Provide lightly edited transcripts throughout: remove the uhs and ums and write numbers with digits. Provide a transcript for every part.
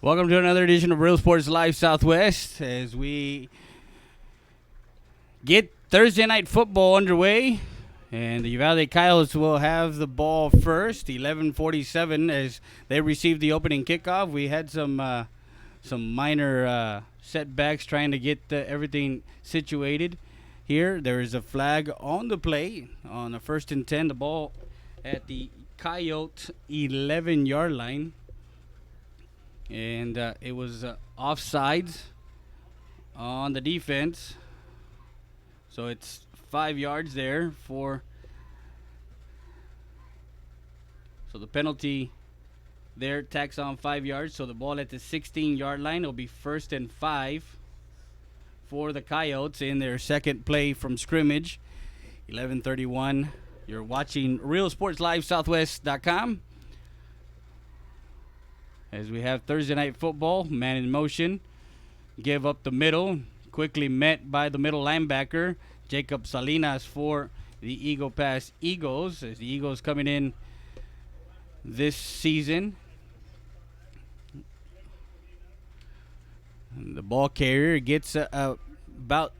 Welcome to another edition of Real Sports Live Southwest as we get Thursday night football underway. And the Uvalde Coyotes will have the ball first, 11:47, as they receive the opening kickoff. We had some minor setbacks trying to get everything situated here. There is a flag on the play on the 1st and 10. The ball at the Coyote 11-yard line. And it was offsides on the defense. So it's 5 yards there for. So the penalty there tacks on 5 yards. So the ball at the 16-yard line will be 1st and 5 for the Coyotes in their second play from scrimmage. 11:31. You're watching RealSportsLiveSouthwest.com. As we have Thursday night football, man in motion, give up the middle, quickly met by the middle linebacker, Jacob Salinas for the Eagle Pass Eagles, as the Eagles coming in this season. And the ball carrier gets about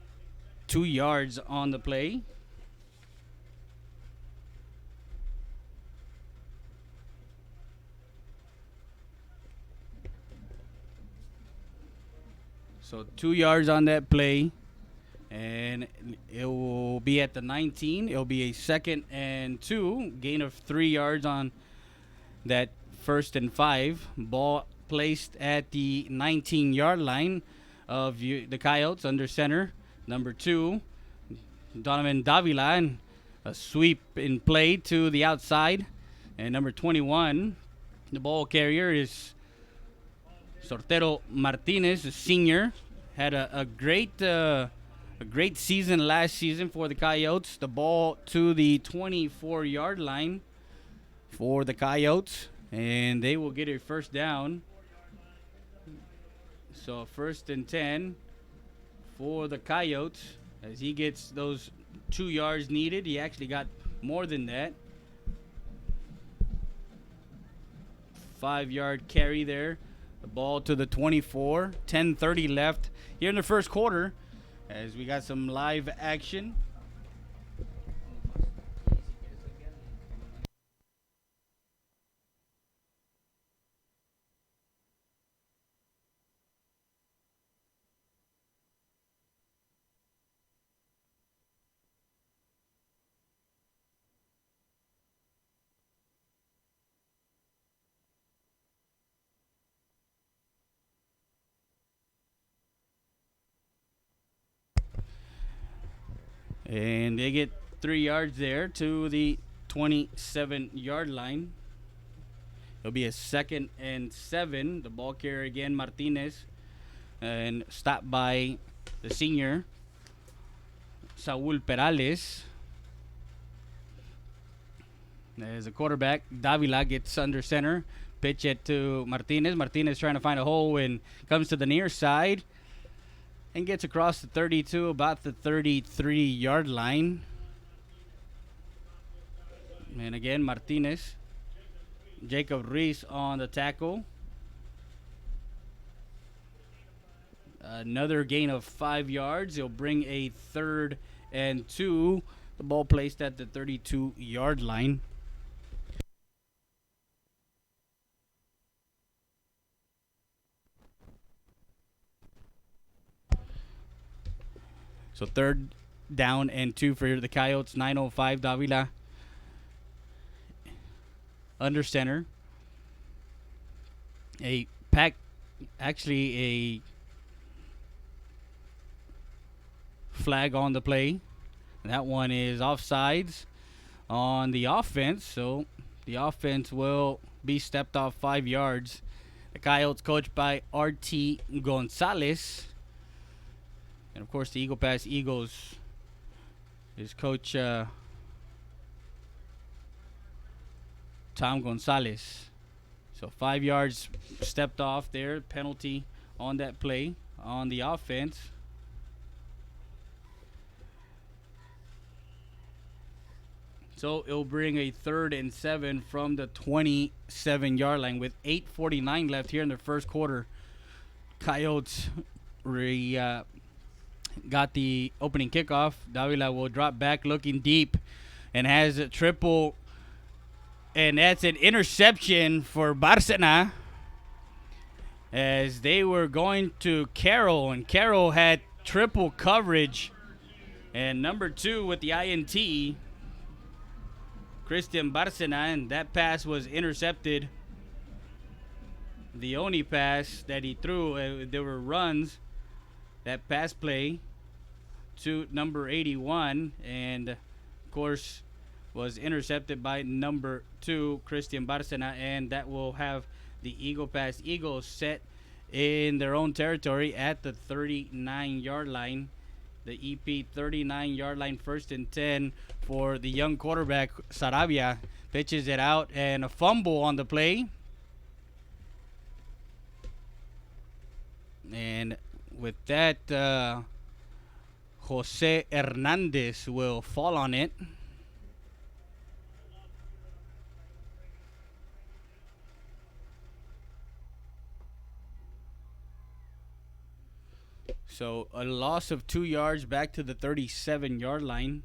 2 yards on the play. So 2 yards on that play, and it will be at the 19. It'll be a 2nd and 2, gain of 3 yards on that 1st and 5. Ball placed at the 19-yard line of the Coyotes under center. Number 2, Donovan Davila, and a sweep in play to the outside. And number 21, the ball carrier is Sortero Martinez, a senior, had a great season last season for the Coyotes. The ball to the 24-yard line for the Coyotes, and they will get a first down. So 1st and 10 for the Coyotes as he gets those 2 yards needed. He actually got more than that. 5-yard carry there. The ball to the 24. 10:30 left here in the first quarter as we got some live action. And they get 3 yards there to the 27-yard line. It'll be a 2nd and 7. The ball carrier again, Martinez, and stopped by the senior, Saul Perales. As a quarterback, Davila gets under center. Pitch it to Martinez. Martinez trying to find a hole and comes to the near side and gets across the 32, about the 33-yard line. And again, Martinez. Jacob Reese on the tackle. Another gain of 5 yards. He'll bring a 3rd and 2. The ball placed at the 32-yard line. So 3rd down and 2 for the Coyotes. 9:05, Davila under center. A flag on the play. That one is offsides on the offense. So the offense will be stepped off 5 yards. The Coyotes coached by R.T. Gonzalez. And, of course, the Eagle Pass Eagles is Coach Tom Gonzalez. So 5 yards stepped off there. Penalty on that play on the offense. So it'll bring a 3rd and 7 from the 27-yard line with 8:49 left here in the first quarter. Coyotes got the opening kickoff. Davila will drop back looking deep and has a triple. And that's an interception for Barcena as they were going to Carroll. And Carroll had triple coverage. And number 2 with the INT, Christian Barcena, and that pass was intercepted. The only pass that he threw, there were runs. That pass play to number 81, and of course was intercepted by number 2, Christian Barcena, and that will have the Eagle Pass Eagles set in their own territory at the 39-yard line. The EP 39-yard line, 1st and 10 for the young quarterback, Sarabia. Pitches it out, and a fumble on the play. And with that, Jose Hernandez will fall on it. So a loss of 2 yards back to the 37-yard line.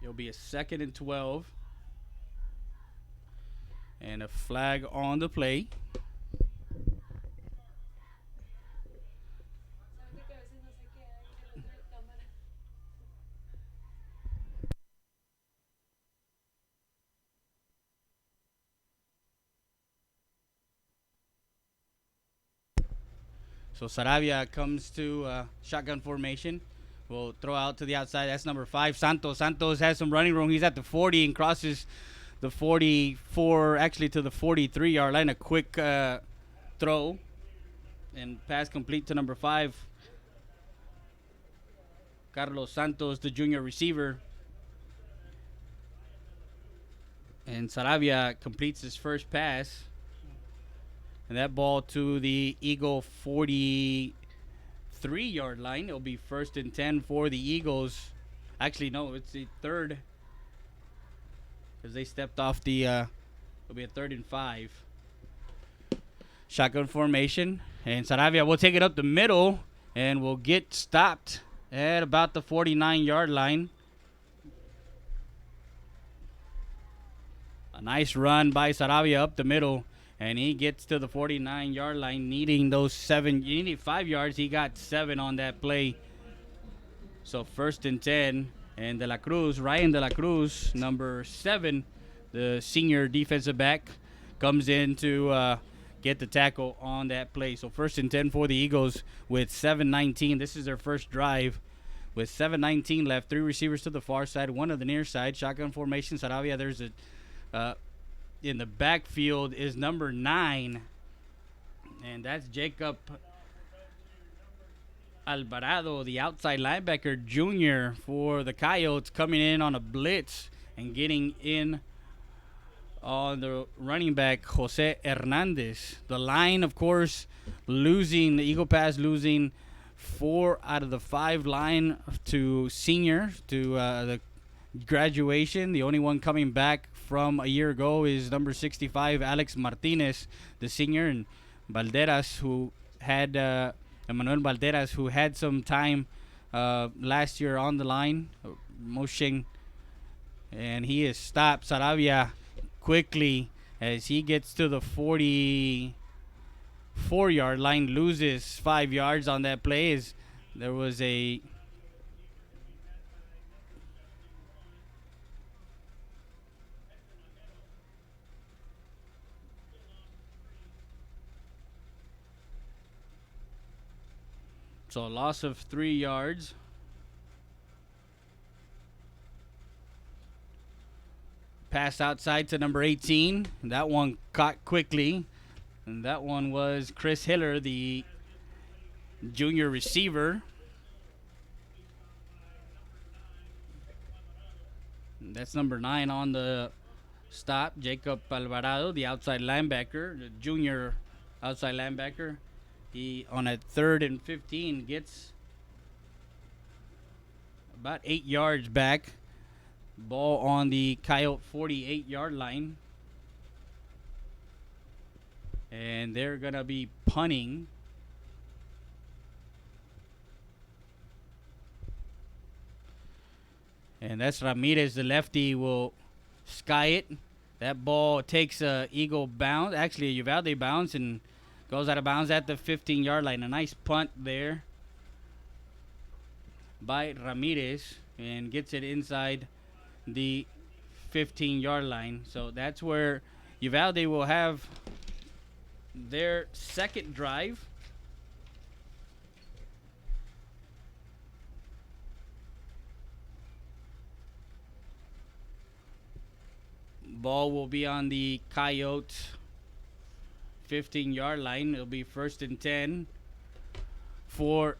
It'll be a 2nd and 12. And a flag on the play. So Sarabia comes to shotgun formation. Will throw out to the outside. That's number 5, Santos. Santos has some running room. He's at the 40 and crosses the 44, actually to the 43-yard line. A quick throw and pass complete to number 5, Carlos Santos, the junior receiver. And Sarabia completes his first pass. And that ball to the Eagle 43-yard line. It'll be 1st and 10 for the Eagles. Actually, no, it's the 3rd. Because they stepped off the, it'll be a 3rd and 5. Shotgun formation. And Sarabia will take it up the middle and will get stopped at about the 49-yard line. A nice run by Sarabia up the middle. And he gets to the 49-yard line, needing those 7. You need 5 yards. He got 7 on that play. So 1st and 10. And De La Cruz, Ryan De La Cruz, number 7, the senior defensive back, comes in to get the tackle on that play. So 1st and 10 for the Eagles with 7:19. This is their first drive with 7:19 left. 3 receivers to the far side, 1 to the near side. Shotgun formation. Sarabia, there's a in the backfield is number 9, and that's Jacob Alvarado, the outside linebacker junior for the Coyotes, coming in on a blitz and getting in on the running back, Jose Hernandez. The line, of course, losing, the Eagle Pass losing 4 out of the 5 line to senior, to the graduation. The only one coming back from a year ago is number 65, Alex Martinez, the senior, and Valderas, who had Emmanuel Valderas, who had some time last year on the line, motion, and he is stopped. Sarabia quickly as he gets to the 44-yard line, loses 5 yards on that play. As there was a So a loss of 3 yards. Pass outside to number 18. That one caught quickly. And that one was Chris Hiller, the junior receiver. And that's number 9 on the stop. Jacob Alvarado, the outside linebacker, the junior outside linebacker. He on a 3rd and 15 gets about 8 yards back. Ball on the Coyote 48-yard line. And they're going to be punting. And that's Ramirez, the lefty, will sky it. That ball takes a Eagle bounce, actually a Uvalde bounce, and goes out of bounds at the 15-yard line. A nice punt there by Ramirez and gets it inside the 15-yard line. So that's where Uvalde will have their second drive. Ball will be on the Coyotes 15-yard line. It'll be 1st and 10 for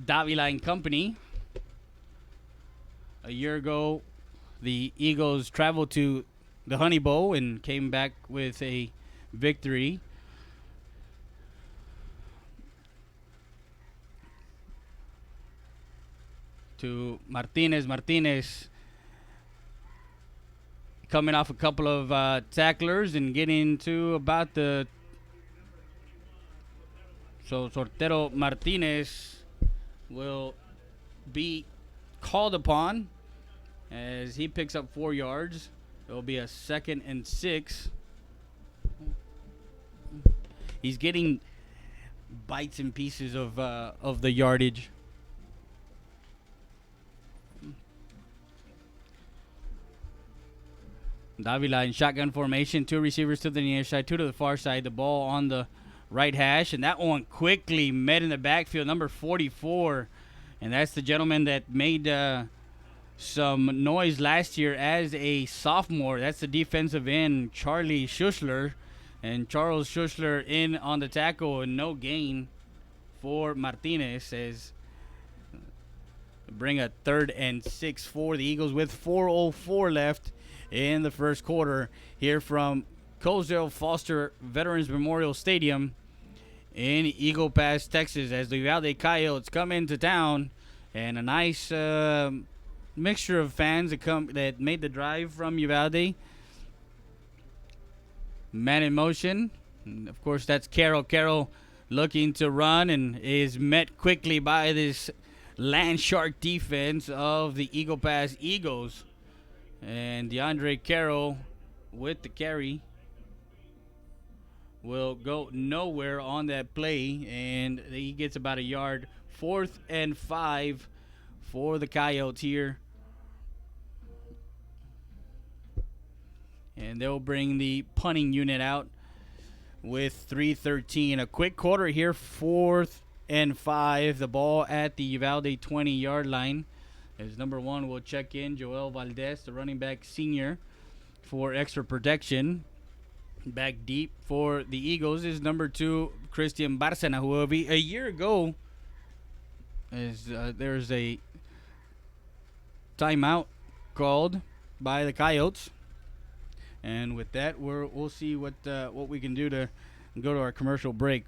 Davila and company. A year ago, the Eagles traveled to the Honey Bowl and came back with a victory. To Martinez. Martinez coming off a couple of tacklers and getting to about the. So Sortero Martinez will be called upon as he picks up 4 yards. It'll be a 2nd and 6. He's getting bites and pieces of the yardage. Davila in shotgun formation, 2 receivers to the near side, 2 to the far side. The ball on the right hash, and that one quickly met in the backfield, number 44. And that's the gentleman that made some noise last year as a sophomore. That's the defensive end, Charlie Schussler. And Charles Schussler in on the tackle and no gain for Martinez as bring a 3rd and 6 for the Eagles with 4:04 left in the first quarter here from Colesdale Foster Veterans Memorial Stadium in Eagle Pass, Texas, as the Uvalde Coyotes come into town, and a nice mixture of fans that made the drive from Uvalde. Man in motion, and of course that's Carroll. Carroll looking to run and is met quickly by this land shark defense of the Eagle Pass Eagles. And DeAndre Carroll with the carry will go nowhere on that play, and he gets about a yard. 4th and 5 for the Coyotes here. And they'll bring the punting unit out with 3:13. A quick quarter here, 4th and 5. The ball at the Uvalde 20-yard line. As number 1 will check in, Joel Valdez, the running back senior, for extra protection. Back deep for the Eagles is number 2, Christian Barcena, who will be a year ago. As there's a timeout called by the Coyotes. And with that, we'll see what we can do to go to our commercial break.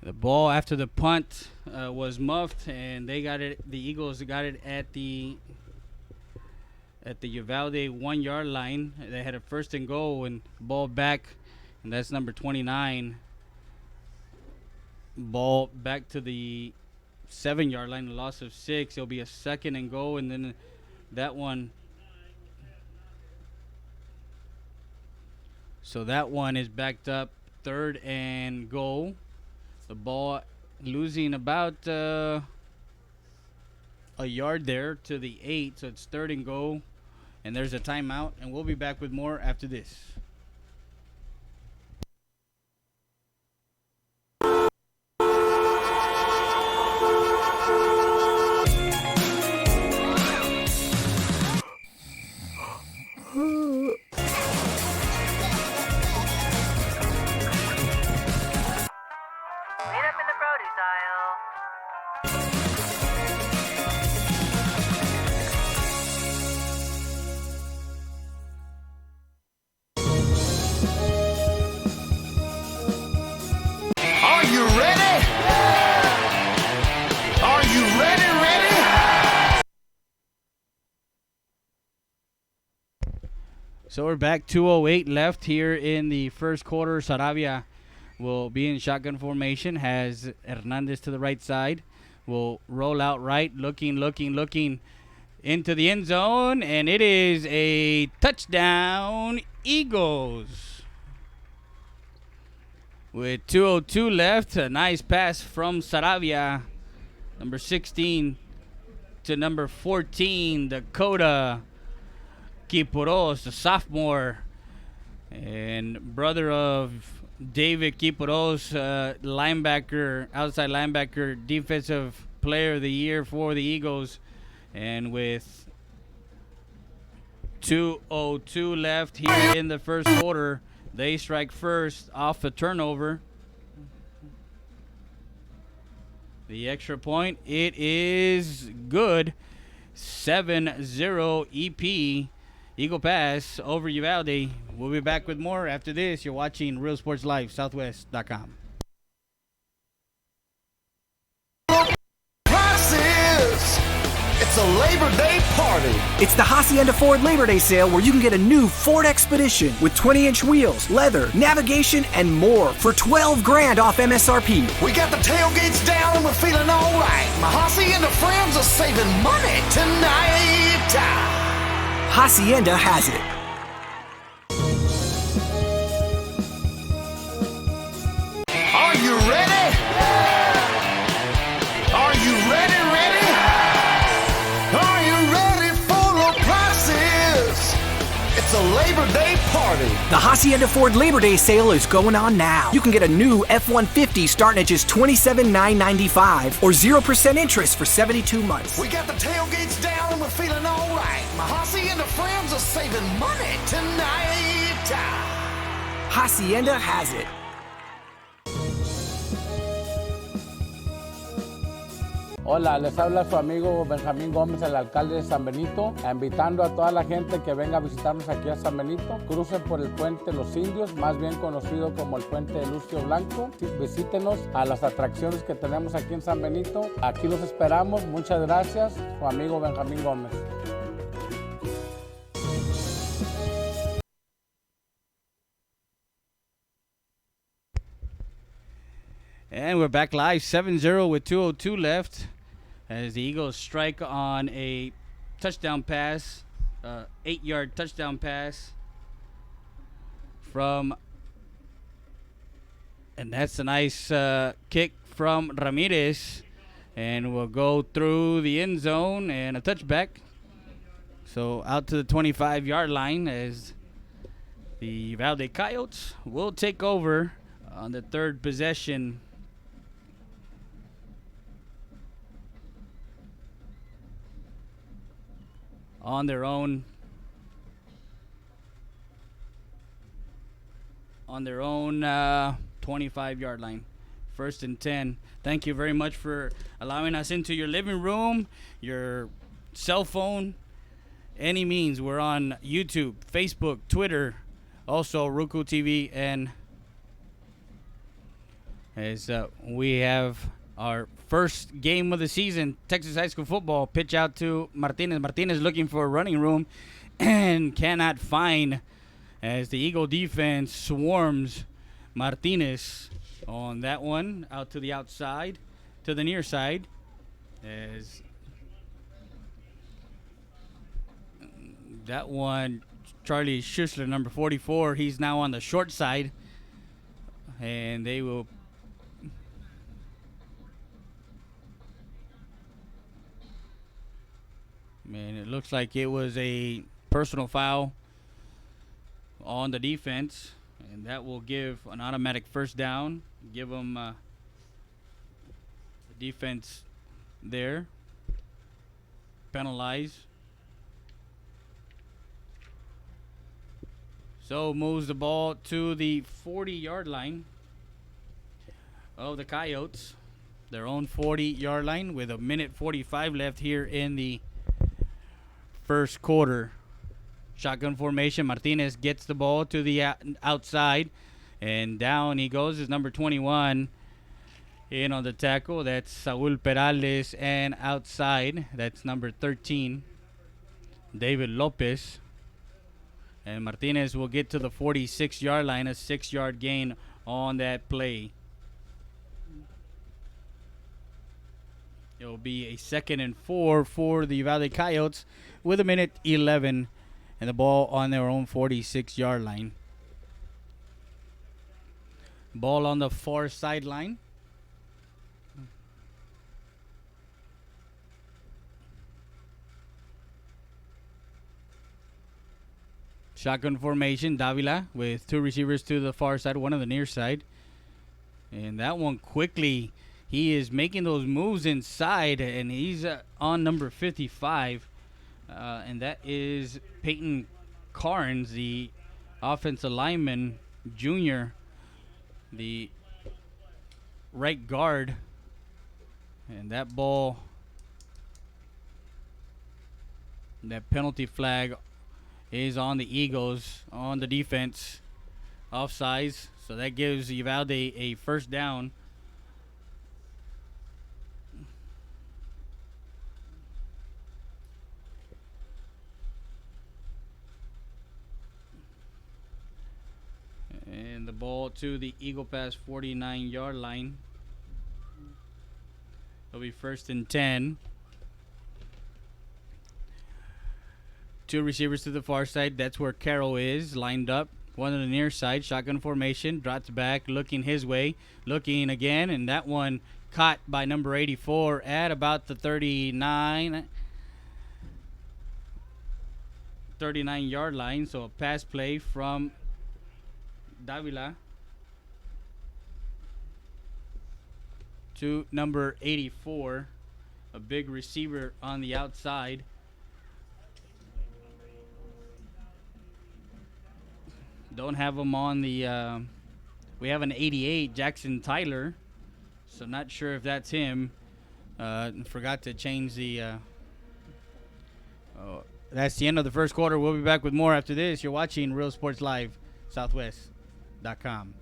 The ball after the punt was muffed, and they got it. The Eagles got it at the Uvalde 1 yard line. They had a first and goal and ball back, and that's number 29. Ball back to the 7 yard line, a loss of 6. It'll be a second and goal, and then that one. So that one is backed up, third and goal. The ball losing about a yard there to the 8, so it's third and goal. And there's a timeout, and we'll be back with more after this. So we're back, 2:08 left here in the first quarter. Saravia will be in shotgun formation, has Hernandez to the right side. Will roll out right, looking into the end zone, and it is a touchdown, Eagles. With 2:02 left, a nice pass from Saravia, number 16 to number 14, Dakota Kipuros, the sophomore, and brother of David Kipuros, linebacker, outside linebacker, defensive player of the year for the Eagles. And with 2:02 left here in the first quarter, they strike first off the turnover. The extra point, it is good. 7-0 EP. Eagle Pass over Uvalde. We'll be back with more after this. You're watching Real Sports Live, Southwest.com. It's a Labor Day party. It's the Hacienda Ford Labor Day sale where you can get a new Ford Expedition with 20-inch wheels, leather, navigation, and more for $12,000 off MSRP. We got the tailgates down and we're feeling all right. My Hacienda friends are saving money tonight. Hacienda has it. Are you ready? Are you ready? Are you ready for low prices? It's a Labor Day party. The Hacienda Ford Labor Day sale is going on now. You can get a new F-150 starting at just $27,995 or 0% interest for 72 months. We got the tailgates down and we're feeling all right. My Hacienda friends are saving money tonight. Hacienda has it. Hola, les habla su amigo Benjamín Gómez, el alcalde de San Benito, invitando a toda la gente que venga a visitarnos aquí a San Benito. Crucen por el puente Los Indios, más bien conocido como el puente de Lucio Blanco. Visítenos a las atracciones que tenemos aquí en San Benito. Aquí los esperamos. Muchas gracias. Su amigo Benjamín Gómez. And we're back live, 7-0 with 2:02 left, as the Eagles strike on a touchdown pass, 8-yard touchdown pass from, and that's a nice kick from Ramirez, and will go through the end zone and a touchback. So out to the 25-yard line as the Uvalde Coyotes will take over on the third possession. On their own 25-yard line. First and 10. Thank you very much for allowing us into your living room, your cell phone, any means. We're on YouTube, Facebook, Twitter, also Roku TV, and as we have our first game of the season, Texas high school football. Pitch out to Martinez. Martinez looking for running room and cannot find, as the Eagle defense swarms Martinez on that one, out to the outside, to the near side, as that one, Charlie Schussler, number 44, he's now on the short side, and they will man, it looks like it was a personal foul on the defense, and that will give an automatic first down, give them the defense there, penalize. So moves the ball to the 40-yard line of the Coyotes, their own 40-yard line, with a minute 45 left here in the first quarter. Shotgun formation. Martinez gets the ball to the outside, and down he goes. Is number 21 in on the tackle. That's Saul Perales, and outside, that's number 13, David Lopez. And Martinez will get to the 46-yard line, a 6-yard gain on that play. It will be a 2nd and 4 for the Uvalde Coyotes with a minute 11 and the ball on their own 46-yard line. Ball on the far sideline. Shotgun formation, Davila with 2 receivers to the far side, 1 on the near side. And that one quickly, he is making those moves inside, and he's on number 55. And that is Peyton Carnes, the offensive lineman, junior, the right guard. And that ball, that penalty flag is on the Eagles, on the defense, offsides. So that gives Uvalde a first down. And the ball to the Eagle Pass 49-yard line. It'll be 1st and 10. 2 receivers to the far side. That's where Carroll is lined up. 1 on the near side. Shotgun formation. Drops back, looking his way. Looking again, and that one caught by number 84 at about the 39-yard line. So a pass play from Davila to number 84. A big receiver on the outside. Don't have him on the we have an 88, Jackson Tyler, so not sure if that's him. Forgot to change the that's the end of the first quarter. We'll be back with more after this. You're watching Real Sports Live, Southwest.com.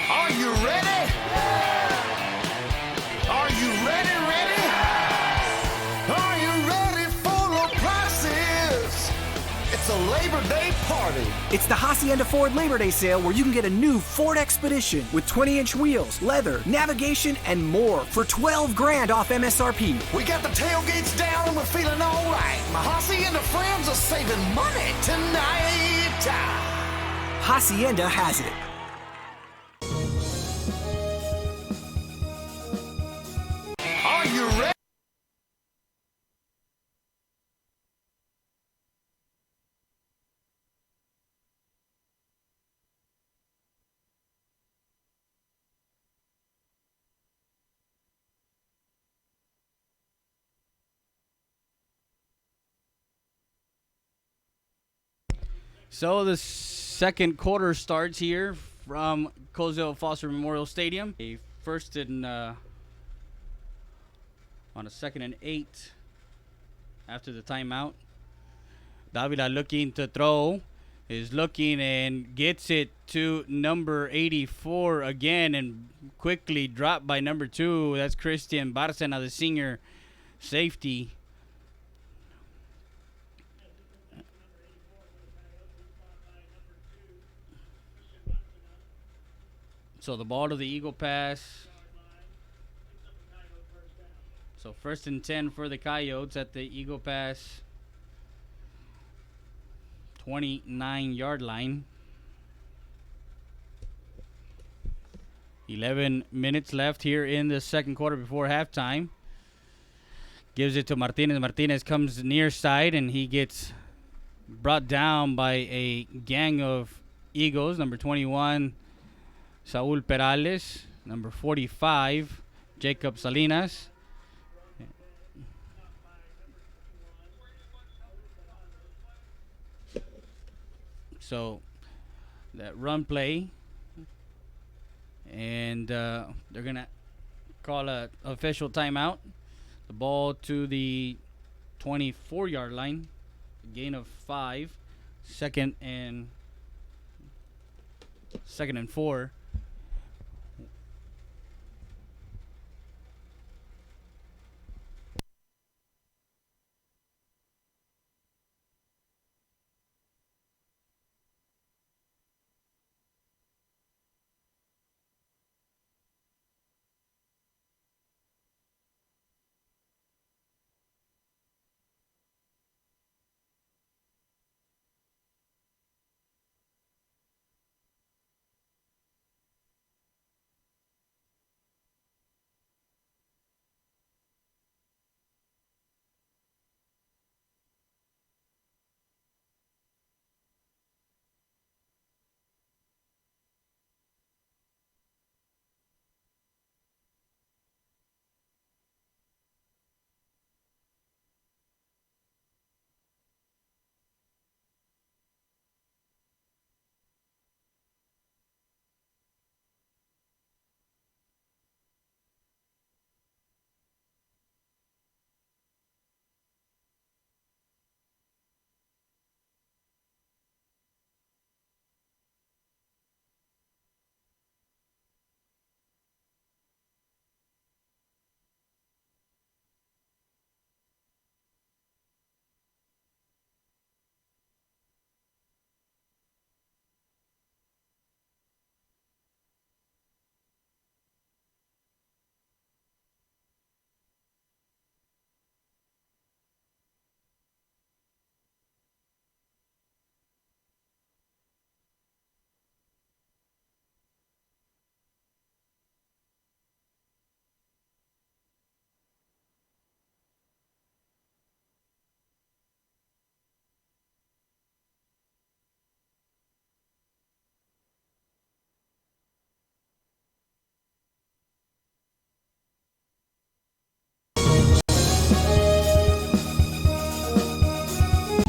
Are you ready? Are you ready? Are you ready for the prices? It's a Labor Day party. It's the Hacienda Ford Labor Day sale where you can get a new Ford Expedition with 20-inch wheels, leather, navigation, and more for $12,000 off MSRP. We got the tailgates down and we're feeling all right. My Hossie and the friends are saving money tonight. Hacienda has it. Are you ready? So the second quarter starts here from Colesdale Foster Memorial Stadium. A first and on a 2nd and 8 after the timeout. Davila looking to throw, is looking and gets it to number 84 again and quickly dropped by number 2. That's Christian Barcena, the senior safety. So the ball to the Eagle Pass. So 1st and 10 for the Coyotes at the Eagle Pass 29-yard line. 11 minutes left here in the second quarter before halftime. Gives it to Martinez. Martinez comes near side and he gets brought down by a gang of Eagles. Number 21, Saul Perales. Number 45, Jacob Salinas. So that run play, and they're gonna call a official timeout. The ball to the 24-yard line, gain of 5, second and 4.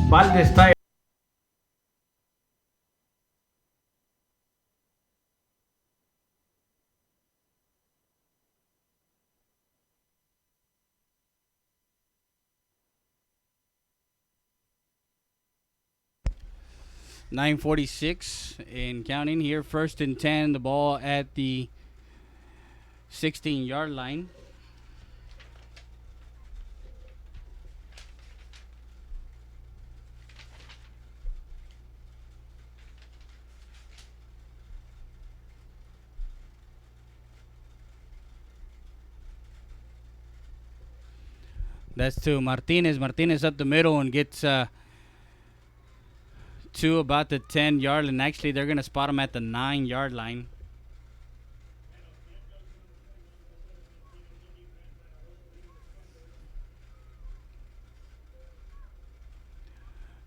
Uvalde está 9:46 and counting here. 1st and 10. The ball at the 16-yard line. That's to Martinez. Martinez up the middle and gets to about the 10-yard line. Actually, they're going to spot him at the 9-yard line.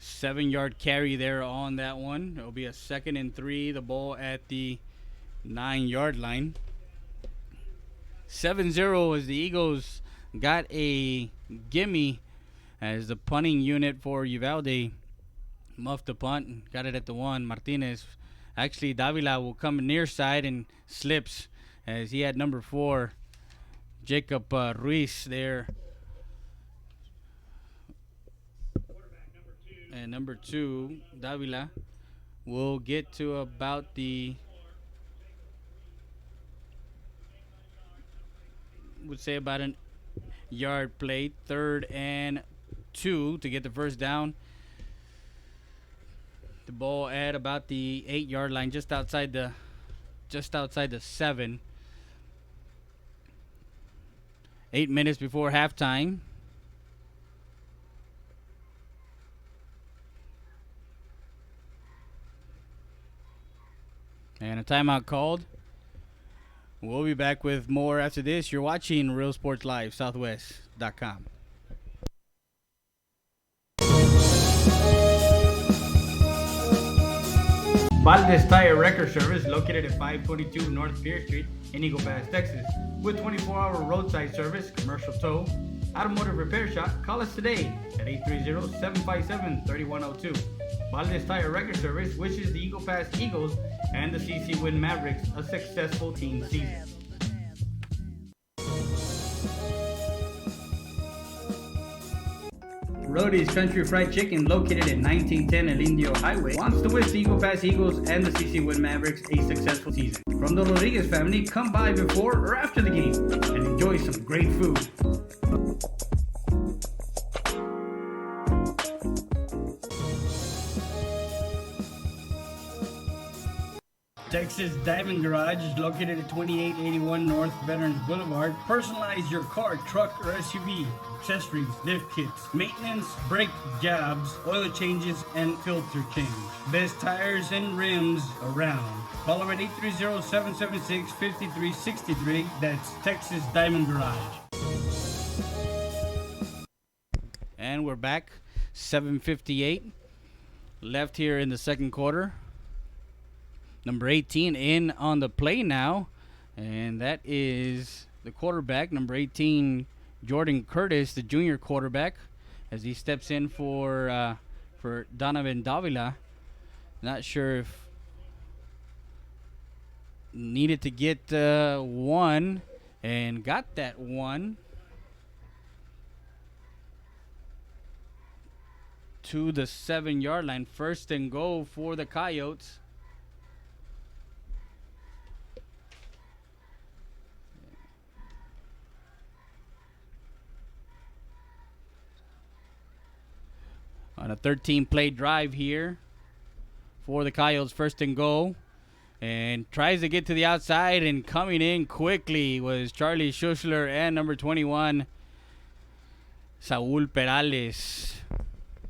Seven-yard carry there on that one. It'll be a 2nd and 3. The ball at the 9-yard line. 7-0 as the Eagles got a gimme as the punting unit for Uvalde muffed the punt, got it at the 1. Martinez. Actually, Davila will come near side and slips as he had number 4, Jacob Ruiz there. And number 2, Davila, will get to about the, would say about an yard play, 3rd and 2 to get the first down. The ball at about the 8-yard line, just outside the 7. 8 minutes before halftime. And a timeout called. We'll be back with more after this. You're watching Real Sports Live, Southwest.com. Uvalde Tire Record Service, located at 522 North Pierce Street in Eagle Pass, Texas. With 24-hour roadside service, commercial tow, automotive repair shop, call us today at 830-757-3102. Uvalde Tire Record Service wishes the Eagle Pass Eagles and the CC Win Mavericks a successful team season. Rody's Country Fried Chicken, located at 1910 El Indio Highway, wants to wish the Eagle Pass Eagles and the CC Win Mavericks a successful season. From the Rodriguez family, come by before or after the game and enjoy some great food. Texas Diamond Garage is located at 2881 North Veterans Boulevard. Personalize your car, truck, or SUV. Accessories, lift kits, maintenance, brake jobs, oil changes, and filter change. Best tires and rims around. Call them at 830-776-5363. That's Texas Diamond Garage. And we're back. 7:58 left here in the second quarter. Number 18 in on the play now, and that is the quarterback, number 18, Jordan Curtis, the junior quarterback, as he steps in for Donovan Davila. Not sure if needed to get one, and got that one to the 7-yard line. First and goal for the Coyotes. On a 13-play drive here for the Coyotes, first and goal. And tries to get to the outside, and coming in quickly was Charlie Schussler and number 21, Saul Perales,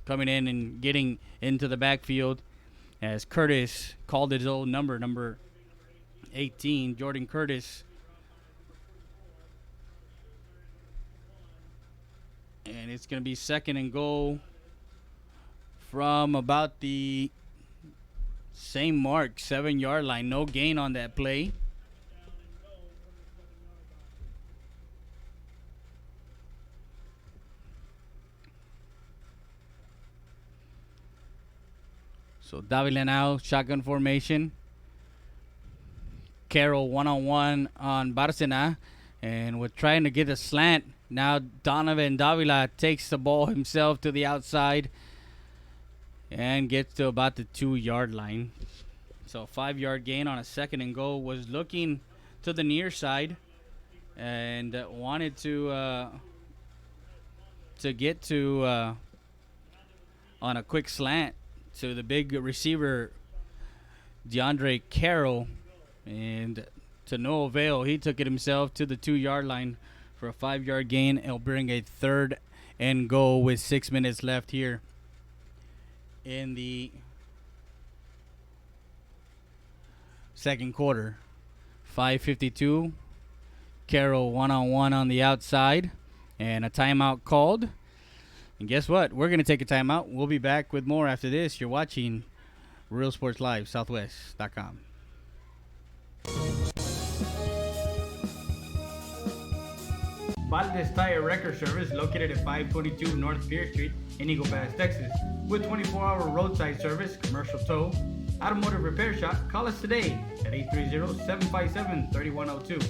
coming in and getting into the backfield as Curtis called his old number 18, Jordan Curtis. And it's going to be second and goal from about the same mark, 7-yard line. No gain on that play. So Davila now, shotgun formation. Carroll one-on-one on Barcena, and we're trying to get a slant. Now Donovan Davila takes the ball himself to the outside and gets to about the 2-yard line. So 5-yard gain on a second and goal. Was looking to the near side and wanted to get to on a quick slant to the big receiver DeAndre Carroll, and to no avail. He took it himself to the 2-yard line for a 5-yard gain. It'll bring a third and goal with 6 minutes left here in the second quarter. 5:52. Carroll one-on-one on the outside, and a timeout called. And guess what? We're going to take a timeout. We'll be back with more after this. You're watching Real Sports Live, Southwest.com. Uvalde Tire Record Service, located at 522 North Pierce Street in Eagle Pass, Texas. With 24-hour roadside service, commercial tow, automotive repair shop, call us today at 830-757-3102.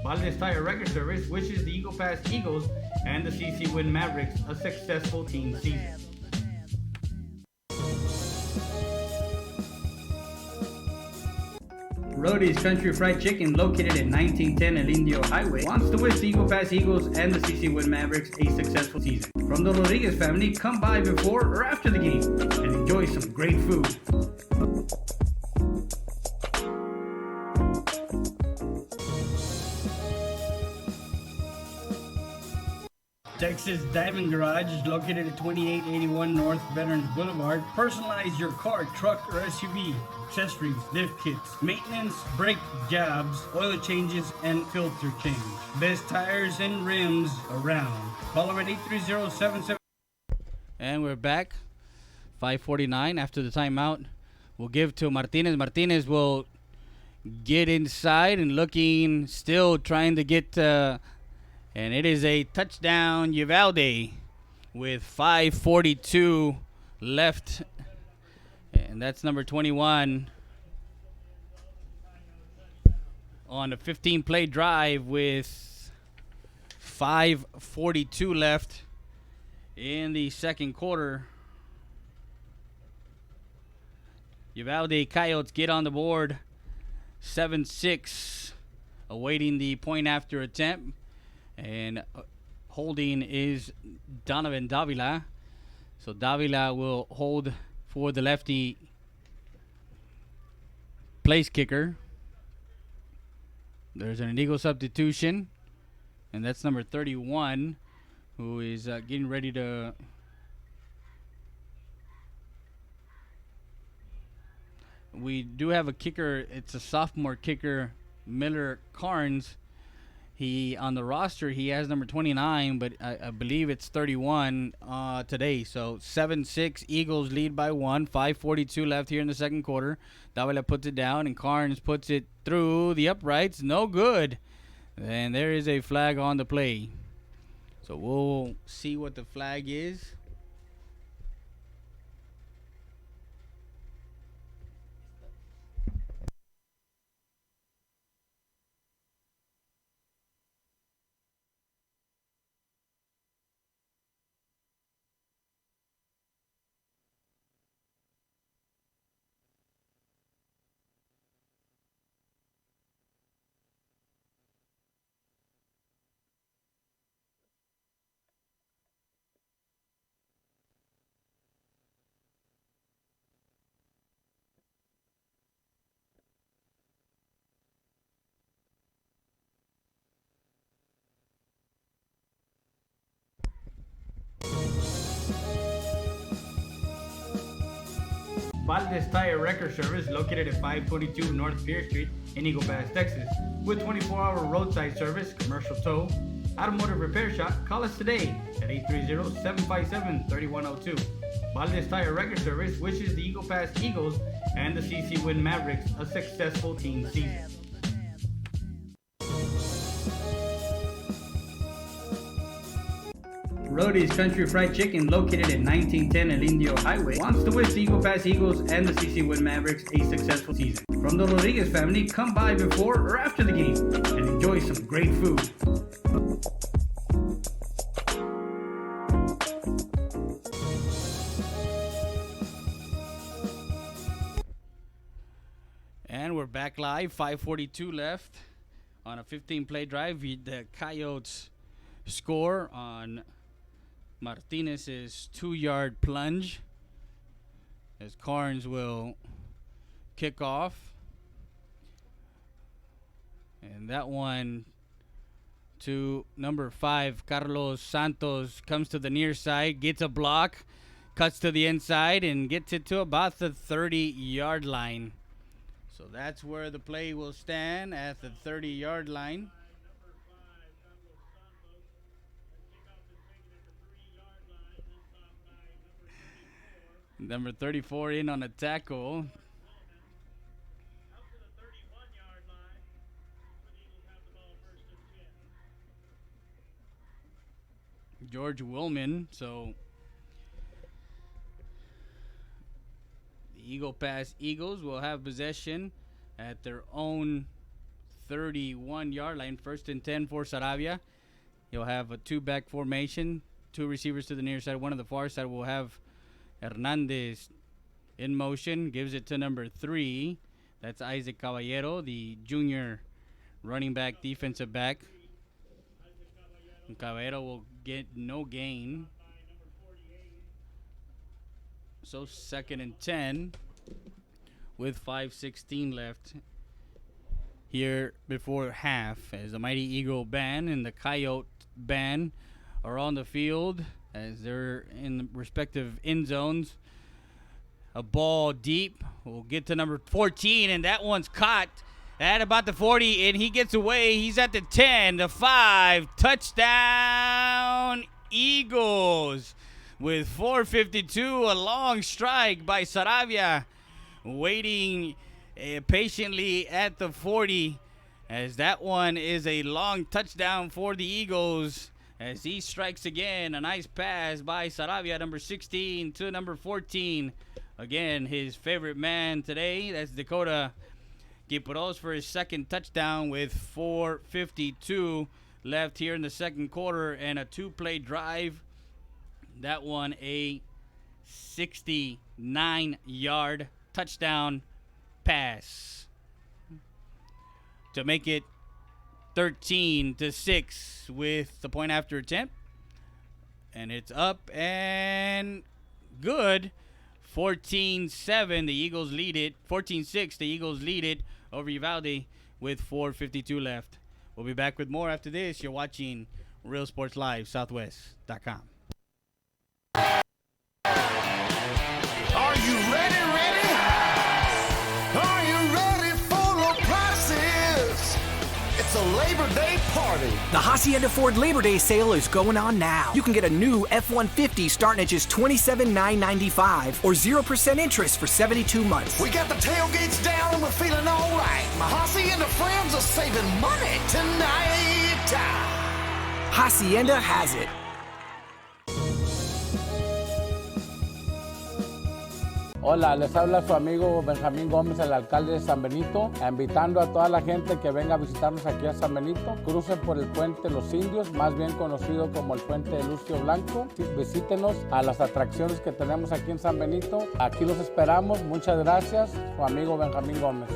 Uvalde Tire Record Service wishes the Eagle Pass Eagles and the CC Win Mavericks a successful team season. Rody's Country Fried Chicken, located at 1910 El Indio Highway, wants to wish the Eagle Pass Eagles and the CC Win Mavericks a successful season. From the Rodriguez family, come by before or after the game and enjoy some great food. Texas Diamond Garage is located at 2881 North Veterans Boulevard. Personalize your car, truck, or SUV. Accessories, lift kits, maintenance, brake jobs, oil changes, and filter change. Best tires and rims around. Call them at 830-77. And we're back. 5:49 after the timeout. We'll give to Martinez. Martinez will get inside and looking, still trying to get... and it is a touchdown, Uvalde, with 5:42 left. And that's number 21 on a 15-play drive with 5:42 left in the second quarter. Uvalde Coyotes get on the board, 7-6, awaiting the point after attempt. And holding is Donovan Davila. So Davila will hold for the lefty place kicker. There's an illegal substitution. And that's number 31, who is getting ready to... We do have a kicker. It's a sophomore kicker, Miller Carnes. He on the roster, he has number 29, but I believe it's 31 today. So 7-6, Eagles lead by 1. 5:42 left here in the second quarter. Davila puts it down, and Carnes puts it through the uprights. No good. And there is a flag on the play. So we'll see what the flag is. Uvalde Tire Record Service, located at 522 North Pierce Street in Eagle Pass, Texas. With 24-hour roadside service, commercial tow, automotive repair shop, call us today at 830-757-3102. Uvalde Tire Record Service wishes the Eagle Pass Eagles and the CC Win Mavericks a successful team season. Rody's Country Fried Chicken, located at 1910 El Indio Highway, wants to wish the Eagle Pass Eagles and the CC Win Mavericks a successful season. From the Rodriguez family, come by before or after the game and enjoy some great food. And we're back live, 5:42 left on a 15-play drive. The Coyotes score on Martinez's 2-yard plunge as Carnes will kick off. And that one to number 5, Carlos Santos, comes to the near side, gets a block, cuts to the inside, and gets it to about the 30-yard line. So that's where the play will stand, at the 30-yard line. Number 34 in on a tackle. George Willman. So the Eagle Pass Eagles will have possession at their own 31-yard line. 1st and 10 for Saravia. You'll have a two-back formation, two receivers to the near side, one on the far side. Will have Hernandez in motion, gives it to number 3. That's Isaac Caballero, the junior running back, defensive back. And Caballero will get no gain. So 2nd and 10 with 5:16 left here before half, as the Mighty Eagle Band and the Coyote Band are on the field as they're in the respective end zones. A ball deep will get to number 14, and that one's caught at about the 40, and he gets away. He's at the 10, the 5. Touchdown Eagles with 4:52. A long strike by Saravia, waiting patiently at the 40, as that one is a long touchdown for the Eagles, as he strikes again. A nice pass by Saravia, number 16 to number 14. Again, his favorite man today, that's Dakota Quiroz, for his second touchdown with 4:52 left here in the second quarter, and a two-play drive. That one a 69-yard touchdown pass to make it 13-6 with the point after attempt. And it's up and good. 14-7, the Eagles lead it. 14-6, the Eagles lead it over Uvalde with 4:52 left. We'll be back with more after this. You're watching Real Sports Live, Southwest.com. Are you ready? Are you ready for low prices? It's a Labor Day party. The Hacienda Ford Labor Day sale is going on now. You can get a new F-150 starting at just $27,995 or 0% interest for 72 months. We got the tailgates down and we're feeling all right. My Hacienda friends are saving money tonight. Hacienda has it. Hola, les habla su amigo Benjamín Gómez, el alcalde de San Benito, invitando a toda la gente que venga a visitarnos aquí a San Benito. Crucen por el puente Los Indios, más bien conocido como el puente de Lucio Blanco. Visítenos a las atracciones que tenemos aquí en San Benito. Aquí los esperamos. Muchas gracias. Su amigo Benjamín Gómez.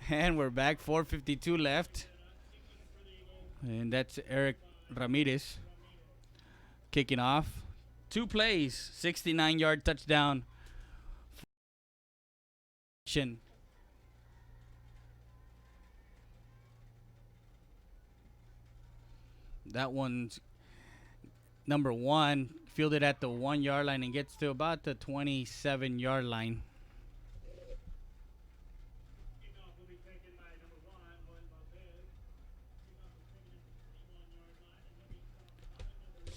And we're back. 4:52 left. And that's Eric Ramirez kicking off. Two plays, 69-yard touchdown. That one's number 1, fielded at the 1-yard line and gets to about the 27-yard line.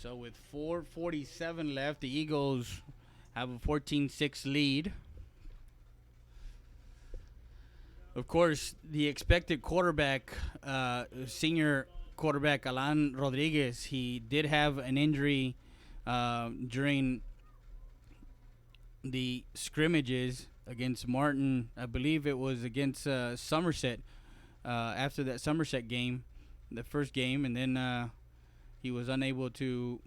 So with 4:47 left, the Eagles have a 14-6 lead. Of course, the expected quarterback, senior quarterback Alan Rodriguez, he did have an injury during the scrimmages against Martin. I believe it was against Somerset after that Somerset game, the first game, and then he was unable to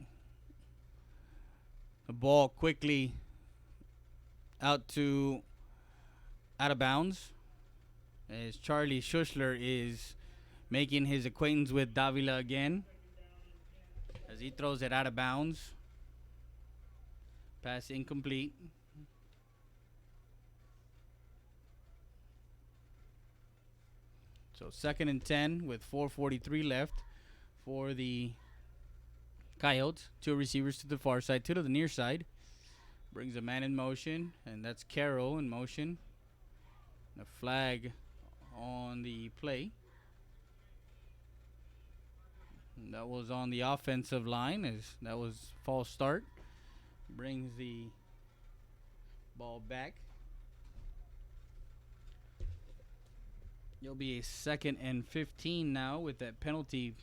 the ball quickly out of bounds, as Charlie Schussler is making his acquaintance with Davila again as he throws it out of bounds. Pass incomplete. So 2nd and 10 with 4:43 left for the Coyotes. Two receivers to the far side, two to the near side. Brings a man in motion, and that's Carroll in motion. A flag on the play. That was on the offensive line, as that was false start. Brings the ball back. It'll be a 2nd and 15 now with that penalty.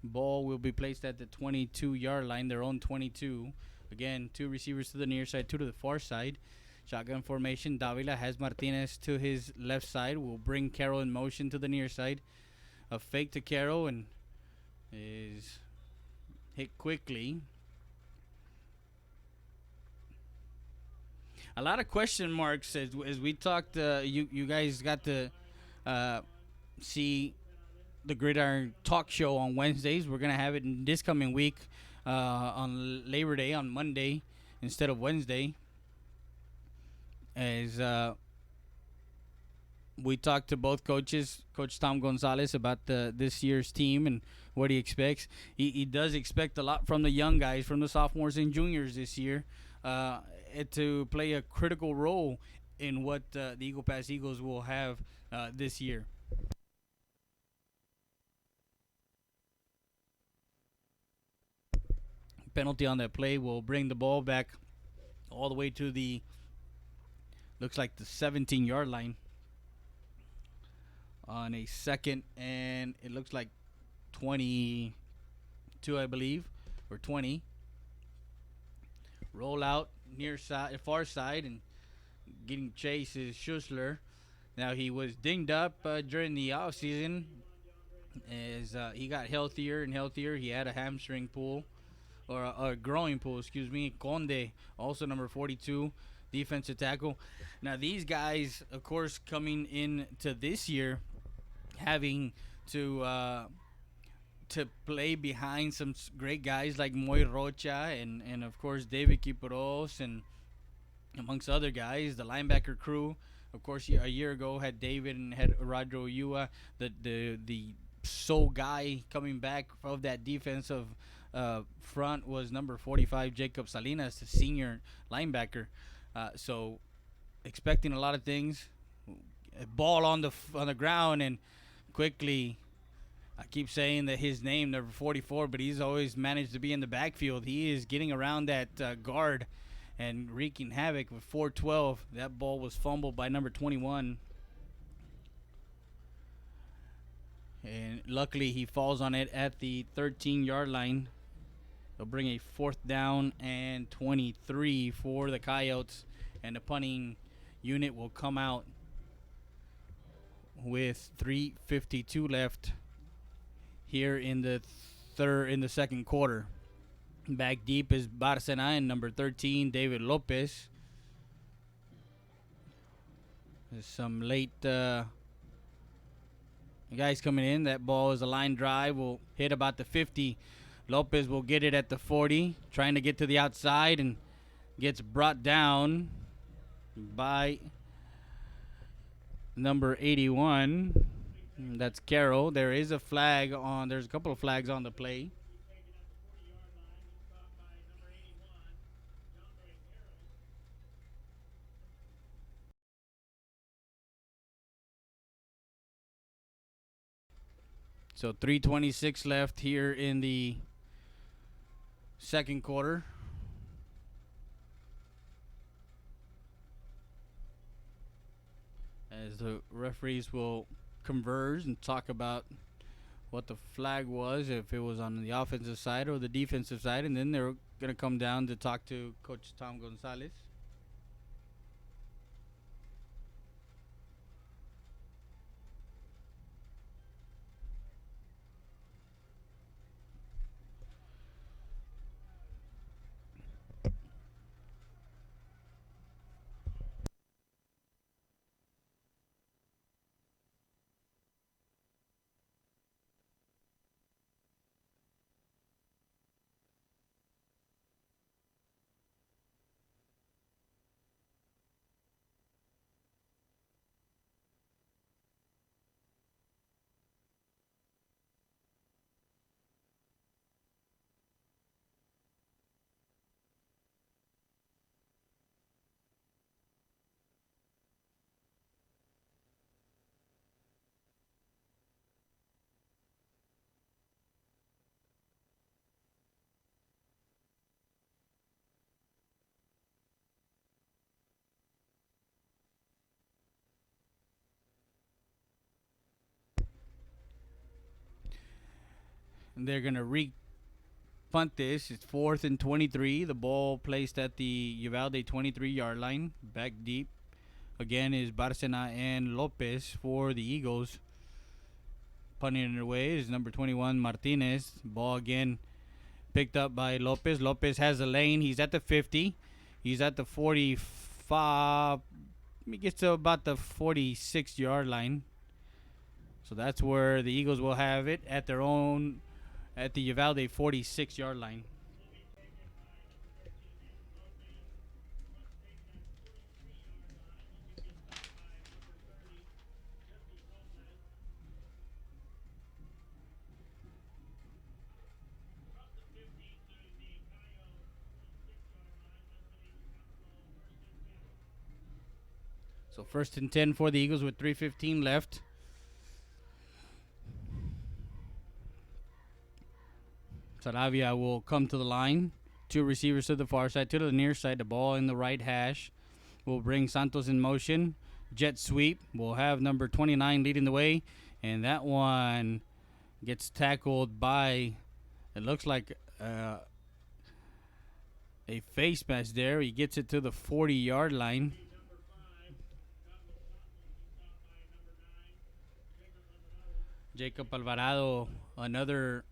Ball will be placed at the 22-yard line, their own 22. Again, 2 receivers to the near side, 2 to the far side. Shotgun formation. Davila has Martinez to his left side. Will bring Carroll in motion to the near side. A fake to Carroll and is hit quickly. A lot of question marks as we talked. You guys got to see the Gridiron Talk Show on Wednesdays. We're gonna have it in this coming week on Labor Day on Monday instead of Wednesday. As we talked to both coaches, Coach Tom Gonzalez, about this year's team and what he expects. He does expect a lot from the young guys, from the sophomores and juniors this year, to play a critical role in what the Eagle Pass Eagles will have this year. Penalty on that play will bring the ball back all the way to the, looks like the 17-yard line on a 2nd, and it looks like 22, I believe, or 20. Roll out near side, far side, and getting chased is Schussler. Now, he was dinged up during the offseason as he got healthier and healthier. He had a hamstring pull, or a growing pull, excuse me. Conde, also number 42, defensive tackle. Now, these guys, of course, coming into this year, having to play behind some great guys like Moy Rocha and of course David Kiporos and amongst other guys. The linebacker crew, of course, a year ago had David and had Rodro Ua, the sole guy coming back of that defensive front was number 45 Jacob Salinas, the senior linebacker. So expecting a lot of things. A ball on the ground, and quickly, I keep saying that his name, number 44, but he's always managed to be in the backfield. He is getting around that guard and wreaking havoc with 4-12. That ball was fumbled by number 21. And luckily, he falls on it at the 13-yard line. They'll bring a 4th down and 23 for the Coyotes, and the punting unit will come out with 3:52 left here in the second quarter. Back deep is Barcena and number 13 David Lopez. There's some late guys coming in. That ball is a line drive. Will hit about the 50. Lopez will get it at the 40, trying to get to the outside, and gets brought down by number 81. That's Carroll. There is a flag on. There's a couple of flags on the play. So 3:26 left here in the second quarter. As the referees will converge and talk about what the flag was, if it was on the offensive side or the defensive side, and then they're going to come down to talk to Coach Tom Gonzalez. They're going to punt this. It's 4th and 23. The ball placed at the Uvalde 23-yard line. Back deep. Again is Barcena and Lopez for the Eagles. Punting it away is number 21, Martinez. Ball again picked up by Lopez. Lopez has a lane. He's at the 50. He's at the 45. He gets to about the 46-yard line. So that's where the Eagles will have it at their own, at the Uvalde 46-yard line. So 1st and 10 for the Eagles with 3:15 left. Saravia will come to the line. 2 receivers to the far side, 2 to the near side. The ball in the right hash will bring Santos in motion. Jet sweep. We'll have number 29 leading the way. And that one gets tackled by, it looks like a face mask there. He gets it to the 40-yard line. Jacob Alvarado, another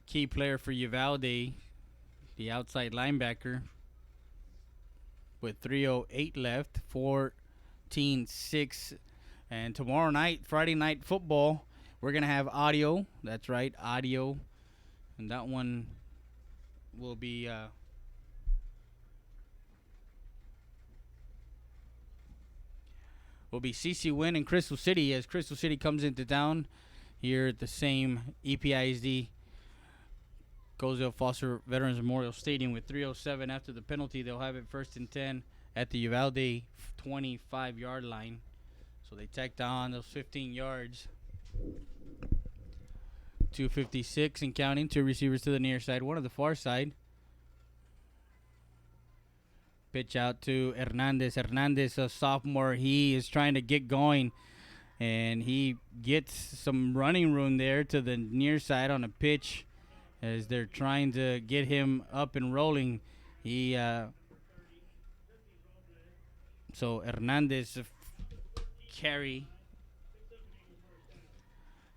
key player for Uvalde, the outside linebacker, with 3:08 left, 14-6. And tomorrow night, Friday Night Football, we're going to have audio. That's right, audio. And that one will be CC Wynn and Crystal City, as Crystal City comes into town here at the same EPISD Cozell Foster Veterans Memorial Stadium with 3:07 after the penalty. They'll have it 1st and 10 at the Uvalde 25-yard line. So they tacked on those 15 yards. 2:56 and counting. 2 receivers to the near side, 1 to the far side. Pitch out to Hernandez. Hernandez, a sophomore, he is trying to get going, and he gets some running room there to the near side on a pitch as they're trying to get him up and rolling. So Hernandez carry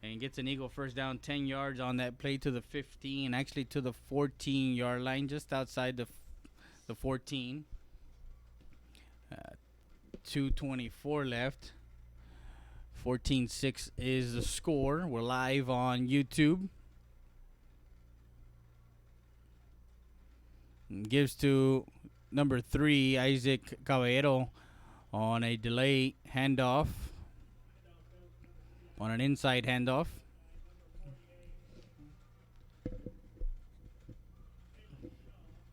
and gets an Eagle first down, 10 yards on that play to the 15, actually to the 14-yard line, just outside the 14. 2:24 left. 14-6 is the score. We're live on YouTube. Gives to number 3, Isaac Caballero, on a delay handoff, on an inside handoff.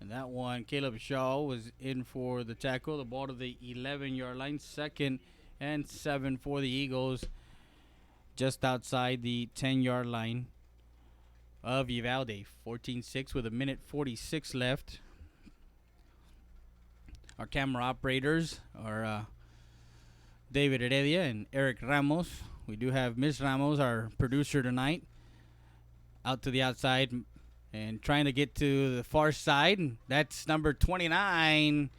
And that one, Caleb Shaw was in for the tackle. The ball to the 11-yard line. 2nd and 7 for the Eagles, just outside the 10-yard line of Uvalde. 14-6 with 1:46 left. Our camera operators are David Heredia and Eric Ramos. We do have Miss Ramos, our producer tonight, out to the outside and trying to get to the far side. That's number 29,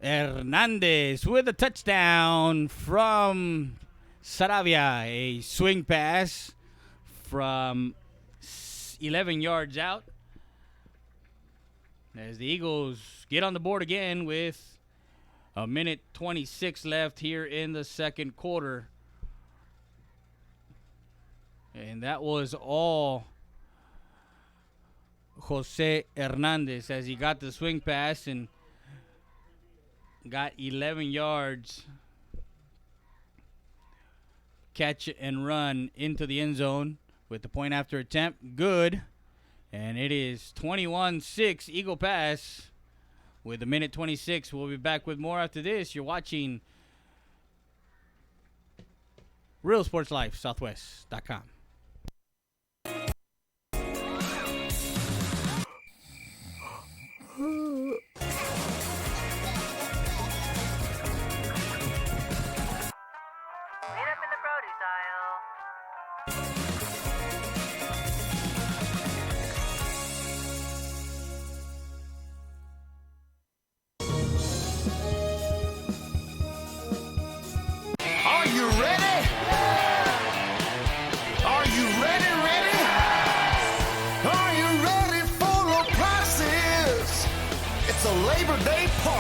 Hernandez, with a touchdown from Saravia. A swing pass from 11 yards out, as the Eagles get on the board again with 1:26 left here in the second quarter. And that was all Jose Hernandez, as he got the swing pass and got 11 yards. Catch and run into the end zone with the point after attempt. Good. And it is 21-6 Eagle Pass with 1:26. We'll be back with more after this. You're watching Real Sports Life, Southwest.com. Meet up in the produce aisle.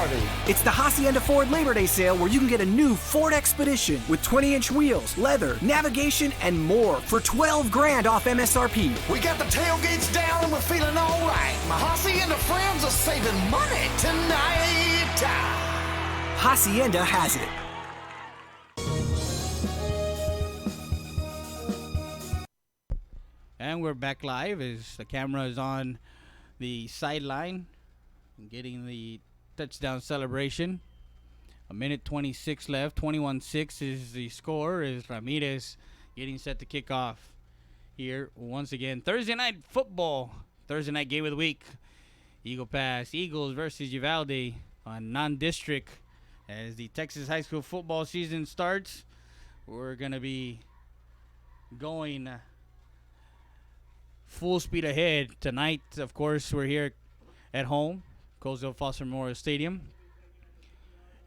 party. It's the Hacienda Ford Labor Day sale where you can get a new Ford Expedition with 20-inch wheels, leather, navigation, and more for $12,000 off MSRP. We got the tailgates down and we're feeling all right. My Hacienda friends are saving money tonight. Hacienda has it. And we're back live as the camera is on the sideline, getting the touchdown celebration. A minute 26 left. 21-6 is the score as Ramirez getting set to kick off here once again. Thursday night football. Thursday night game of the week. Eagle Pass Eagles versus Uvalde on non-district. As the Texas high school football season starts, we're going to be going full speed ahead. Tonight, of course, we're here at home, Colesville Foster Memorial Stadium.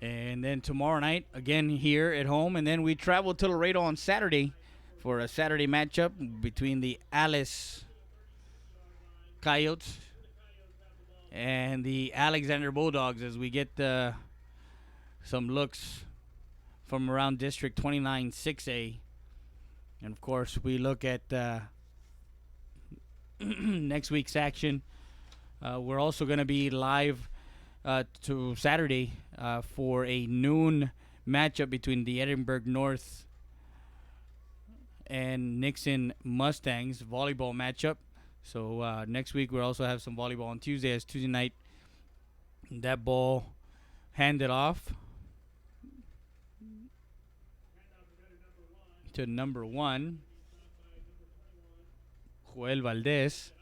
And then tomorrow night, again here at home. And then we travel to Laredo on Saturday for a Saturday matchup between the Alice Coyotes and the Alexander Bulldogs as we get some looks from around District 29 6A. And, of course, we look at next week's action. We're also going to be live to Saturday for a noon matchup between the Edinburgh North and Nixon Mustangs volleyball matchup. So next week we'll also have some volleyball on Tuesday, as Tuesday night that ball handed off to number 1, Joel Valdez.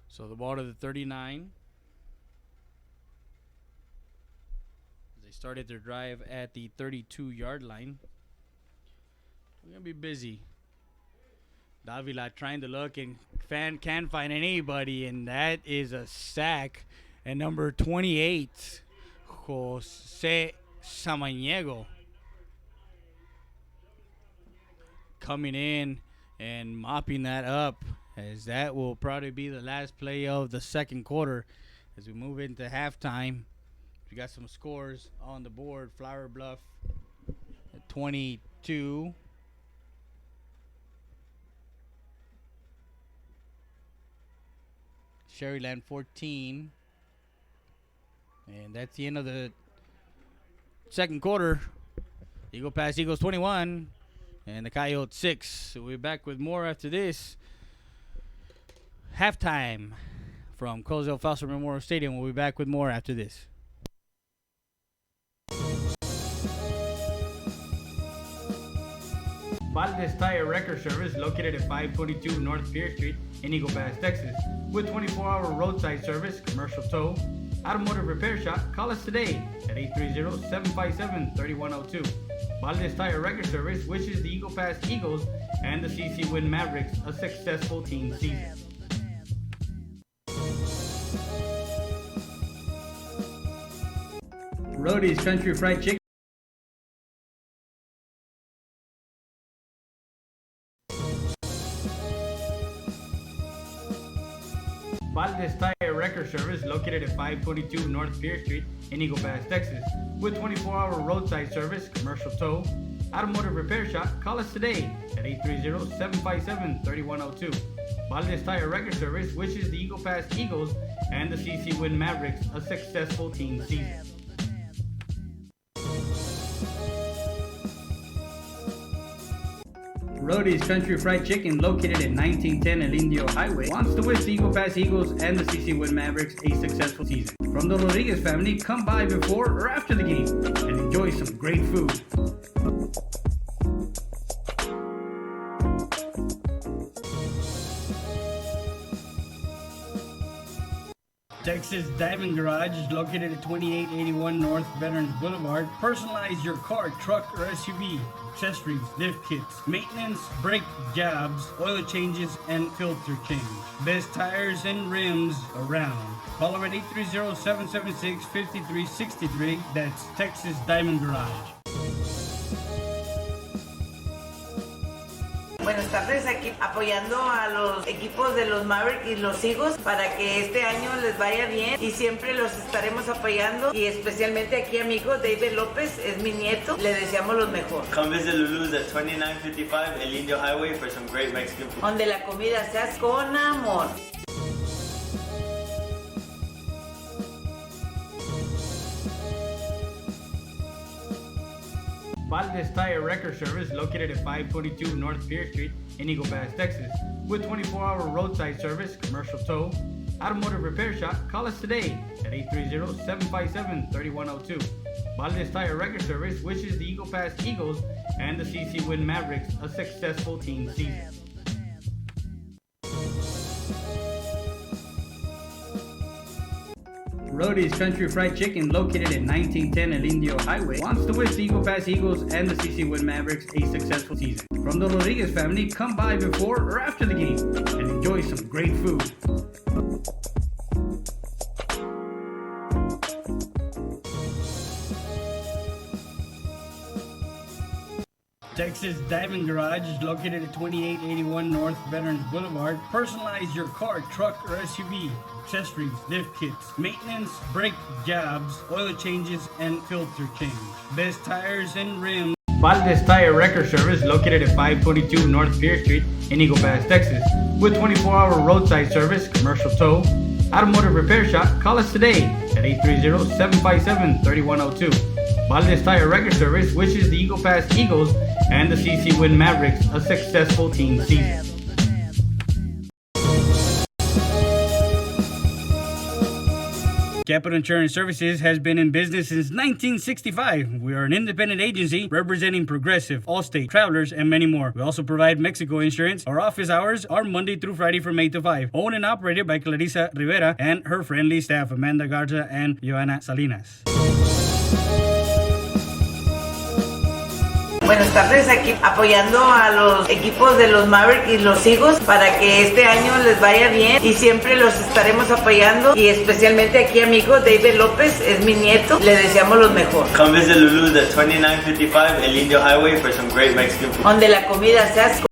So the ball to the 39. They started their drive at the 32-yard line. We're going to be busy. Davila trying to look and can't find anybody, and that is a sack. And number 28, Jose Samaniego, coming in and mopping that up, as that will probably be the last play of the second quarter as we move into halftime. We got some scores on the board. Flower Bluff at 22. Sherryland 14. And that's the end of the second quarter. Eagle Pass Eagles 21 and the Coyotes 6. So we're back with more after this. Halftime from Colesville Foster Memorial Stadium. We'll be back with more after this. Uvalde Tire Record Service, located at 522 North Pierce Street in Eagle Pass, Texas. With 24-hour roadside service, commercial tow, automotive repair shop, call us today at 830-757-3102. Uvalde Tire Record Service wishes the Eagle Pass Eagles and the CC Win Mavericks a successful team season. Roadie's Country Fried Chicken. Uvalde Tire Record Service, located at 522 North Pierce Street in Eagle Pass, Texas. With 24-hour roadside service, commercial tow, automotive repair shop, call us today at 830-757-3102. Uvalde Tire Record Service wishes the Eagle Pass Eagles and the CC Win Mavericks a successful team season. Roadie's Country Fried Chicken, located at 1910 El Indio Highway, wants to wish the Eagle Pass Eagles and the CC Win Mavericks a successful season. From the Rodriguez family, come by before or after the game and enjoy some great food. Texas Diamond Garage is located at 2881 North Veterans Boulevard. Personalize your car, truck, or SUV. Accessories, lift kits, maintenance, brake jobs, oil changes, and filter change. Best tires and rims around. Call them at 830-776-5363. That's Texas Diamond Garage. Buenas tardes, aquí apoyando a los equipos de los Mavericks y los Eagles para que este año les vaya bien y siempre los estaremos apoyando y especialmente aquí a mi hijo David López, es mi nieto, le deseamos lo mejor. Come visit Lulu's at 2955 El Indio Highway for some great Mexican food. Donde la comida se hace con amor. Uvalde Tire Record Service located at 522 North Pierce Street in Eagle Pass, Texas. With 24-hour roadside service, commercial tow, automotive repair shop, call us today at 830-757-3102. Uvalde Tire Record Service wishes the Eagle Pass Eagles and the CC Win Mavericks a successful team season. Rody's Country Fried Chicken, located at 1910 El Indio Highway, wants to wish the Eagle Pass Eagles and the CC Win Mavericks a successful season. From the Rodriguez family, come by before or after the game and enjoy some great food. Texas Diamond Garage is located at 2881 North Veterans Boulevard. Personalize your car, truck, or SUV. Accessories, lift kits, maintenance, brake jobs, oil changes, and filter change. Best tires and rims. Uvalde Tire Record Service located at 522 North Pierce Street in Eagle Pass, Texas. With 24-hour roadside service, commercial tow, automotive repair shop, call us today at 830-757-3102. Uvalde Tire Record Service wishes the Eagle Pass Eagles and the CC Win Mavericks a successful team season. Capital Insurance Services has been in business since 1965. We are an independent agency representing Progressive, Allstate, Travelers, and many more. We also provide Mexico insurance. Our office hours are Monday through Friday from 8 to 5. Owned and operated by Clarissa Rivera and her friendly staff, Amanda Garza and Joanna Salinas. Buenas tardes, aquí apoyando a los equipos de los Mavericks y los Eagles para que este año les vaya bien y siempre los estaremos apoyando y especialmente aquí a mi hijo David López, es mi nieto, le deseamos lo mejor. Come visit Lulu's at 2955 El Indio Highway for some great Mexican food. Donde la comida se hace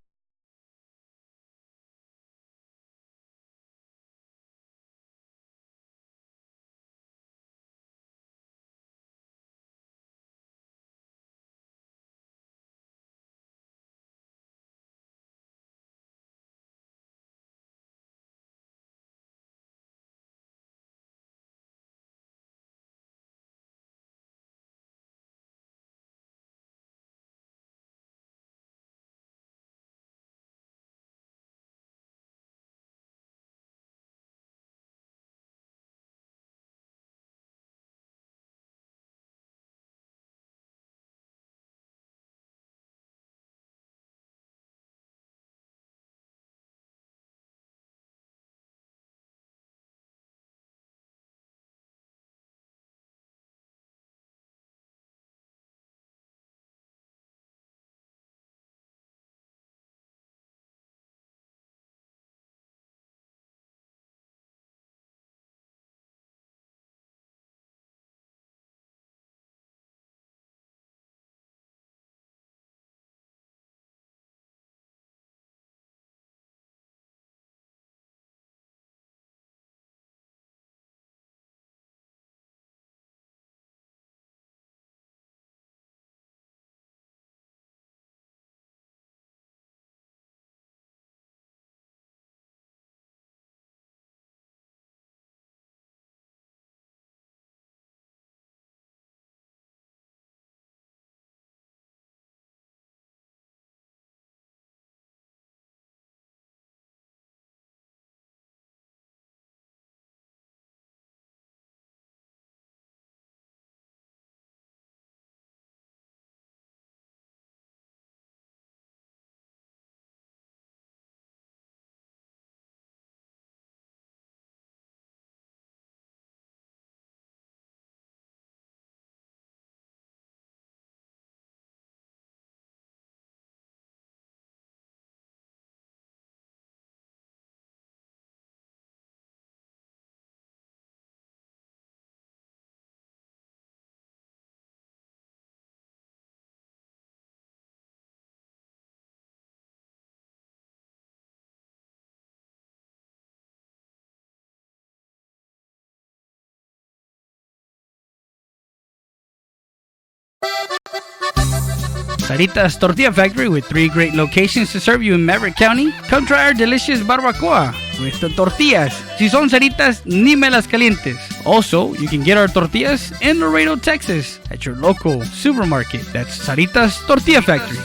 Sarita's Tortilla Factory with 3 great locations to serve you in Maverick County. Come try our delicious barbacoa with the tortillas. Si son Saritas, ni me las calientes. Also, you can get our tortillas in Laredo, Texas at your local supermarket. That's Sarita's Tortilla Factory.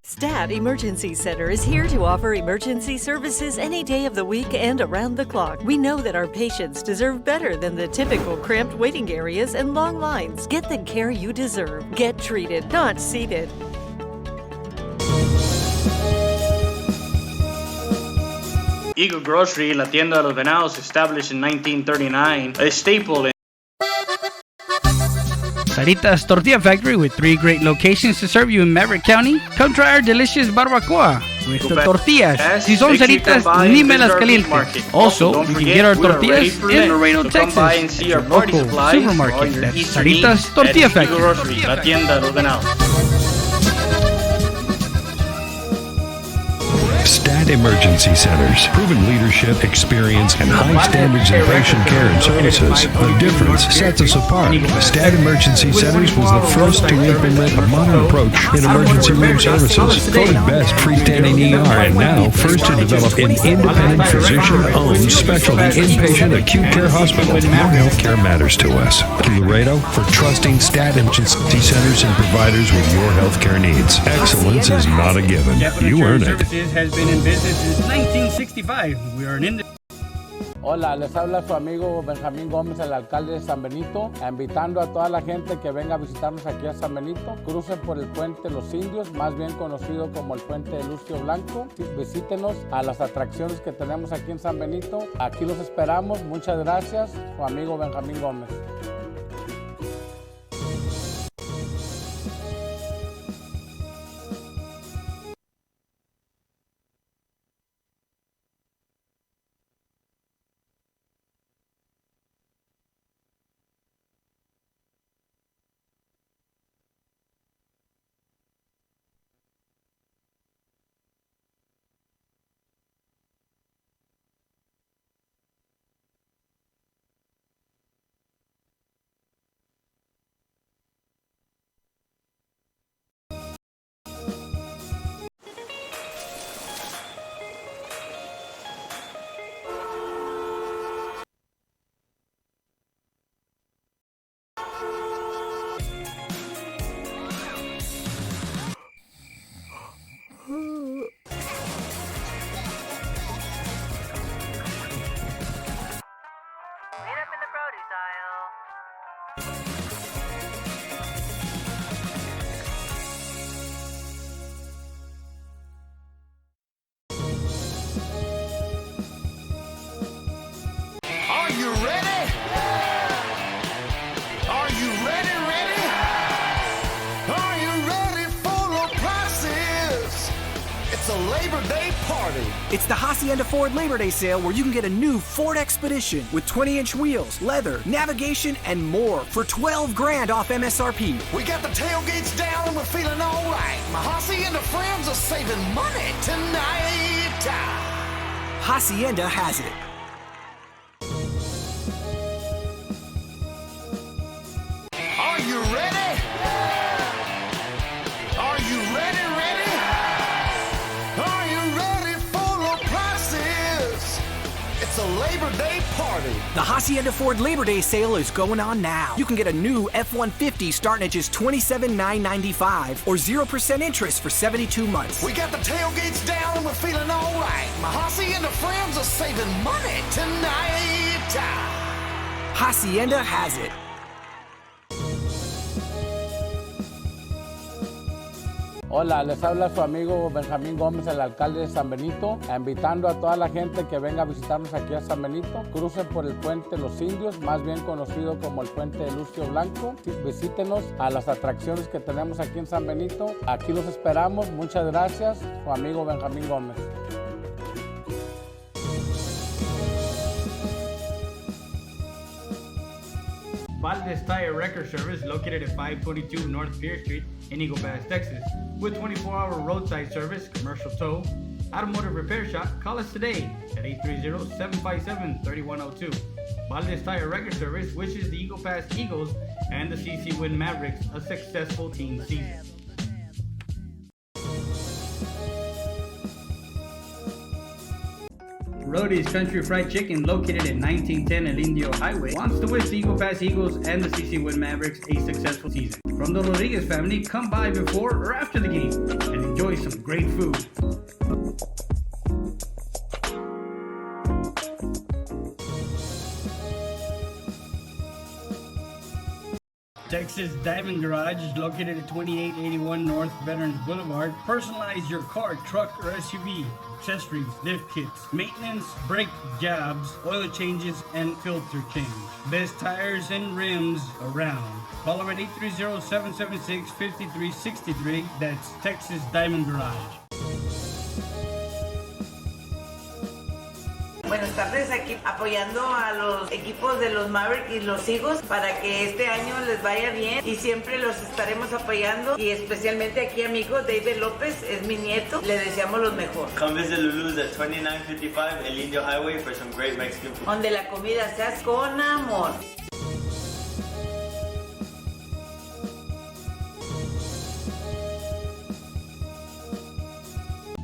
STAT Emergency Center is here to offer emergency services any day of the week and around the clock. We know that our patients deserve better than the typical cramped waiting areas and long lines. Get the care you deserve. Get treated, not seated. Eagle Grocery, la tienda de los venados, established in 1939, a staple in Sarita's Tortilla Factory with 3 great locations to serve you in Maverick County. Come try our delicious barbacoa with the tortillas. Si son Saritas, ni me las calientes. Also, you can get our tortillas in Laredo, Texas at your local supermarket. That's Sarita's Tortilla Factory. la tienda de los venados. STAT Emergency Centers. Proven leadership, experience, and high standards in patient care and services. The difference sets us apart. STAT Emergency Centers was the first to implement a modern approach in emergency room services. Voted best freestanding ER and now first to develop an independent physician-owned specialty inpatient acute care hospital. Your health care matters to us. Laredo, for trusting STAT Emergency Centers and providers with your health care needs. Excellence is not a given. You earn it. Has been in business since 1965. We are an Hola, les habla su amigo Benjamín Gómez, el alcalde de San Benito, invitando a toda la gente que venga a visitarnos aquí a San Benito. Crucen por el puente Los Indios, más bien conocido como el puente de Lucio Blanco. Visítenos a las atracciones que tenemos aquí en San Benito. Aquí los esperamos. Muchas gracias. Su amigo Benjamín Gómez. Are you ready? Are you ready? Are you ready for low prices? It's a Labor Day party. It's the Hacienda Ford Labor Day sale where you can get a new Ford Expedition with 20-inch wheels, leather, navigation, and more for $12,000 off MSRP. We got the tailgates down and we're feeling all right. My Hacienda friends are saving money tonight. Hacienda has it. Are you ready? Are you ready? Are you ready for low prices? It's a Labor Day party. The Hacienda Ford Labor Day sale is going on now. You can get a new F-150 starting at just $27,995 or 0% interest for 72 months. We got the tailgates down and we're feeling all right. My Hacienda friends are saving money tonight. Hacienda has it. Hola, les habla su amigo Benjamín Gómez, el alcalde de San Benito, invitando a toda la gente que venga a visitarnos aquí a San Benito. Crucen por el puente Los Indios, más bien conocido como el puente de Lucio Blanco. Visítenos a las atracciones que tenemos aquí en San Benito. Aquí los esperamos. Muchas gracias. Su amigo Benjamín Gómez. Uvalde Tire Record Service, located at 522 North Pierce Street in Eagle Pass, Texas. With 24-hour roadside service, commercial tow, automotive repair shop, call us today at 830-757-3102. Uvalde Tire Record Service wishes the Eagle Pass Eagles and the CC Win Mavericks a successful team season. Rody's Country Fried Chicken, located at 1910 El Indio Highway, wants to wish the Eagle Pass Eagles and the CC Win Mavericks a successful season. From the Rodriguez family, come by before or after the game and enjoy some great food. Texas Diamond Garage is located at 2881 North Veterans Boulevard. Personalize your car, truck, or SUV. Accessories, lift kits, maintenance, brake jobs, oil changes, and filter change. Best tires and rims around. Call them at 830-776-5363. That's Texas Diamond Garage. Buenas tardes, aquí apoyando a los equipos de los Mavericks y los Eagles para que este año les vaya bien y siempre los estaremos apoyando y especialmente aquí a mi hijo David López, es mi nieto, le deseamos lo mejor. Come visit Lulu's at 2955 El Indio Highway for some great Mexican food. Donde la comida se hace con amor.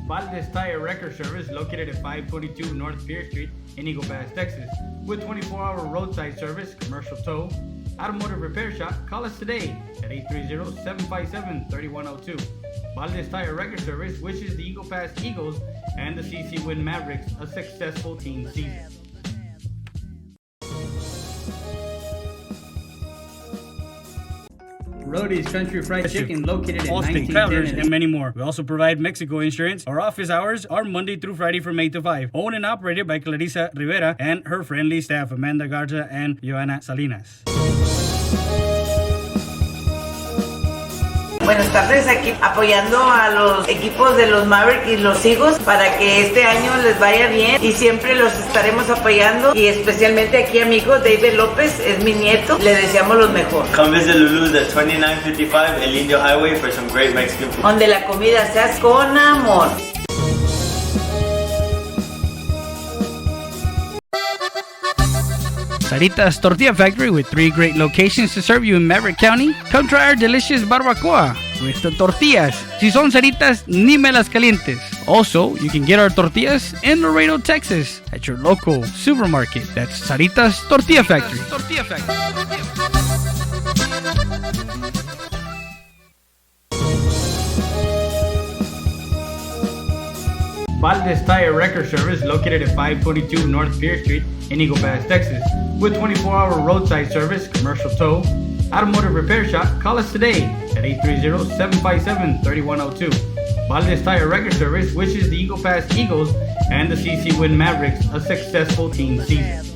Uvalde Tire Record Service, located at 522 North Pierce Street in Eagle Pass, Texas. With 24-hour roadside service, commercial tow, automotive repair shop, call us today at 830-757-3102. Uvalde Tire Record Service wishes the Eagle Pass Eagles and the CC Win Mavericks a successful team season. Rody's Country Fried Chicken, located at Allstate, Travelers, and many more. We also provide Mexico insurance. Our office hours are Monday through Friday from 8 to 5. Owned and operated by Clarissa Rivera and her friendly staff, Amanda Garza and Joana Salinas. Buenas tardes, aquí apoyando a los equipos de los Mavericks y los Eagles para que este año les vaya bien y siempre los estaremos apoyando y especialmente aquí a mi hijo David López, es mi nieto, le deseamos lo mejor. Come visit Lulu's at 2955 El Indio Highway for some great Mexican food. Donde la comida se hace con amor. Sarita's Tortilla Factory, with 3 great locations to serve you in Maverick County. Come try our delicious barbacoa with the tortillas. Si son Saritas, ni me las calientes. Also, you can get our tortillas in Laredo, Texas at your local supermarket. That's Sarita's Tortilla Factory. Uvalde Tire Record Service, located at 522 North Pierce Street in Eagle Pass, Texas. With 24-hour roadside service, commercial tow, automotive repair shop, call us today at 830-757-3102. Uvalde Tire Record Service wishes the Eagle Pass Eagles and the CC Win Mavericks a successful team season.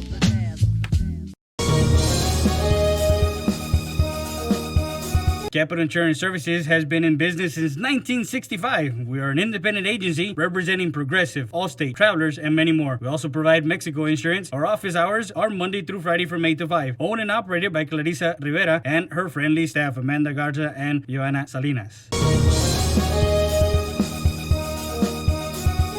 Capital Insurance Services has been in business since 1965. We are an independent agency representing Progressive, Allstate, Travelers, and many more. We also provide Mexico insurance. Our office hours are Monday through Friday from 8 to 5. Owned and operated by Clarissa Rivera and her friendly staff, Amanda Garza and Joana Salinas.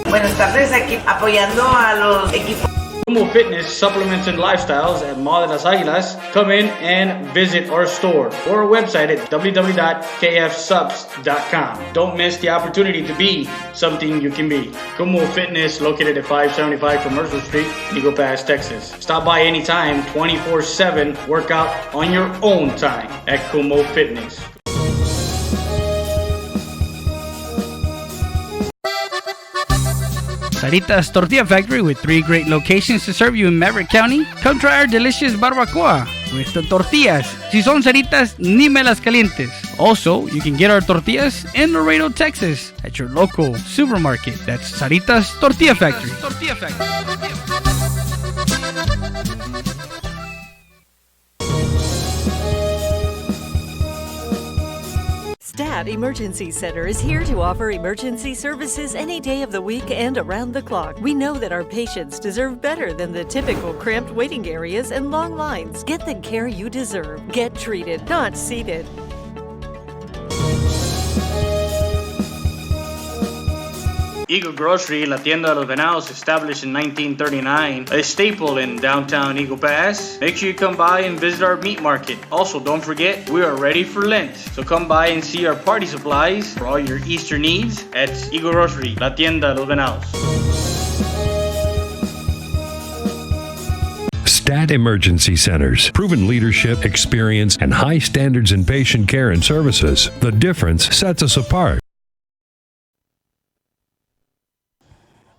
Buenas tardes, aquí apoyando a los equipos. Kumo Fitness Supplements and Lifestyles at Mall de las Águilas. Come in and visit our store or our website at www.kfsubs.com. Don't miss the opportunity to be something you can be. Kumo Fitness, located at 575 Commercial Street, Eagle Pass, Texas. Stop by anytime, 24/7. Work out on your own time at Kumo Fitness. Sarita's Tortilla Factory, with 3 great locations to serve you in Maverick County. Come try our delicious barbacoa with the tortillas. Si son Saritas, ni me las calientes. Also, you can get our tortillas in Laredo, Texas at your local supermarket. That's Sarita's Tortilla Factory. STAT Emergency Center is here to offer emergency services any day of the week and around the clock. We know that our patients deserve better than the typical cramped waiting areas and long lines. Get the care you deserve. Get treated, not seated. Eagle Grocery, La Tienda de los Venados, established in 1939, a staple in downtown Eagle Pass. Make sure you come by and visit our meat market. Also, don't forget, we are ready for Lent. So come by and see our party supplies for all your Easter needs at Eagle Grocery, La Tienda de los Venados. STAT Emergency Centers. Proven leadership, experience, and high standards in patient care and services. The difference sets us apart.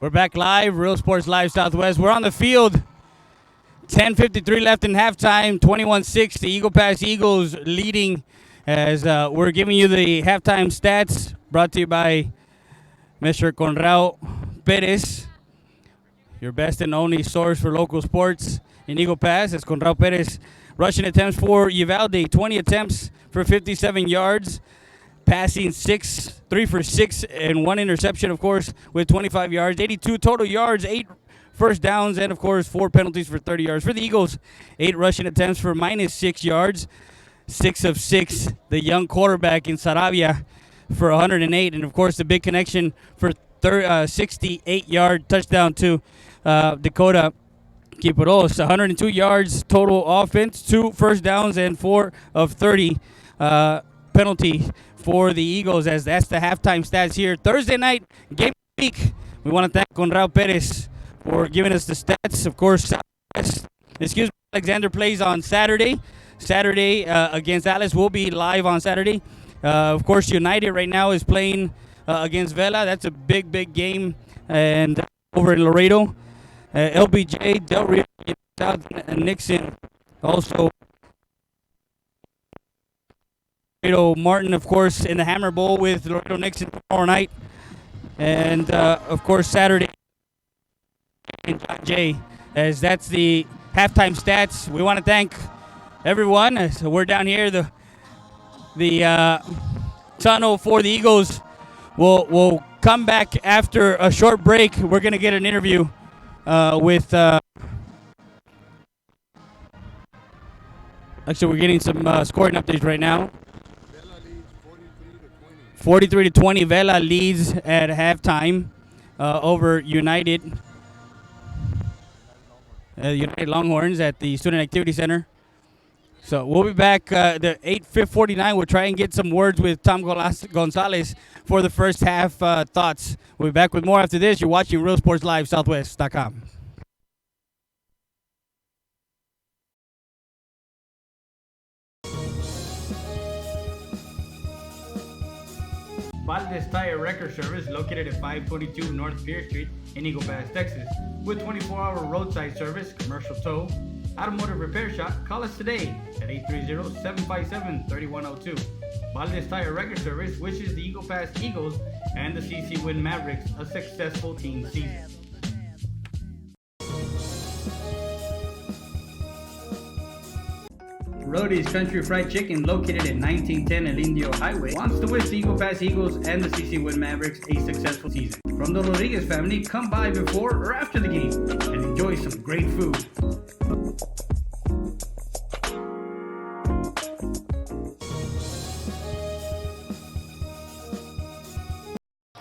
We're back live, Real Sports Live Southwest. We're on the field. 10:53 left in halftime. 21-6. The Eagle Pass Eagles leading as we're giving you the halftime stats brought to you by Mr. Conrado Perez, your best and only source for local sports in Eagle Pass. It's Conrado Perez. Rushing attempts for Uvalde, 20 attempts for 57 yards. Passing 3 for 6, and 1 interception, of course, with 25 yards. 82 total yards, 8 first downs, and, of course, 4 penalties for 30 yards. For the Eagles, 8 rushing attempts for minus 6 yards. 6 of 6, the young quarterback in Sarabia for 108. And, of course, the big connection for 68-yard touchdown to Dakota Quiroz. 102 yards total offense, 2 first downs, and 4 of 30 penalty for the Eagles, as that's the halftime stats here. Thursday night game week. We want to thank Conrado Perez for giving us the stats. Of course, Alexander plays on Saturday. Saturday against Alice. Will be live on Saturday. Of course, United right now is playing against Vela. That's a big game, and over in Laredo. LBJ, Del Rio, South, and Nixon also. Laredo Martin, of course, in the Hammer Bowl with Laredo Nixon tomorrow night. And, of course, Saturday in John Jay, as that's the halftime stats. We want to thank everyone. So we're down here. The tunnel for the Eagles will come back after a short break. We're going to get an interview with actually, we're getting some scoring updates right now. 43-20, Vela leads at halftime over United. United Longhorns at the Student Activity Center. So we'll be back the 8:49. We'll try and get some words with Tom Gonzalez for the first half thoughts. We'll be back with more after this. You're watching Real Sports Live Southwest.com. Uvalde Tire Record Service, located at 522 North Pierce Street in Eagle Pass, Texas. With 24-hour roadside service, commercial tow, automotive repair shop, call us today at 830-757-3102. Uvalde Tire Record Service wishes the Eagle Pass Eagles and the CC Win Mavericks a successful team season. Rody's Country Fried Chicken, located at 1910 El Indio Highway, wants to wish the Eagle Pass Eagles and the CC Win Mavericks a successful season. From the Rodriguez family, come by before or after the game and enjoy some great food.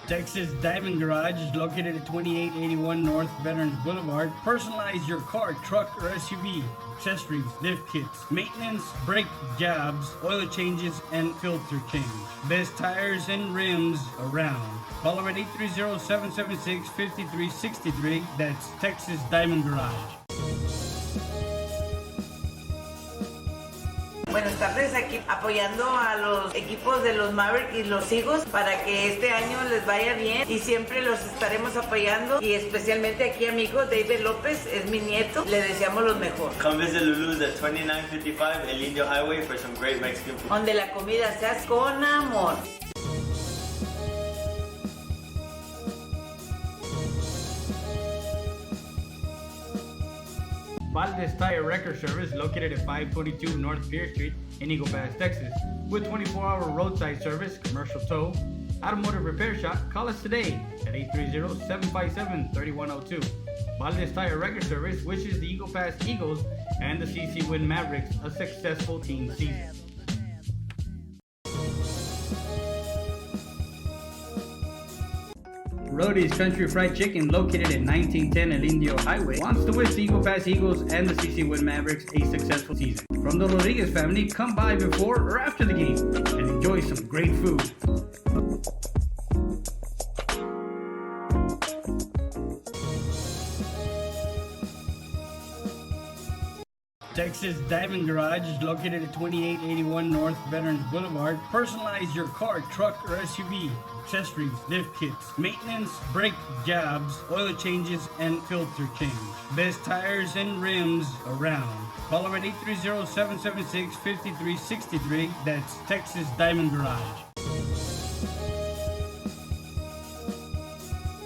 Texas Diamond Garage is located at 2881 North Veterans Boulevard. Personalize your car, truck, or SUV. Accessories, lift kits, maintenance, brake jobs, oil changes, and filter change. Best tires and rims around. Call them at 830-776-5363. That's Texas Diamond Garage. Buenas tardes, aquí apoyando a los equipos de los Mavericks y los Eagles para que este año les vaya bien y siempre los estaremos apoyando, y especialmente aquí a mi hijo David López, es mi nieto, le deseamos lo mejor. Come visit Lulu's at 2955 El Indio Highway for some great Mexican food. Donde la comida se hace con amor. Uvalde Tire Record Service, located at 522 North Pierce Street in Eagle Pass, Texas. With 24-hour roadside service, commercial tow, automotive repair shop, call us today at 830-757-3102. Uvalde Tire Record Service wishes the Eagle Pass Eagles and the CC Win Mavericks a successful team season. Rody's Country Fried Chicken, located at 1910 El Indio Highway, wants to wish the Eagle Pass Eagles and the CC Win Mavericks a successful season. From the Rodriguez family, come by before or after the game and enjoy some great food. Texas Diamond Garage is located at 2881 North Veterans Boulevard. Personalize your car, truck, or SUV. Accessories, lift kits, maintenance, brake jobs, oil changes, and filter change. Best tires and rims around. Call them at 830-776-5363. That's Texas Diamond Garage.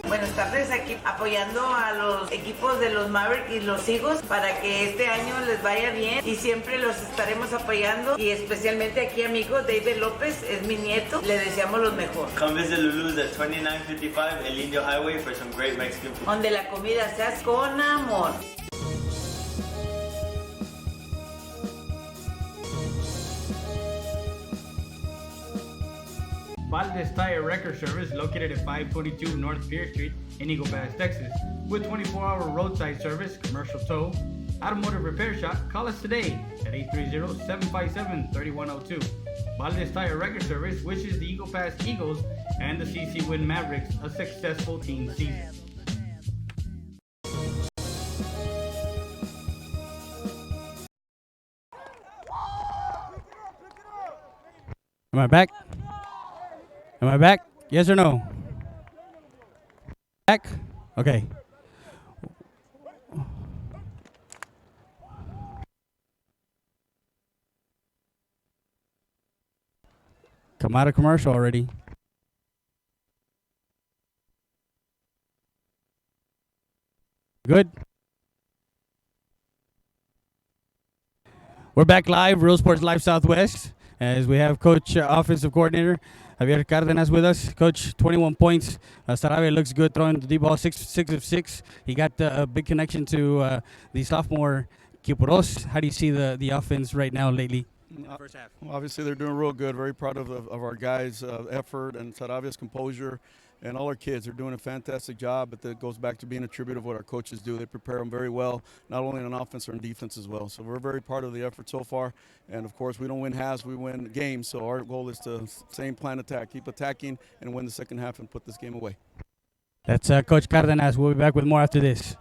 Buenas tardes, aquí apoyando a los equipos de los Mavericks y los Eagles para que este año les vaya bien y siempre los estaremos apoyando y especialmente aquí amigo David López, es mi nieto, le deseamos lo mejor. Come visit Lulu's at 2955 El Indio Highway for some great Mexican food. Donde la comida se hace con amor. Uvalde Tire Record Service, located at 522 North Pierce Street in Eagle Pass, Texas. With 24-hour roadside service, commercial tow, automotive repair shop, call us today at 830-757-3102. Uvalde Tire Record Service wishes the Eagle Pass Eagles and the CC Win Mavericks a successful team season. Am I back? Am I back? Yes or no? Back? Okay. Come out of commercial already. Good. We're back live, Real Sports Live Southwest, as we have Coach Offensive Coordinator Javier Cardenas with us. Coach, 21 points. Sarabia looks good throwing the deep ball, 6 of 6. He got a big connection to the sophomore Kipuros. How do you see the offense right now lately? First half. Well, obviously, they're doing real good. Very proud of our guys' effort and Sarabia's composure. And all our kids are doing a fantastic job, but that goes back to being a tribute of what our coaches do. They prepare them very well, not only on offense or on defense as well. So we're very proud of the effort so far. And, of course, we don't win halves, we win games. So our goal is to same plan attack, keep attacking, and win the second half and put this game away. That's Coach Cardenas. We'll be back with more after this.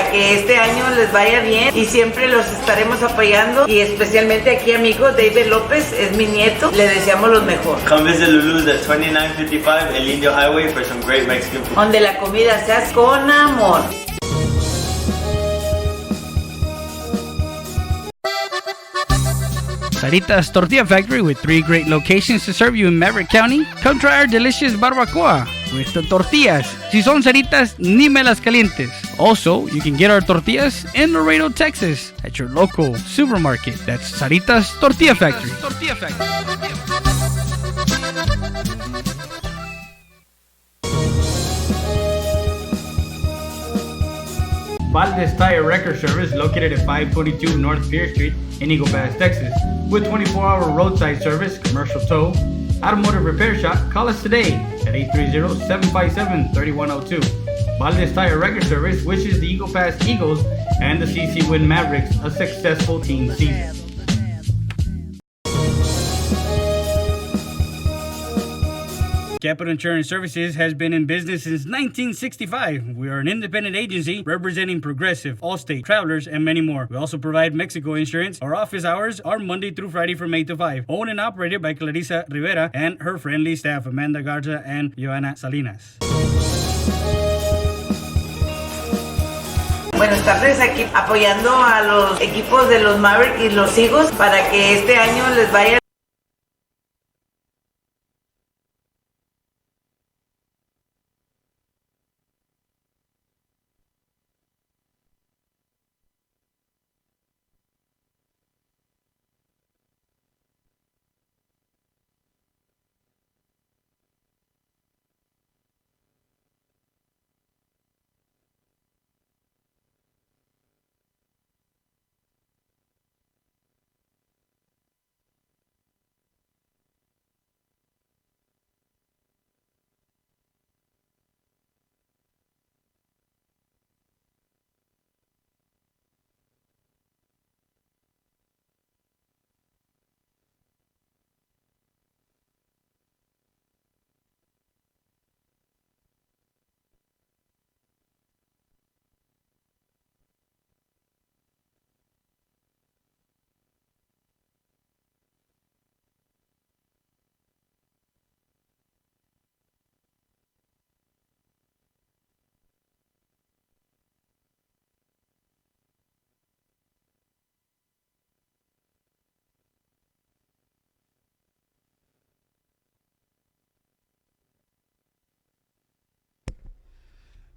Que este año les vaya bien y siempre los estaremos apoyando y especialmente aquí amigo David López, es mi nieto, le deseamos lo mejor. Come visit Lulu's at 2955 El Indio Highway for some great Mexican food. Donde la comida se hace con amor. Sarita's Tortilla Factory, with 3 great locations to serve you in Maverick County. Come try our delicious barbacoa with the tortillas. Si son Saritas, ni me las calientes. Also, you can get our tortillas in Laredo, Texas at your local supermarket. That's Sarita's Tortilla Factory. Uvalde Tire Record Service, located at 522 North Pierce Street in Eagle Pass, Texas. With 24-hour roadside service, commercial tow, automotive repair shop, call us today at 830-757-3102. Uvalde Tire Record Service wishes the Eagle Pass Eagles and the CC Win Mavericks a successful team season. Capital Insurance Services has been in business since 1965. We are an independent agency representing Progressive, Allstate, Travelers, and many more. We also provide Mexico insurance. Our office hours are Monday through Friday from 8 to 5. Owned and operated by Clarissa Rivera and her friendly staff, Amanda Garza and Joana Salinas. Buenas tardes, aquí apoyando a los equipos de los Mavericks y los Eagles para que este año les vaya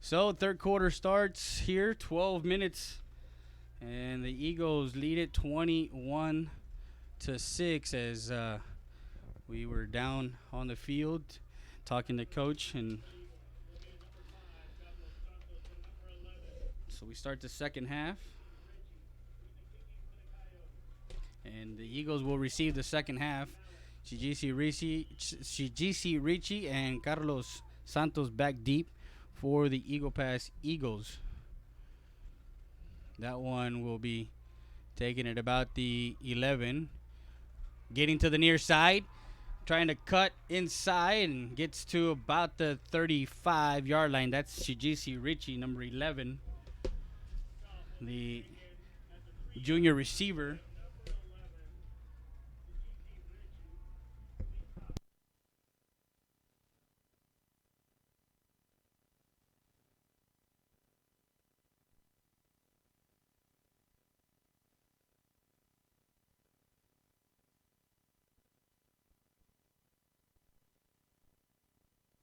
So third quarter starts here, 12 minutes, and the Eagles lead it 21 to 6 as we were down on the field talking to coach, and so we start the second half, and the Eagles will receive the second half. Shigisi Ricci and Carlos Santos back deep for the Eagle Pass Eagles. That one will be taking it about the 11, getting to the near side, trying to cut inside, and gets to about the 35-yard line. That's Shigisi Ricci, number 11, the junior receiver.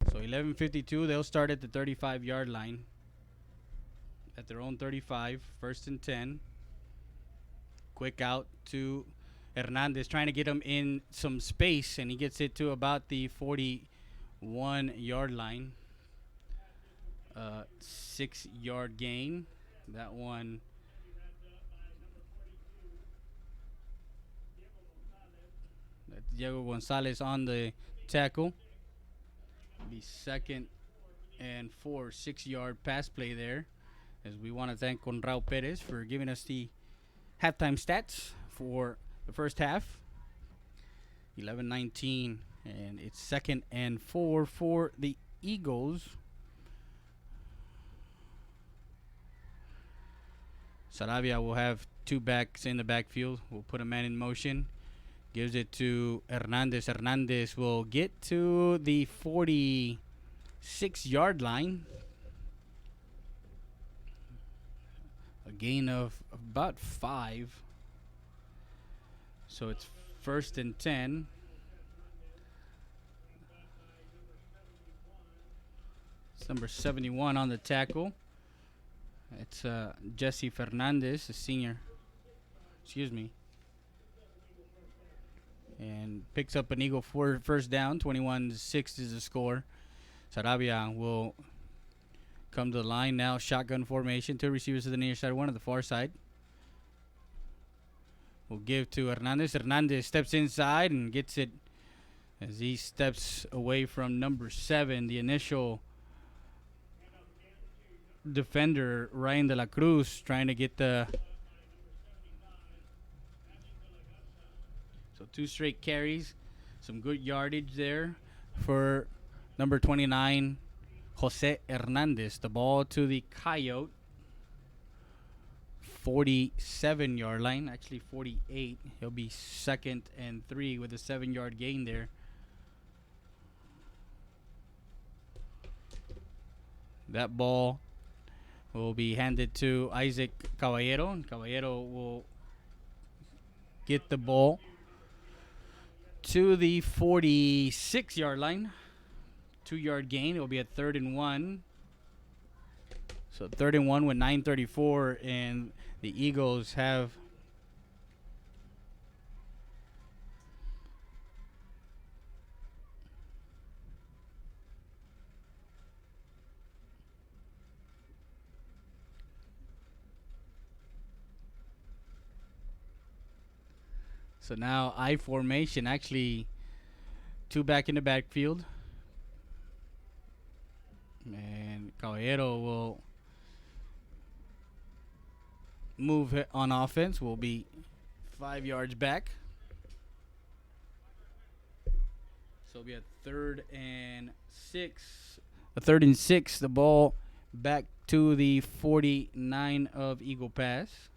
So 11:52, they'll start at the 35-yard line at their own 35, first and 10. Quick out to Hernandez, trying to get him in some space, and he gets it to about the 41-yard line. 6-yard gain. That one. That's Diego Gonzalez on the tackle. Be second and 4, 6-yard pass play there. As we want to thank Conrao Perez for giving us the halftime stats for the first half. 11-19, and it's second and 4 for the Eagles. Saravia will have two backs in the backfield. We'll put a man in motion. Gives it to Hernandez. Hernandez will get to the 46-yard line. A gain of about 5. So it's first and 10. It's number 71 on the tackle. It's Jesse Fernandez, a senior. Excuse me. And picks up an Eagle for first down. 21-6 is the score. Sarabia will come to the line now. Shotgun formation. Two receivers to the near side, one to the far side. We'll give to Hernandez. Hernandez steps inside and gets it as he steps away from number 7, the initial defender, Ryan de la Cruz, trying to get the... So 2 straight carries. Some good yardage there for number 29, Jose Hernandez. The ball to the Coyote. 47-yard line. Actually 48. He'll be second and 3 with a 7-yard gain there. That ball will be handed to Isaac Caballero. And Caballero will get the ball to the 46-yard line. 2-yard gain. It will be a 3rd and 1. So 3rd and 1 with 9:34, and the Eagles have so now I formation, actually 2 back in the backfield. And Caballero will move on offense. Will be 5 yards back. So it'll be a 3rd and 6. A 3rd and 6. The ball back to the 49 of Eagle Pass.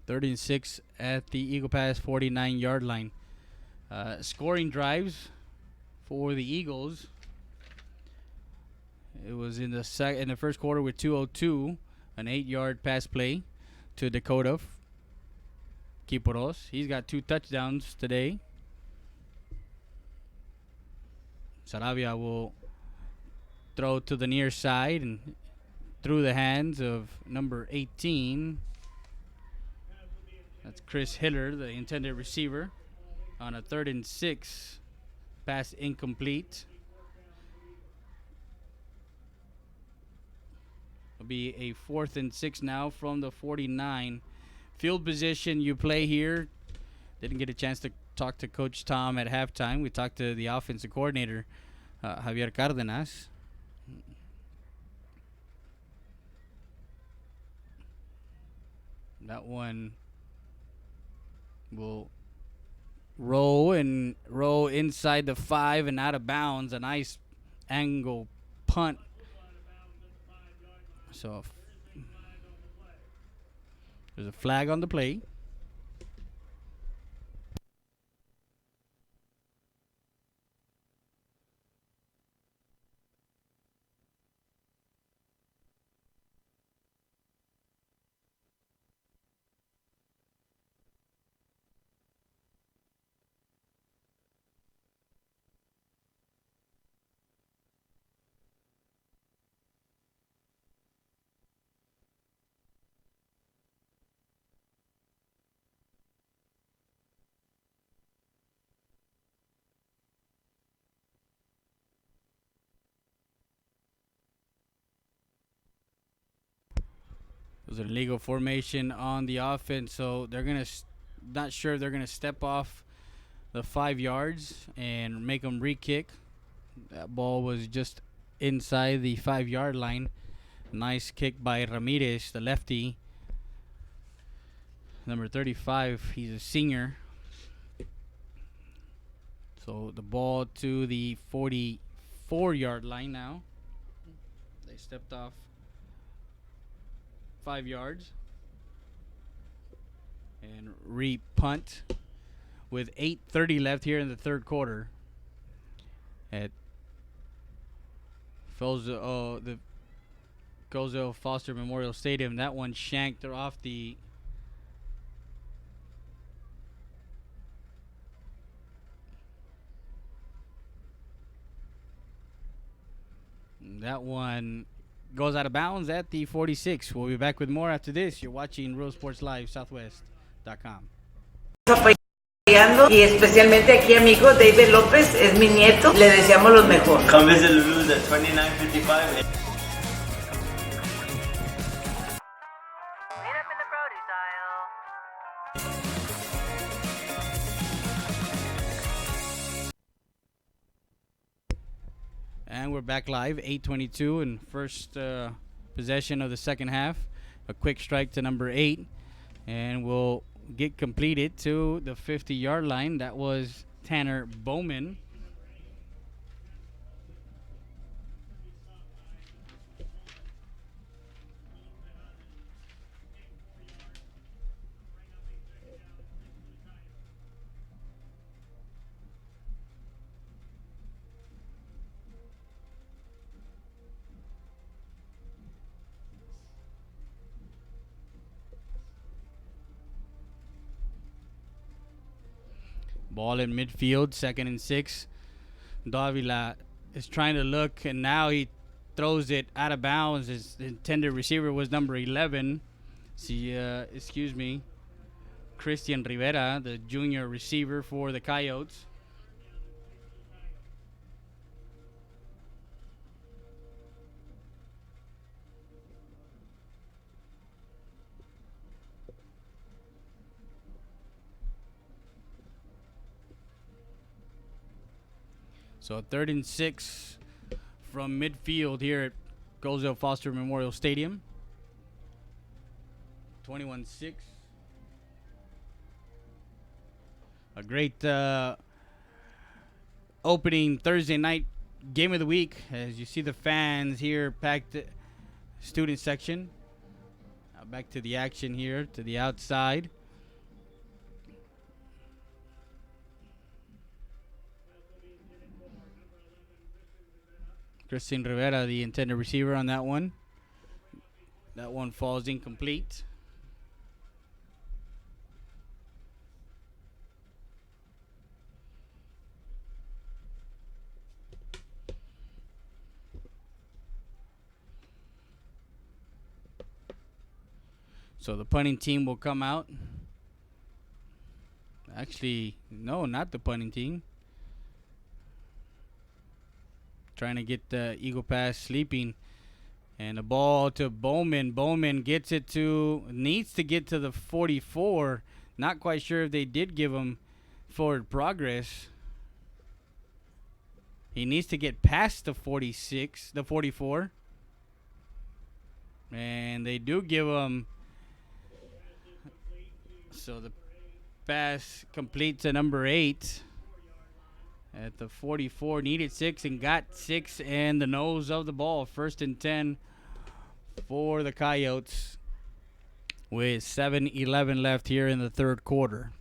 Third and 6 at the Eagle Pass 49-yard line. Scoring drives for the Eagles. It was in the first quarter with 2:02, an 8-yard pass play to Dakota Kiporos. He's got 2 touchdowns today. Sarabia will throw to the near side and through the hands of number 18. That's Chris Hiller, the intended receiver, on a 3rd and 6. Pass incomplete. It'll be a 4th and 6 now from the 49. Field position you play here. Didn't get a chance to talk to Coach Tom at halftime. We talked to the offensive coordinator, Javier Cardenas. That one will roll inside the 5 and out of bounds. A nice angle punt. So there's a flag on the play. There's an illegal formation on the offense, so they're gonna not sure if they're gonna step off the 5 yards and make them re-kick. That ball was just inside the 5-yard line. Nice kick by Ramirez, the lefty. Number 35, he's a senior. So the ball to the 44-yard line now. They stepped off 5 yards and re-punt with 8:30 left here in the 3rd quarter at the Colesville Foster Memorial Stadium. That one shanked off the goes out of bounds at the 46. We'll be back with more after this. You're watching Real Sports Live, Southwest.com. Apoyando, y especialmente aquí a mi hijo David López, es mi nieto. Le deseamos lo mejor. Come visit the Blues at 2955. And we're back live, 8:22 and first possession of the second half. A quick strike to number 8, and we'll get completed to the 50-yard line. That was Tanner Bowman. Ball in midfield, 2nd and 6. Davila is trying to look, and now he throws it out of bounds. His intended receiver was number 11. Christian Rivera, the junior receiver for the Coyotes. So 3rd and 6 from midfield here at Colesville Foster Memorial Stadium. 21-6. A great opening Thursday night game of the week. As you see the fans here packed student section. Back to the action here to the outside. Christian Rivera, the intended receiver on that one. That one falls incomplete. So the punting team will come out. Actually, no, not the punting team. Trying to get the Eagle Pass sleeping. And the ball to Bowman. Bowman needs to get to the 44. Not quite sure if they did give him forward progress. He needs to get past the 44. And they do give him. So the pass complete to number 8 at the 44. Needed 6 and got 6 and the nose of the ball. 1st and 10 for the Coyotes with 7:11 left here in the third quarter.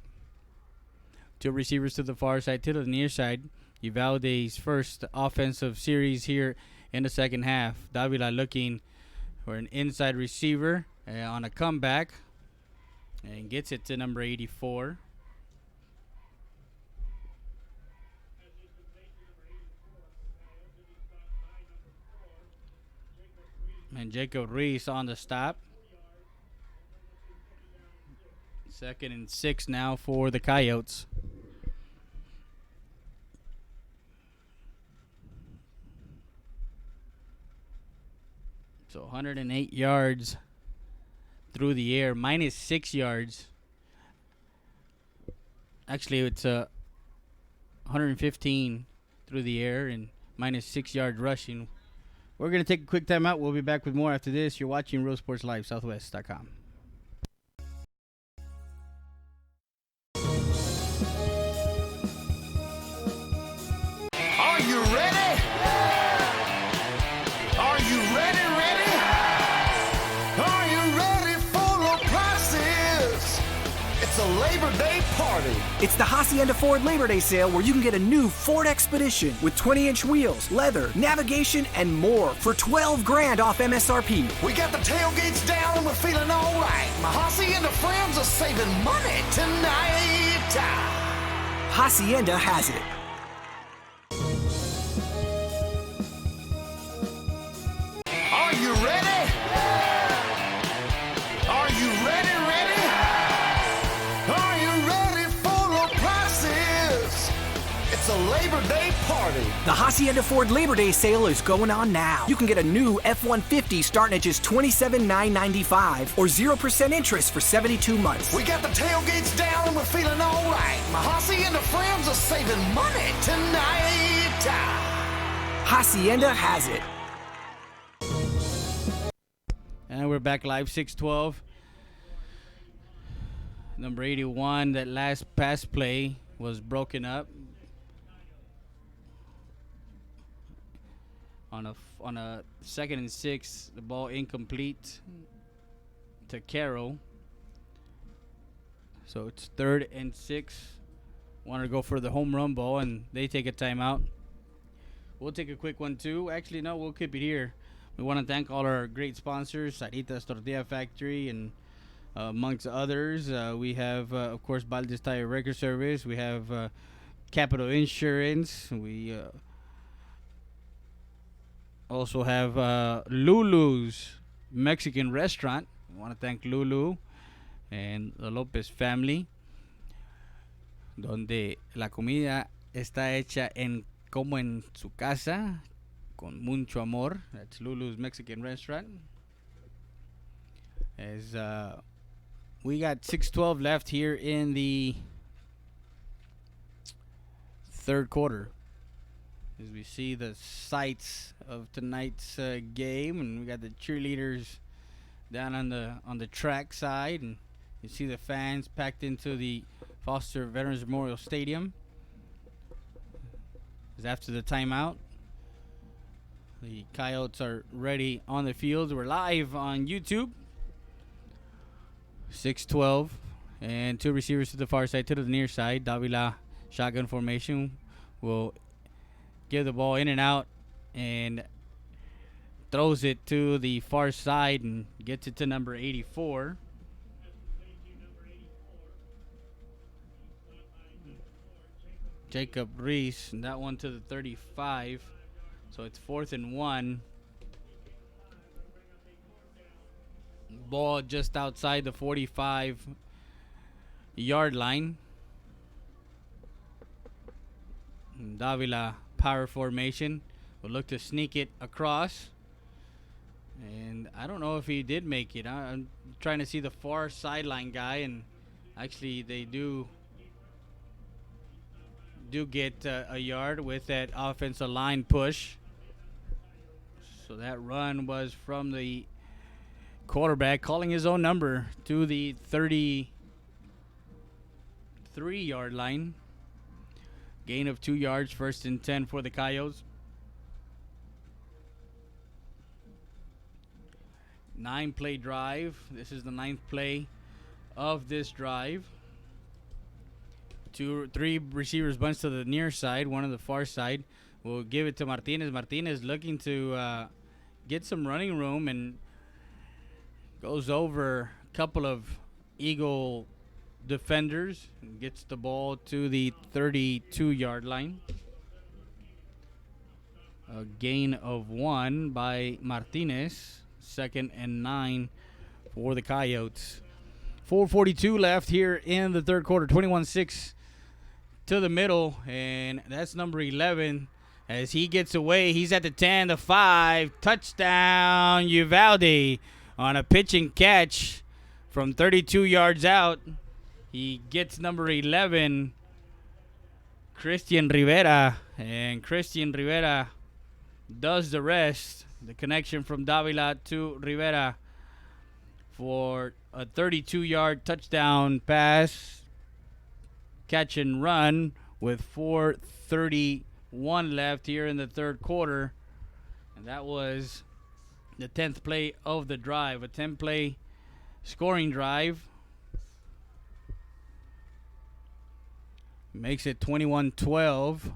2 receivers to the far side, to the near side. Uvalde's first offensive series here in the second half. Davila looking for an inside receiver on a comeback and gets it to number 84. And Jacob Reese on the stop. 2nd and 6 now for the Coyotes. So 108 yards through the air, minus 6 yards. Actually, it's 115 through the air and minus 6 yards rushing. We're going to take a quick time out. We'll be back with more after this. You're watching Real Sports Live, Southwest.com. Are you ready? Are you ready? Are you ready for low prices? It's a Labor Day party. It's the Hacienda Ford Labor Day sale where you can get a new Ford Expedition with 20-inch wheels, leather, navigation, and more for $12,000 off MSRP. We got the tailgates down and we're feeling all right. My Hacienda friends are saving money tonight. Hacienda has it. Are you ready? Are you ready? Are you ready for low prices? It's a Labor Day party. The Hacienda Ford Labor Day sale is going on now. You can get a new F-150 starting at just $27,995 or 0% interest for 72 months. We got the tailgates down and we're feeling all right. My Hacienda friends are saving money tonight. Hacienda has it. And we're back live, 6:12. Number 81, that last pass play was broken up on a 2nd and 6. The ball incomplete to Carroll. So it's 3rd and 6. Wanted to go for the home run ball, and they take a timeout. We'll take a quick one too. Actually, no, we'll keep it here. We want to thank all our great sponsors, Sarita's Tortilla Factory, and amongst others. We have, of course, Baldes Tire Record Service. We have Capital Insurance. We also have Lulu's Mexican Restaurant. We want to thank Lulu and the Lopez family, donde la comida está hecha como en su casa, con mucho amor. That's Lulu's Mexican Restaurant. As we got 6:12 left here in the third quarter, as we see the sights of tonight's game, and we got the cheerleaders down on the track side, and you see the fans packed into the Foster Veterans Memorial Stadium. As after the timeout, the Coyotes are ready on the field. We're live on YouTube. 6:12, and 2 receivers to the far side, to the near side. Davila shotgun formation will give the ball in and out and throws it to the far side and gets it to number 84. Jacob Reese, and that one to the 35. So it's 4th and 1. ball just outside the 45-yard line. And Davila power formation will look to sneak it across. And I don't know if he did make it. I'm trying to see the far sideline guy, and actually they do get a yard with that offensive line push. So that run was from the quarterback calling his own number to the 33-yard line. Gain of 2 yards, 1st and 10 for the Coyotes. 9-play drive. This is the 9th play of this drive. 3 receivers bunch to the near side, one on the far side. We'll give it to Martinez. Martinez looking to get some running room and goes over a couple of Eagle defenders and gets the ball to the 32-yard line. A gain of 1 by Martinez. 2nd and 9 for the Coyotes. 4:42 left here in the third quarter. 21-6 to the middle, and that's number 11. As he gets away, he's at the 10, the 5. Touchdown, Uvalde on a pitch and catch from 32 yards out. He gets number 11, Christian Rivera, and Christian Rivera does the rest. The connection from Davila to Rivera for a 32-yard touchdown pass, catch and run with 4:31 left here in the third quarter. And that was the 10th play of the drive, a 10-play scoring drive. Makes it 21-12.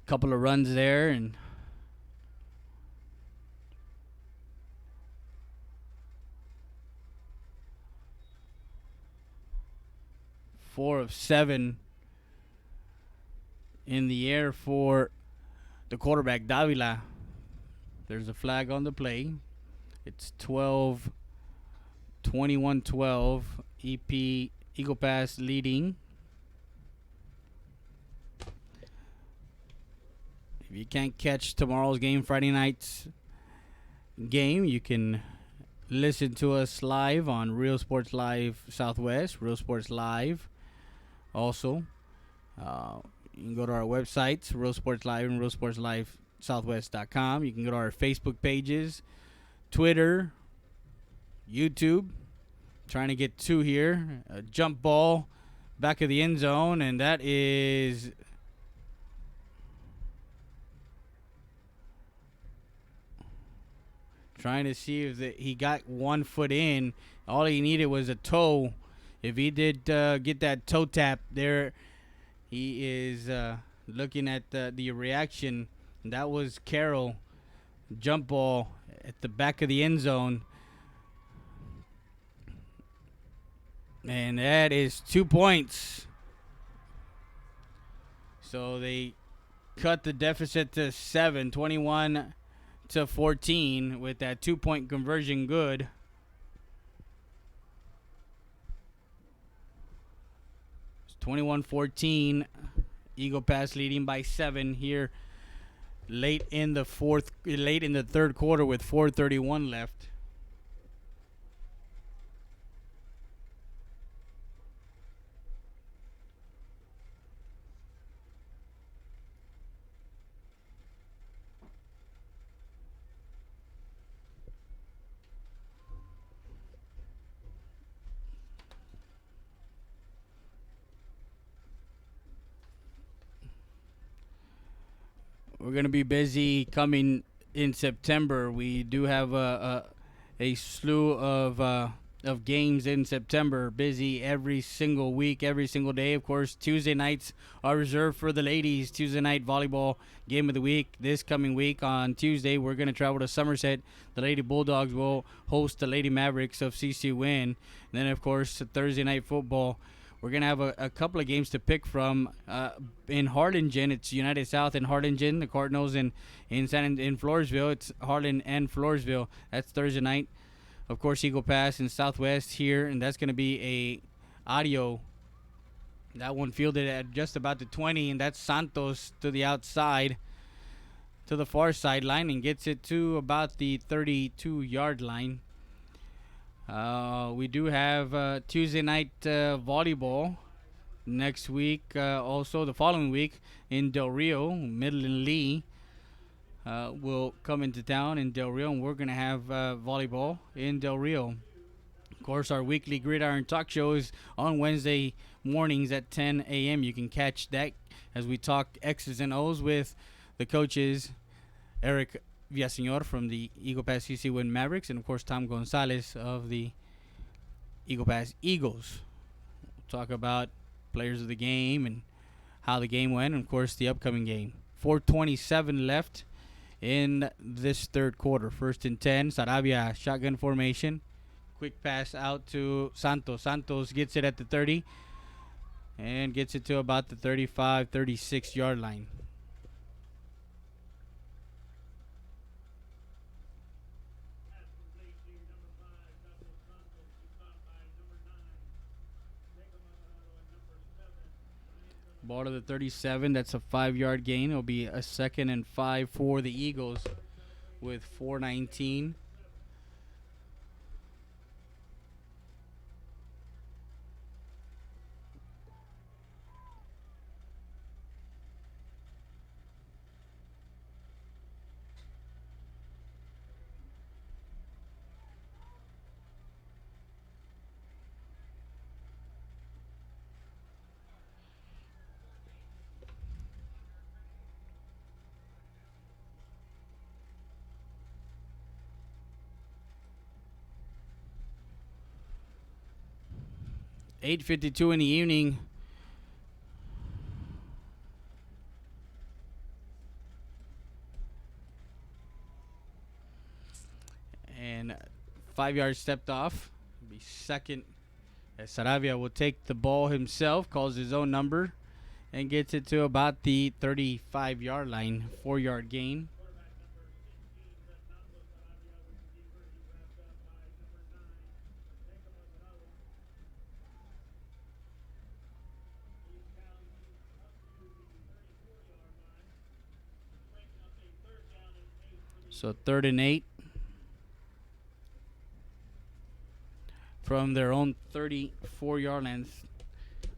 Couple of runs there, and four of 7 in the air for the quarterback, Davila. There's a flag on the play. It's 21-12. EP Eagle Pass leading. If you can't catch tomorrow's game, Friday night's game, you can listen to us live on Real Sports Live Southwest, Real Sports Live. Also, you can go to our websites, Real Sports Live and RealSportsLiveSouthwest.com. You can go to our Facebook pages, Twitter, YouTube. Trying to get 2 here. A jump ball back of the end zone, and that is trying to see if he got 1 foot in. All he needed was a toe. If he did get that toe tap there, he is looking at the reaction. That was Carroll. Jump ball at the back of the end zone. And that is 2 points. So they cut the deficit to 7, 21-14 with that 2-point conversion good. It's 21-14. Eagle Pass leading by 7 here late in the third quarter with 4:31 left. We're going to be busy coming in September. We do have a slew of games in September. Busy every single week, every single day. Of course, Tuesday nights are reserved for the ladies. Tuesday night volleyball game of the week. This coming week on Tuesday, we're going to travel to Somerset. The Lady Bulldogs will host the Lady Mavericks of CC Win. And then, of course, Thursday night football. we're going to have a couple of games to pick from in Harlingen. It's United South in Harlingen. The Cardinals in Floresville. It's Harlan and Floresville. That's Thursday night. Of course, Eagle Pass in Southwest here, and that's going to be a audio. That one fielded at just about the 20, and that's Santos to the outside, to the far sideline, and gets it to about the 32-yard line. We do have Tuesday night volleyball next week. Also, the following week in Del Rio, Midland Lee will come into town in Del Rio, and we're going to have volleyball in Del Rio. Of course, our weekly Gridiron Talk Show is on Wednesday mornings at 10 a.m. You can catch that as we talk X's and O's with the coaches, Eric Villaseñor from the Eagle Pass CC Wind Mavericks, and of course Tom Gonzalez of the Eagle Pass Eagles. We'll talk about players of the game and how the game went, and of course the upcoming game. 4:27 left in this third quarter. 1st and 10. Saravia shotgun formation. Quick pass out to Santos. Santos gets it at the 30 and gets it to about the 35, 36-yard line. Ball to the 37. That's a 5-yard gain. It'll be a 2nd and 5 for the Eagles with 4:19. $8:52 in the evening. And 5 yards stepped off. It'll be second as Saravia will take the ball himself, calls his own number, and gets it to about the 35-yard line. 4-yard gain. So 3rd and 8 from their own 34-yard line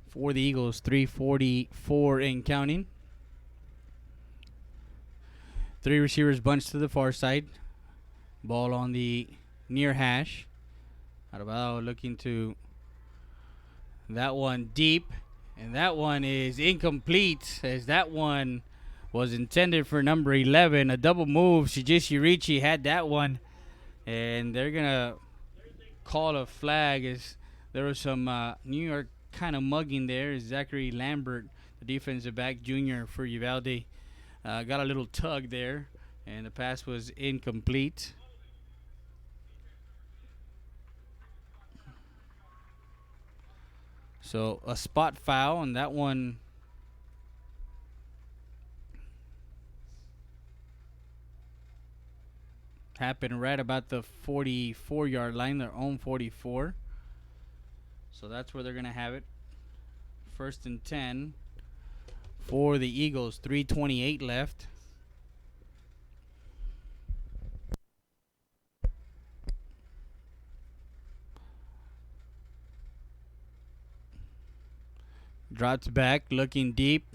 for the Eagles. 3:44 and counting. 3 receivers bunched to the far side. Ball on the near hash. Arvado looking to that one deep, and that one is incomplete, as that one was intended for number 11. A double move. Shigeshi Ricci had that one, and they're going to call a flag as there was some New York kind of mugging there. Zachary Lambert, the defensive back junior for Uvalde, got a little tug there, and the pass was incomplete. So a spot foul, and that one happened right about the 44-yard line, their own 44. So that's where they're going to have it. 1st and 10 for the Eagles. 3:28 left. Drops back, looking deep.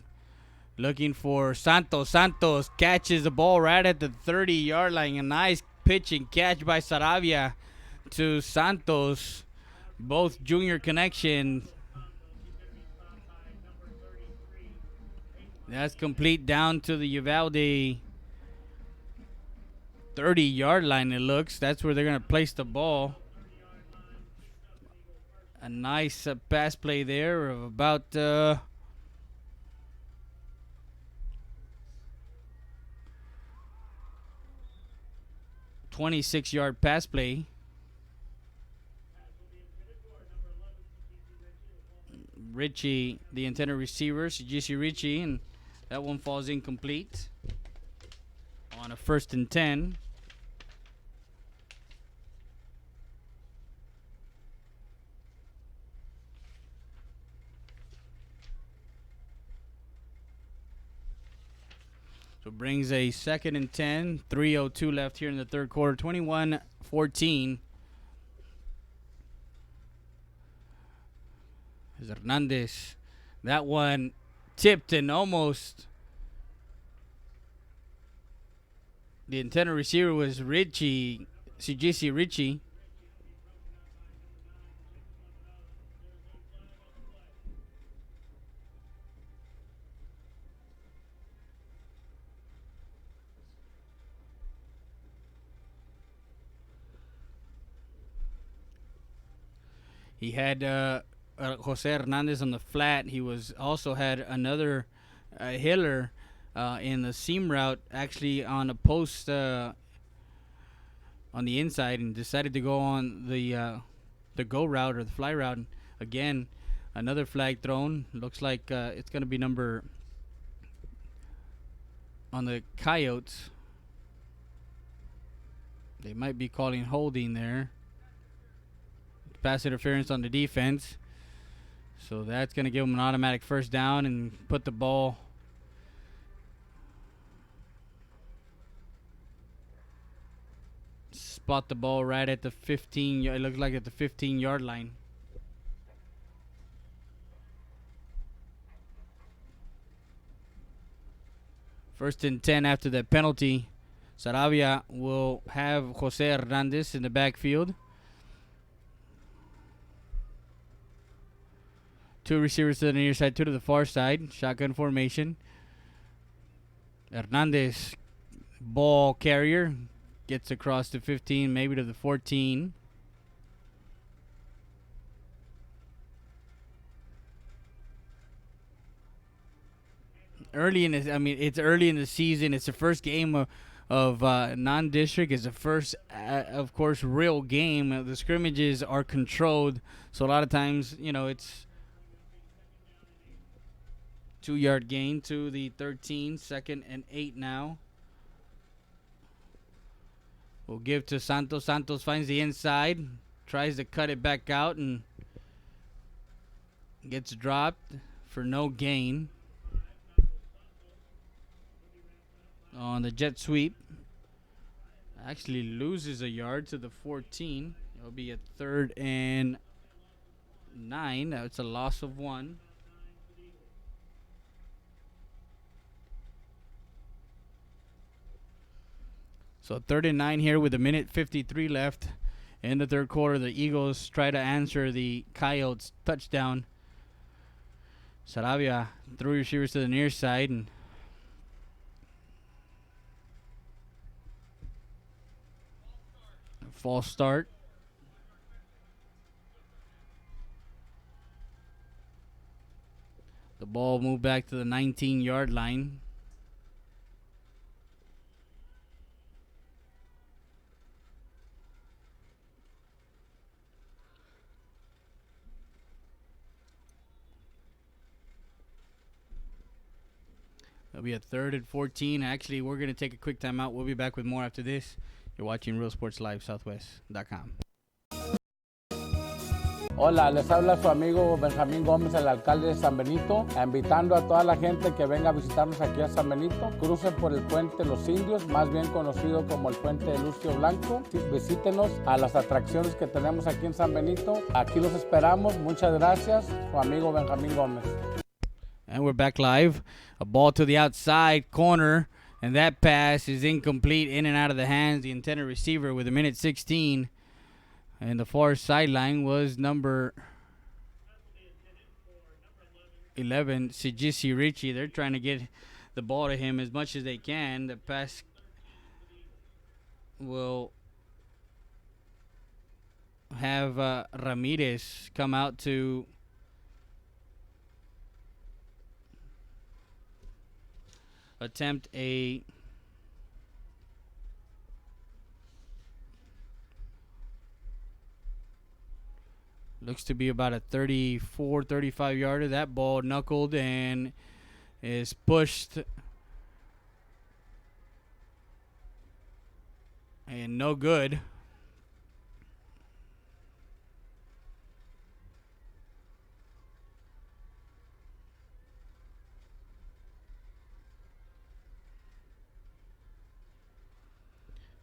Looking for Santos. Santos catches the ball right at the 30-yard line. A nice pitch and catch by Saravia to Santos. Both junior connection. That's complete down to the Uvalde 30-yard line, it looks. That's where they're going to place the ball. A nice pass play there of about 26-yard pass play. Richie, the intended receiver, Sijisi Richie, and that one falls incomplete on a 1st and 10. So brings a 2nd and 10, 3:02 left here in the third quarter, 21-14. Hernandez, that one tipped and almost. The intended receiver was Richie, Sijisi Richie. He had Jose Hernandez on the flat. He was also had another Hiller in the seam route, actually on a post on the inside, and decided to go on the go route or the fly route. And again, another flag thrown. Looks like it's going to be number on the Coyotes. They might be calling holding there. Pass interference on the defense. So that's going to give them an automatic first down and put the ball spot the ball right at the 15. It looks like at the 15-yard line. First and 10 after that penalty. Saravia will have Jose Hernandez in the backfield. Two receivers to the near side, two to the far side. Shotgun formation. Hernandez, ball carrier, gets across the 15, maybe to the 14. Early in this, it's early in the season. It's the first game of non-district. It's the first, of course, real game. The scrimmages are controlled, so a lot of times, it's 2-yard gain to the 13, 2nd and 8 now. We'll give to Santos. Santos finds the inside, tries to cut it back out, and gets dropped for no gain on the jet sweep. Actually loses a yard to the 14. It'll be a 3rd and 9. That's a loss of 1. So 3rd and 9 here with a minute 53 left in the third quarter. The Eagles try to answer the Coyotes touchdown. Saravia, 3 receivers to the near side, and false start. The ball moved back to the 19-yard line. It'll be a 3rd and 14. Actually, we're going to take a quick timeout. We'll be back with more after this. You're watching Real Sports Live Southwest.com. Hola, les habla su amigo Benjamín Gómez, el alcalde de San Benito, invitando a toda la gente que venga a visitarnos aquí a San Benito. Crucen por el puente Los Indios, más bien conocido como el puente de Lucio Blanco. Visítenos a las atracciones que tenemos aquí en San Benito. Aquí los esperamos. Muchas gracias. Su amigo Benjamín Gómez. And we're back live. A ball to the outside corner, and that pass is incomplete, in and out of the hands. The intended receiver with a minute 16. And the far sideline was number 11, Sijisi Richie. They're trying to get the ball to him as much as they can. The pass will have Ramirez come out to attempt a looks to be about a 34, 35 yarder. That ball knuckled and is pushed. And no good.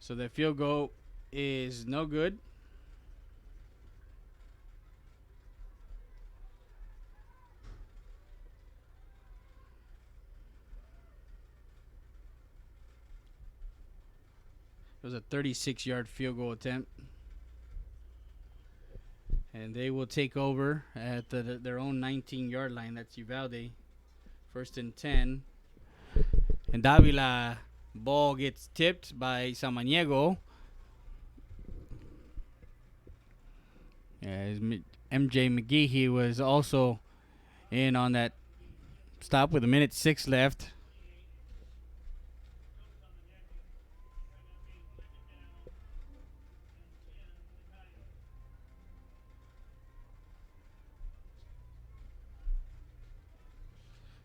So the field goal is no good. It was a 36-yard field goal attempt. And they will take over at their own 19-yard line. That's Uvalde. 1st and 10. And Davila ball gets tipped by Samaniego. As MJ McGehee was also in on that stop with 1:06 left.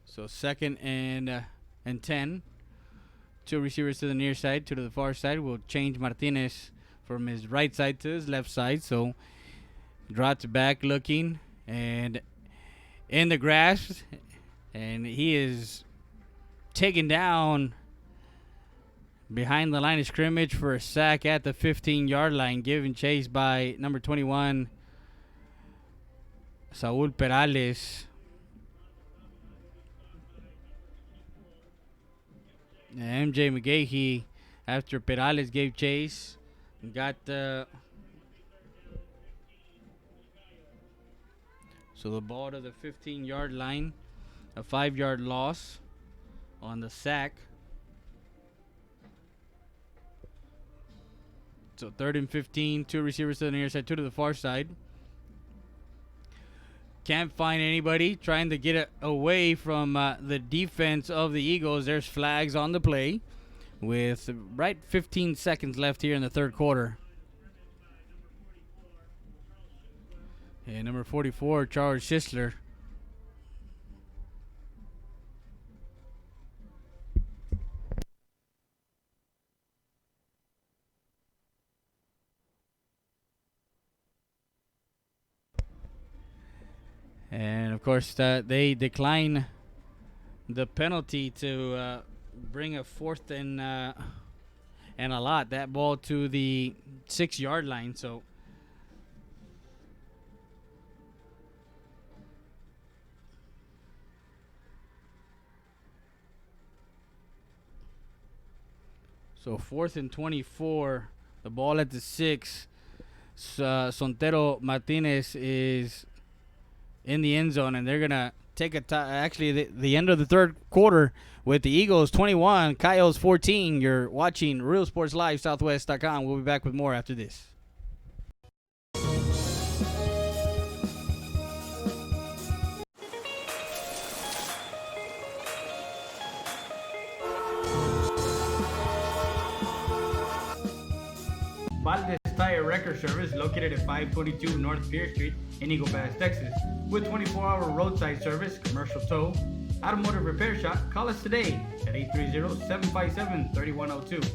So 2nd and 10. 2 receivers to the near side, 2 to the far side. We'll change Martinez from his right side to his left side. So drops back looking and in the grass. And he is taken down behind the line of scrimmage for a sack at the 15-yard line, given chase by number 21, Saul Perales. MJ McGahee, after Perales gave chase, got so the ball to the 15-yard line, a 5-yard loss on the sack. So 3rd and 15, 2 receivers to the near side, 2 to the far side. Can't find anybody trying to get it away from the defense of the Eagles. There's flags on the play with right 15 seconds left here in the 3rd quarter. And number 44, Charles Schisler. And of course, they decline the penalty to bring a 4th and a lot. That ball to the 6-yard line. So So 4th and 24. The ball at the 6. Sontero Martinez is in the end zone, and they're going to take actually the end of the 3rd quarter with the Eagles 21, Coyotes 14. You're watching Real Sports Live, Southwest.com. We'll be back with more after this. Uvalde Tire Record Service, located at 522 North Pierce Street in Eagle Pass, Texas. With 24-hour roadside service, commercial tow, automotive repair shop, call us today at 830-757-3102.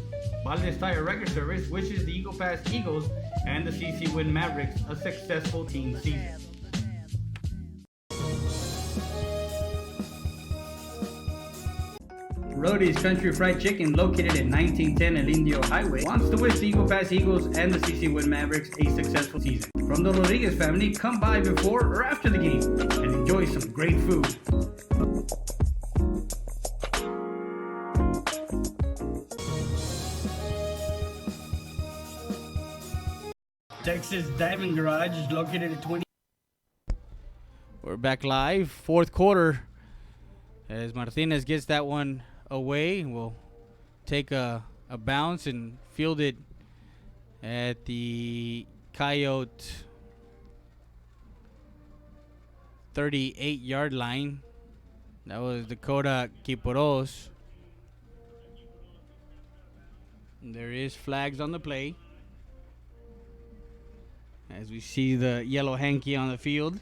Uvalde Tire Record Service wishes the Eagle Pass Eagles and the CC Win Mavericks a successful team season. Rody's Country Fried Chicken, located at 1910 El Indio Highway, wants to wish the Eagle Pass Eagles and the CC Win Mavericks a successful season. From the Rodriguez family, come by before or after the game and enjoy some great food. Texas Diving Garage is located at 20. We're back live, 4th quarter, as Martinez gets that one away. We'll take a bounce and field it at the Coyote 38-yard line. That was Dakota Kiporos. There is flags on the play. as we see the yellow hanky on the field.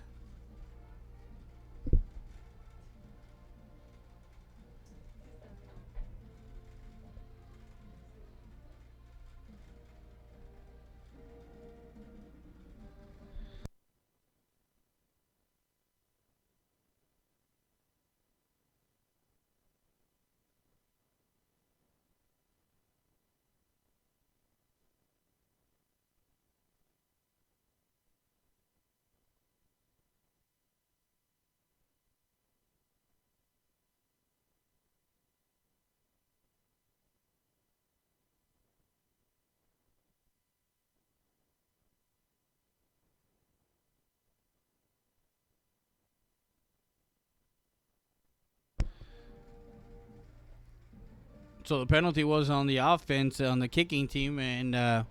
So the penalty was on the offense, on the kicking team, and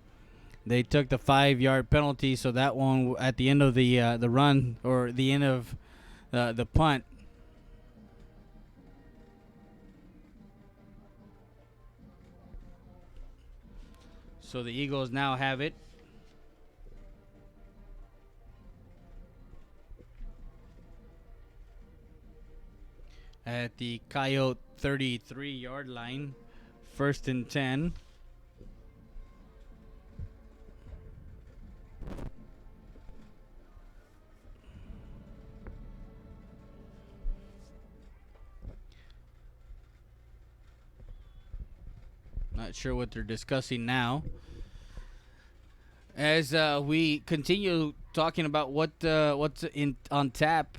they took the 5-yard penalty. So that one at the end of the run, or the end of the punt. So the Eagles now have it. At the Coyote 33-yard line, 1st and 10. Not sure what they're discussing now. As we continue talking about what's on tap,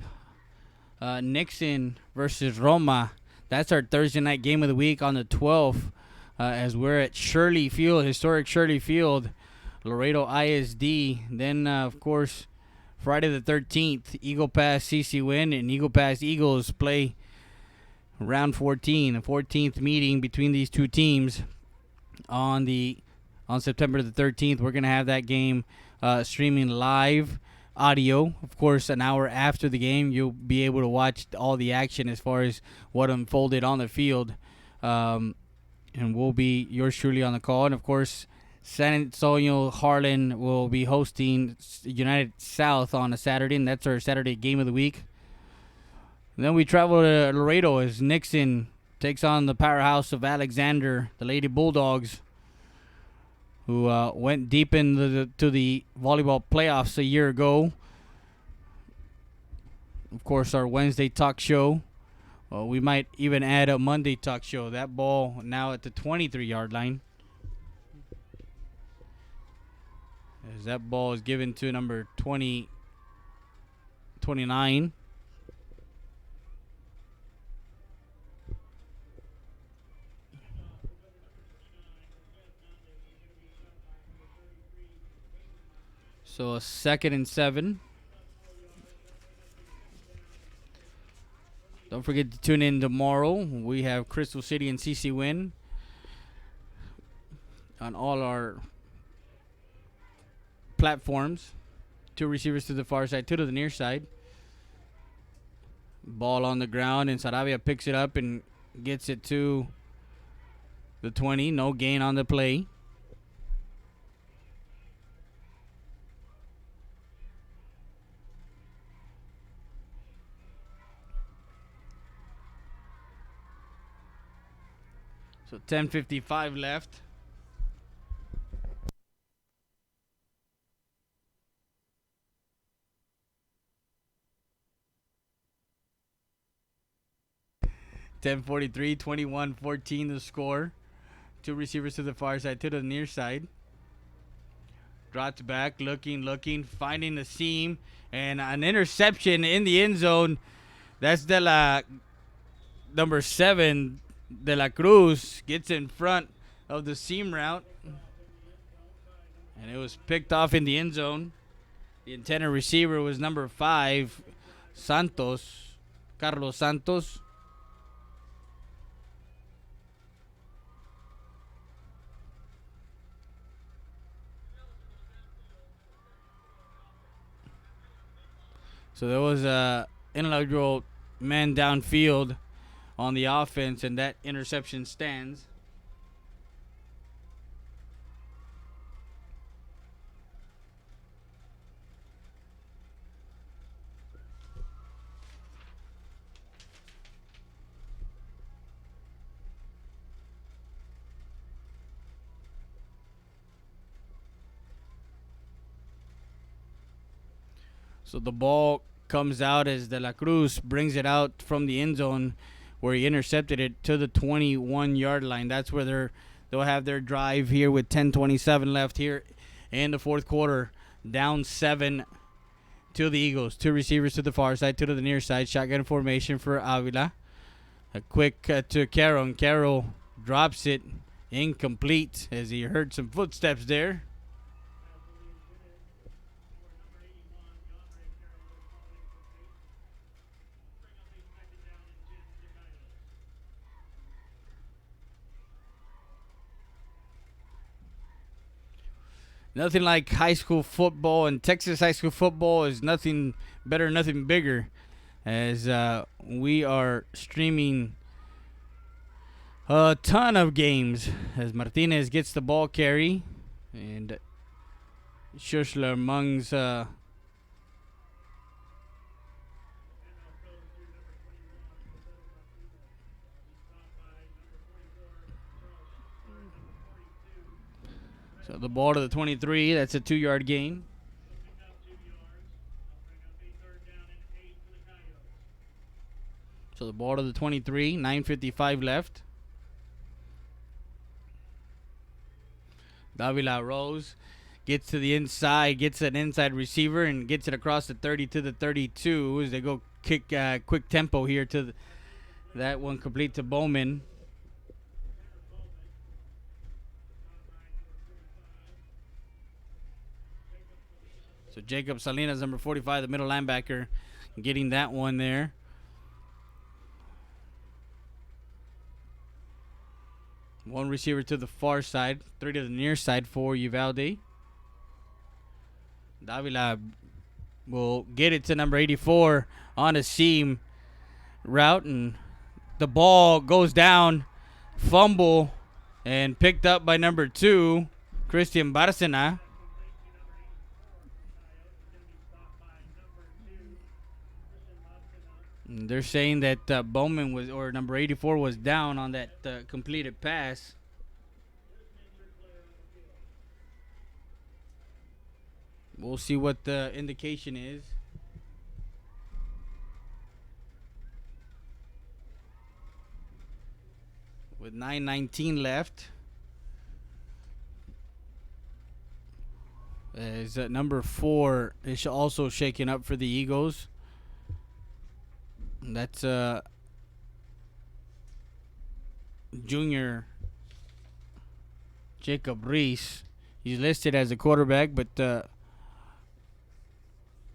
Nixon versus Roma. That's our Thursday night game of the week on the 12th. As we're at Shirley Field, historic Shirley Field, Laredo ISD. Then, of course, Friday the 13th, Eagle Pass CC Win and Eagle Pass Eagles play round 14, the 14th meeting between these two teams on September the 13th. We're going to have that game streaming live audio. Of course, an hour after the game, you'll be able to watch all the action as far as what unfolded on the field. And we'll be yours truly on the call. And, of course, San Antonio Harlan will be hosting United South on a Saturday, and that's our Saturday game of the week. And then we travel to Laredo as Nixon takes on the powerhouse of Alexander, the Lady Bulldogs, who went deep into the volleyball playoffs a year ago. Of course, our Wednesday talk show. We might even add a Monday talk show. That ball now at the 23-yard line. As that ball is given to number 29. So a 2nd and 7. Don't forget to tune in tomorrow. We have Crystal City and CC Win on all our platforms. 2 receivers to the far side, 2 to the near side. Ball on the ground, and Saravia picks it up and gets it to the 20. No gain on the play. So 10:55 left. (10:43), 21-14 the score. 2 receivers to the far side, 2 to the near side. Drops back, looking, finding the seam, and an interception in the end zone. That's number 7. De La Cruz gets in front of the seam route, and it was picked off in the end zone. The intended receiver was number 5, Carlos Santos. So there was a ineligible man downfield on the offense, and that interception stands. So the ball comes out as De La Cruz brings it out from the end zone where he intercepted it to the 21-yard line. That's where they'll have their drive here with 10:27 left here in the fourth quarter. Down 7 to the Eagles. 2 receivers to the far side, 2 to the near side. Shotgun formation for Avila. A quick to Carroll, and Carroll drops it incomplete as he heard some footsteps there. Nothing like high school football, and Texas high school football is nothing better, nothing bigger, as we are streaming a ton of games as Martinez gets the ball carry, and Schussler amongst so the ball to the 23. That's a 2-yard gain. So the ball to the 23. 9:55 left. Davila Rose gets to the inside, gets an inside receiver, and gets it across the 30 to the 32 as they go kick quick tempo here to that one complete to Bowman. So Jacob Salinas, number 45, the middle linebacker, getting that one there. One receiver to the far side, 3 to the near side for Uvalde. Davila will get it to number 84 on a seam route, and the ball goes down, fumble, and picked up by number 2, Christian Barcena. They're saying that Bowman was, or number 84 was down on that completed pass. We'll see what the indication is. With 9:19 left. As number 4 is also shaking up for the Eagles. That's junior Jacob Reese. He's listed as a quarterback, but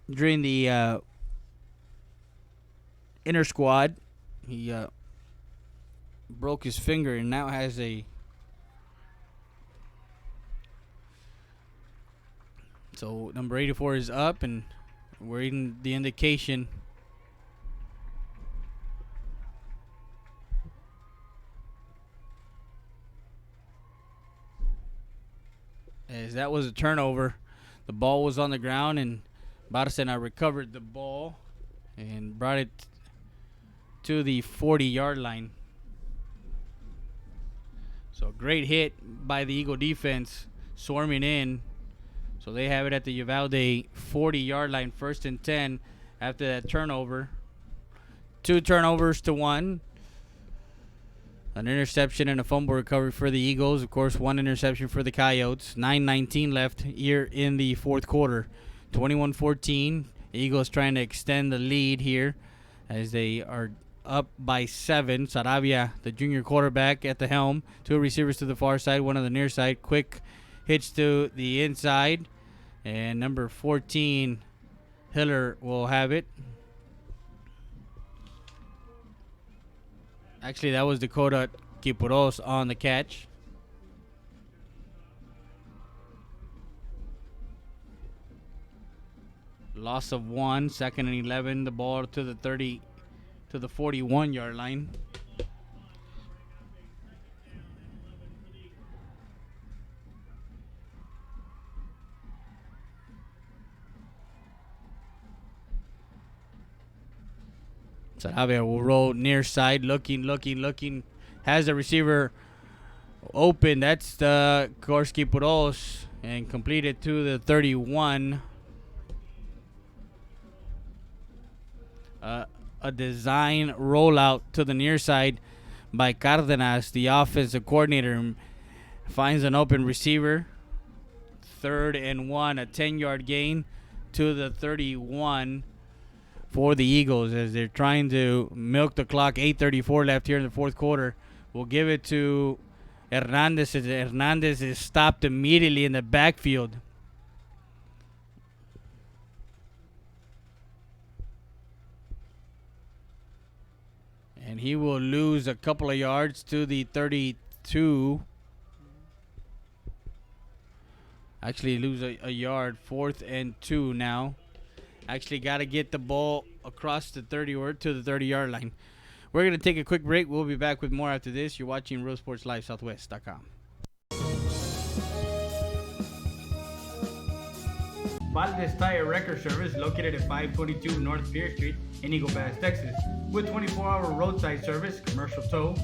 during the inner squad, he broke his finger and now has a. So number 84 is up, and we're reading the indication. As that was a turnover. The ball was on the ground, and Barcena recovered the ball and brought it to the 40-yard line. So a great hit by the Eagle defense, swarming in. So they have it at the Uvalde 40-yard line, 1st and 10 after that turnover. 2 turnovers to 1. An interception and a fumble recovery for the Eagles. Of course, 1 interception for the Coyotes. 9:19 left here in the fourth quarter. 21-14. Eagles trying to extend the lead here as they are up by 7. Saravia, the junior quarterback, at the helm. 2 receivers to the far side, 1 on the near side. Quick hitch to the inside. And number 14, Hiller, will have it. Actually, that was Dakota Kipuros on the catch. Loss of 1, 2nd and 11. The ball to the 30, to the 41-yard line. Saravia will roll near side, looking. Has the receiver open. That's the Korsky Puros, and completed to the 31. a design rollout to the near side by Cardenas, the offensive coordinator, finds an open receiver. 3rd and 1, a 10-yard gain to the 31 for the Eagles as they're trying to milk the clock. 8:34 left here in the fourth quarter. We'll give it to Hernandez as Hernandez is stopped immediately in the backfield. And he will lose a couple of yards to the 32. Actually lose a yard. 4th and 2 now. Actually got to get the ball across the 30 or to the 30-yard line. We're going to take a quick break. We'll be back with more after this. You're watching Real Sports Live Southwest.com. Uvalde Tire Record Service, located at 522 North Pierce Street in Eagle Pass, Texas. With 24-hour roadside service, commercial tow,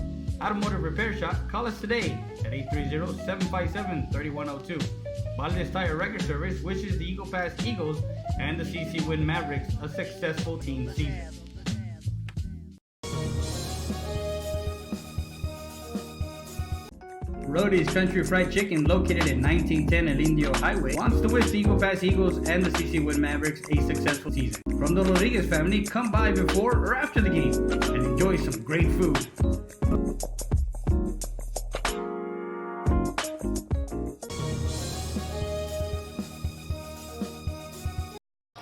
automotive repair shop, call us today at 830-757-3102. Uvalde Tire Record Service wishes the Eagle Pass Eagles and the CC Win Mavericks a successful team season. Rody's Country Fried Chicken, located at 1910 El Indio Highway, wants to wish the Eagle Pass Eagles and the CC Win Mavericks a successful season. From the Rodriguez family, come by before or after the game and enjoy some great food.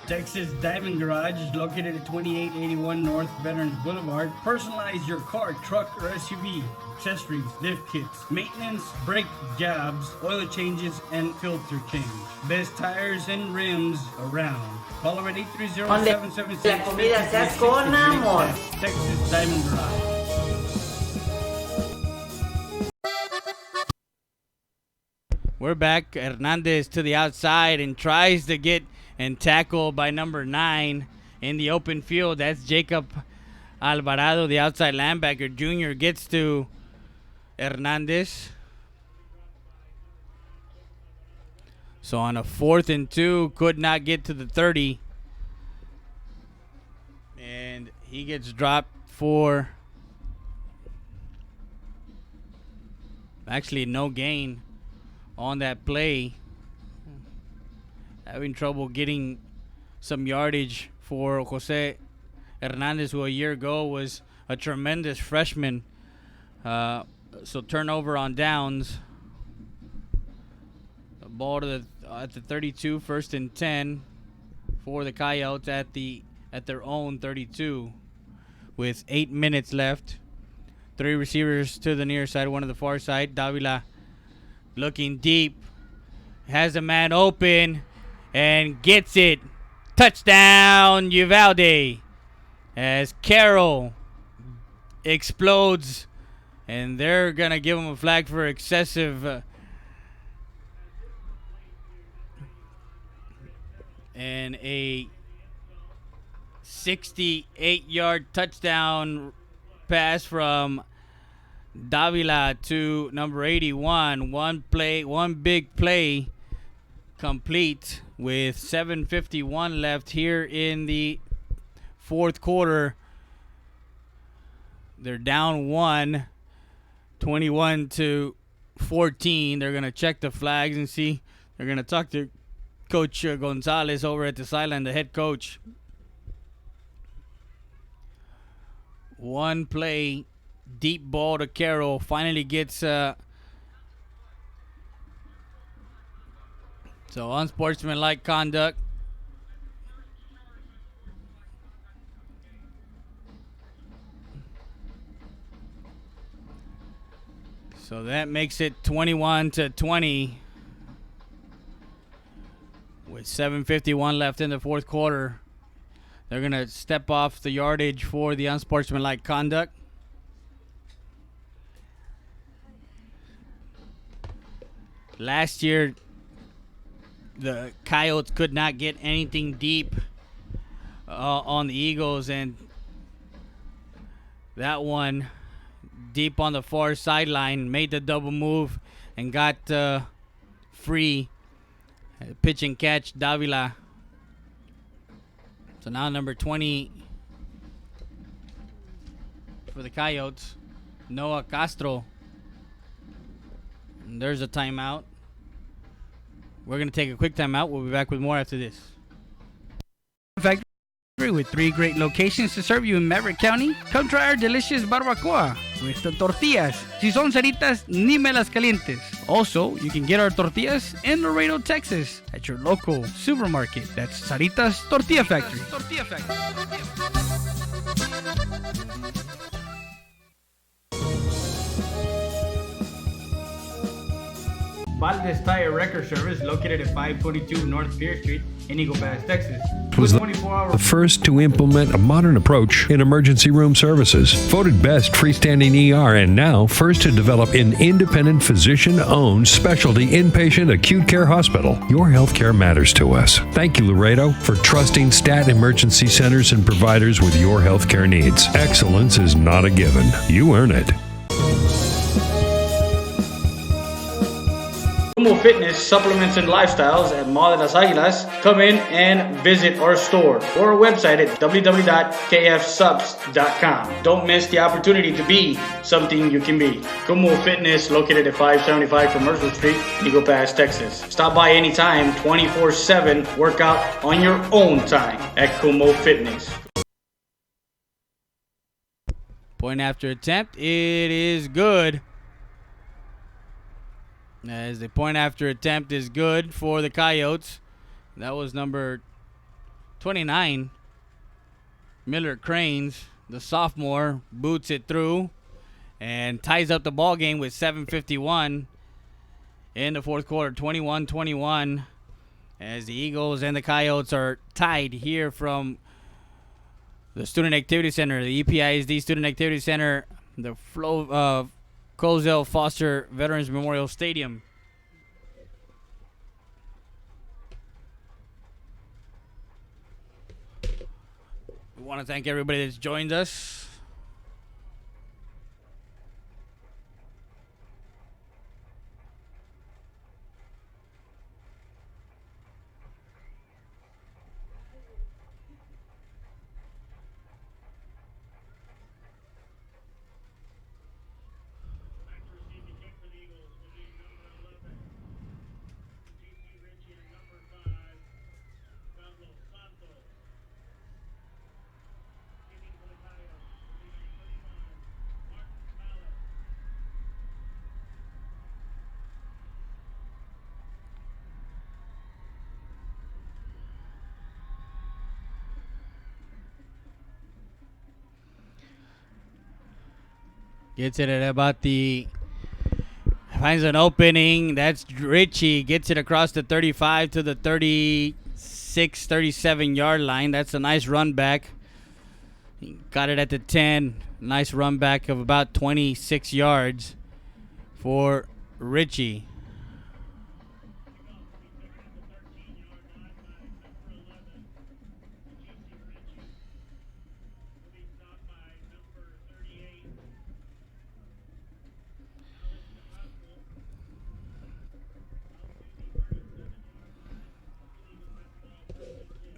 Texas Diving Garage is located at 2881 North Veterans Boulevard. Personalize your car, truck, or SUV. Accessories, lift kits, maintenance, brake jobs, oil changes, and filter change. Best tires and rims around. Call them at 830-776. La comida se hace con amor. Texas Diving Garage. We're back. Hernandez to the outside and tries to get and tackled by number 9 in the open field. That's Jacob Alvarado, the outside linebacker. Junior gets to Hernandez. So on a 4th and 2, could not get to the 30. And he gets dropped for actually no gain on that play. Having trouble getting some yardage for Jose Hernandez, who a year ago was a tremendous freshman. So turnover on downs. The ball to at the 32, 1st and 10 for the Coyotes at their own 32 with 8 minutes left. 3 receivers to the near side, 1 to the far side. Davila looking deep, has a man open and gets it. Touchdown, Uvalde, as Carroll explodes, and they're going to give him a flag for excessive and a 68-yard touchdown pass from Davila to number 81. One big play complete with 7:51 left here in the fourth quarter. They're down 1, 21-14. They're going to check the flags and see. They're going to talk to Coach Gonzalez over at the sideline, the head coach. One play, deep ball to Carroll. Finally gets so unsportsmanlike conduct. So that makes it 21-20 with 7:51 left in the fourth quarter. They're going to step off the yardage for the unsportsmanlike conduct. Last year, the Coyotes could not get anything deep on the Eagles, and that one deep on the far sideline made the double move and got free. Pitch and catch, Davila. So now number 20, for the Coyotes. Noah Castro. And there's a timeout. We're going to take a quick timeout. We'll be back with more after this. Factory with 3 great locations to serve you in Maverick County. Come try our delicious barbacoa with the tortillas. Si son ceritas, ni me las calientes. Also, you can get our tortillas in Laredo, Texas at your local supermarket. That's Saritas Tortilla Factory. Uvalde Tire Record Service, located at 522 North Pierce Street in Eagle Pass, Texas. Was the first to implement a modern approach in emergency room services. Voted best freestanding ER and now first to develop an independent physician-owned specialty inpatient acute care hospital. Your healthcare matters to us. Thank you, Laredo, for trusting Stat Emergency Centers and providers with your healthcare needs. Excellence is not a given. You earn it. Como Fitness, Supplements, and Lifestyles at Mall de las Águilas. Come in and visit our store or our website at www.kfsubs.com. Don't miss the opportunity to be something you can be. Como Fitness, located at 575 Commercial Street, Eagle Pass, Texas. Stop by anytime, 24/7. Work out on your own time at Como Fitness. Point after attempt. It is good. As the point after attempt is good for the Coyotes. That was number 29. Miller Cranes, the sophomore, boots it through and ties up the ball game with 7:51 in the fourth quarter, 21-21. As the Eagles and the Coyotes are tied here from the Student Activity Center, the EPISD Student Activity Center, the Cozell Foster Veterans Memorial Stadium. We want to thank everybody that's joined us. Gets it at about finds an opening. That's Richie. Gets it across the 35 to the 36, 37 yard line. That's a nice run back. He got it at the 10. Nice run back of about 26 yards for Richie.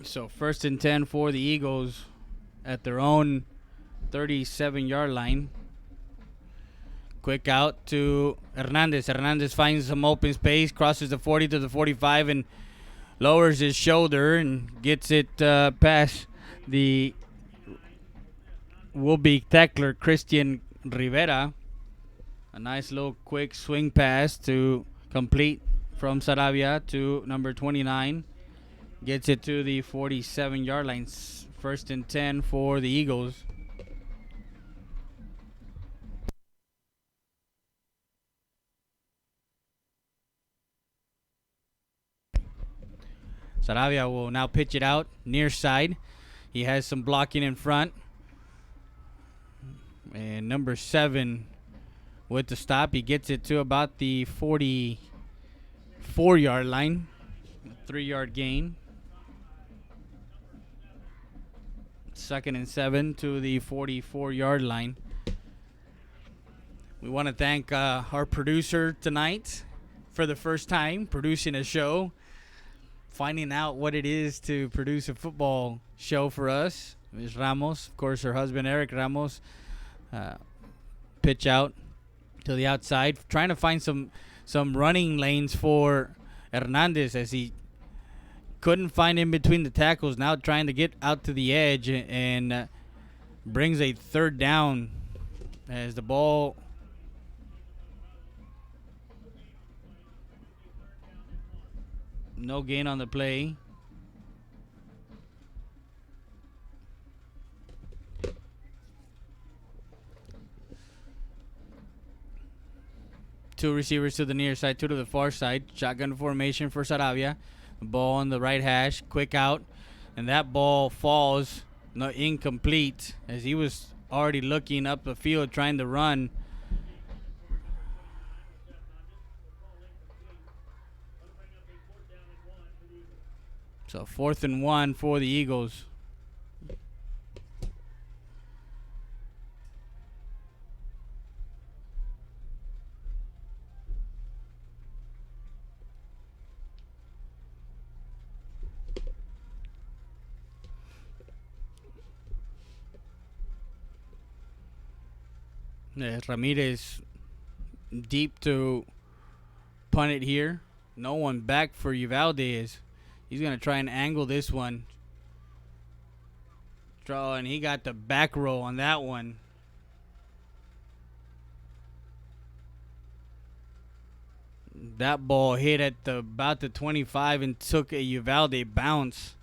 So 1st and 10 for the Eagles at their own 37-yard line. Quick out to Hernandez. Hernandez finds some open space, crosses the 40 to the 45, and lowers his shoulder and gets it past the will-be tackler Christian Rivera. A nice little quick swing pass to complete from Saravia to number 29. Gets it to the 47-yard line. 1st and 10 for the Eagles. Saravia will now pitch it out near side. He has some blocking in front. And number 7 with the stop. He gets it to about the 44-yard line. 3-yard gain. 2nd and 7 to the 44-yard line. We want to thank our producer tonight for the first time producing a show, finding out what it is to produce a football show for us. Ms. Ramos, of course, her husband Eric Ramos, pitch out to the outside, trying to find some running lanes for Hernandez as he couldn't find in between the tackles. Now trying to get out to the edge and brings a third down as the ball no gain on the play. Two receivers to the near side, two to the far side. Shotgun formation for Saravia. Ball on the right hash, quick out, and that ball falls incomplete as he was already looking up the field trying to run. So 4th and 1 for the Eagles. Ramirez deep to punt it here. No one back for Uvalde. He's going to try and angle this one. And he got the back row on that one. That ball hit at about the 25 and took a Uvalde bounce.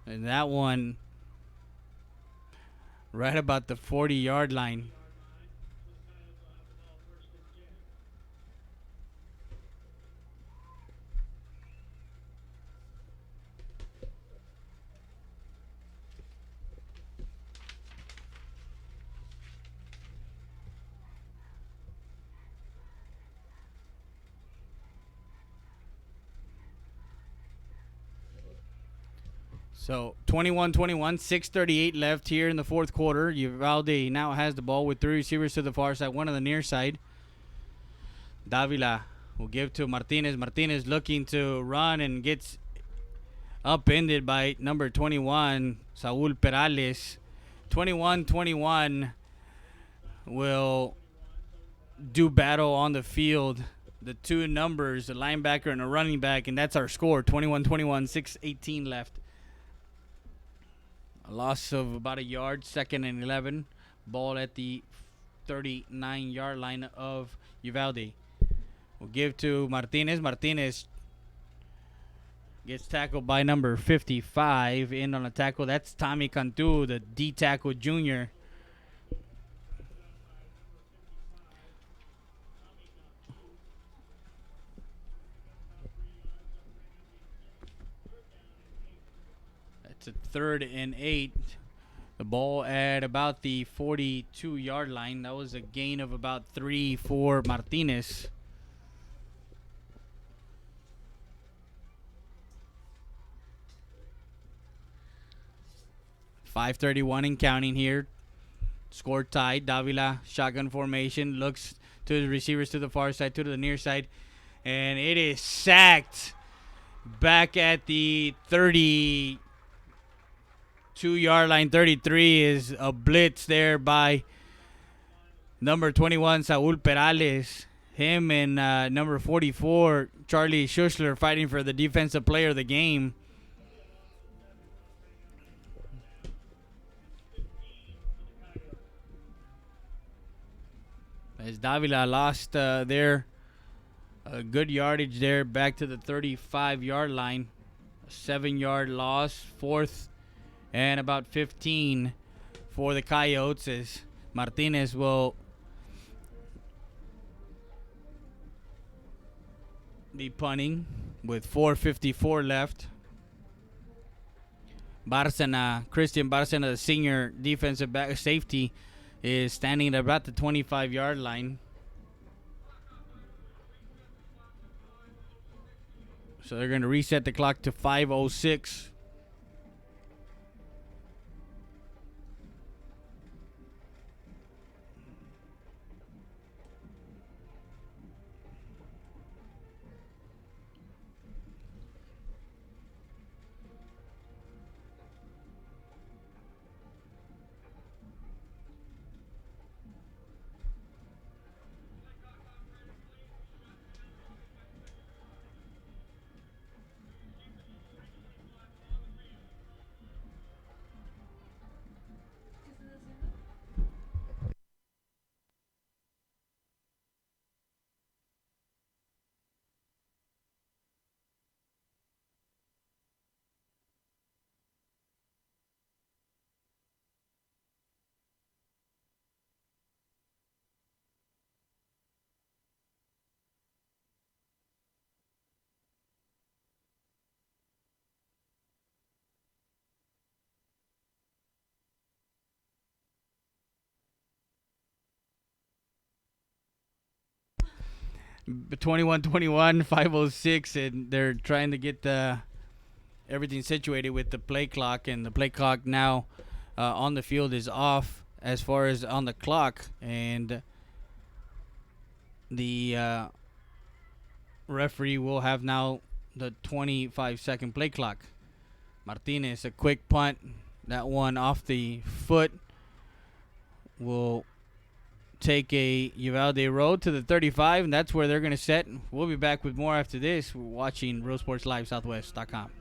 And that one right about the 40-yard line. So 21-21, 6:38 left here in the fourth quarter. Uvalde now has the ball with three receivers to the far side, one on the near side. Davila will give to Martinez. Martinez looking to run and gets upended by number 21, Saul Perales. 21-21 will do battle on the field. The two numbers, a linebacker and a running back, and that's our score, 21-21, 6:18 left. A loss of about a yard, 2nd and 11. Ball at the 39-yard line of Uvalde. We'll give to Martinez. Martinez gets tackled by number 55. In on a tackle. That's Tommy Cantu, the D-tackle junior. It's a 3rd and 8. The ball at about the 42-yard line. That was a gain of about 3 for Martinez. .5:31 and counting here. Score tied. Davila, shotgun formation. Looks to the receivers to the far side, to the near side. And it is sacked back at the 32-yard line. 33 is a blitz there by number 21, Saul Perales. Him and number 44, Charlie Schussler, fighting for the defensive player of the game. As Davila lost there, a good yardage there back to the 35-yard line. A 7-yard loss, 4th and about 15 for the Coyotes as Martinez will be punting with 4:54 left. Barcena, Christian Barcena, the senior defensive back safety, is standing at about the 25-yard line. So they're going to reset the clock to 5:06. 21-21, 5:06, and they're trying to get everything situated with the play clock, and the play clock now on the field is off as far as on the clock, and the referee will have now the 25-second play clock. Martinez, a quick punt, that one off the foot, will take a Uvalde road to the 35, and that's where they're going to set. We'll be back with more after this. We're watching Real Sports Live Southwest.com.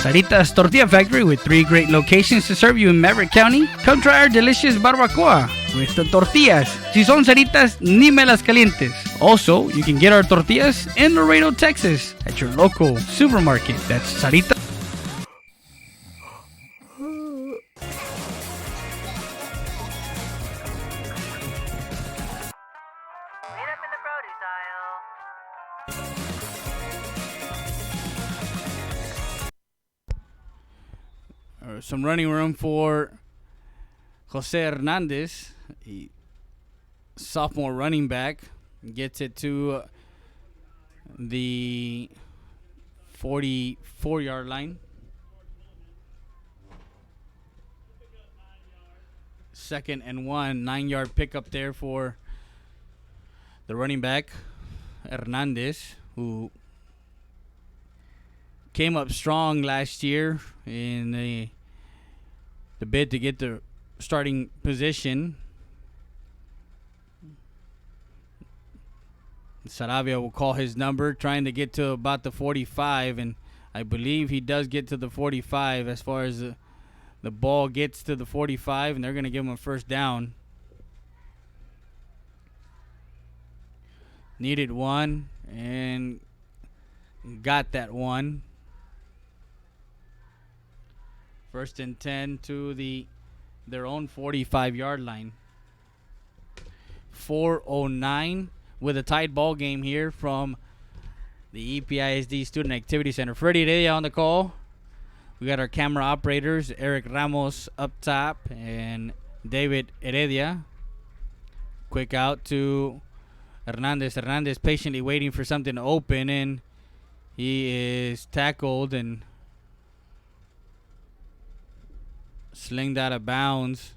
Sarita's Tortilla Factory, with 3 great locations to serve you in Maverick County. Come try our delicious barbacoa with the tortillas. Si son Saritas, ni me las calientes. Also, you can get our tortillas in Laredo, Texas at your local supermarket. That's Sarita. Some running room for Jose Hernandez, a sophomore running back. Gets it to the 44-yard line. Second and 1, 9-yard pickup there for the running back, Hernandez, who came up strong last year in the bid to get the starting position. Saravia will call his number, trying to get to about the 45, and I believe he does get to the 45 as far as the ball gets to the 45, and they're going to give him a first down. Needed one and got that one. First and 10 to their own 45-yard line. 4:09 with a tight ball game here from the EPISD Student Activity Center. Freddie Heredia on the call. We got our camera operators, Eric Ramos up top and David Heredia. Quick out to Hernandez. Hernandez patiently waiting for something to open, and he is tackled and slinged out of bounds.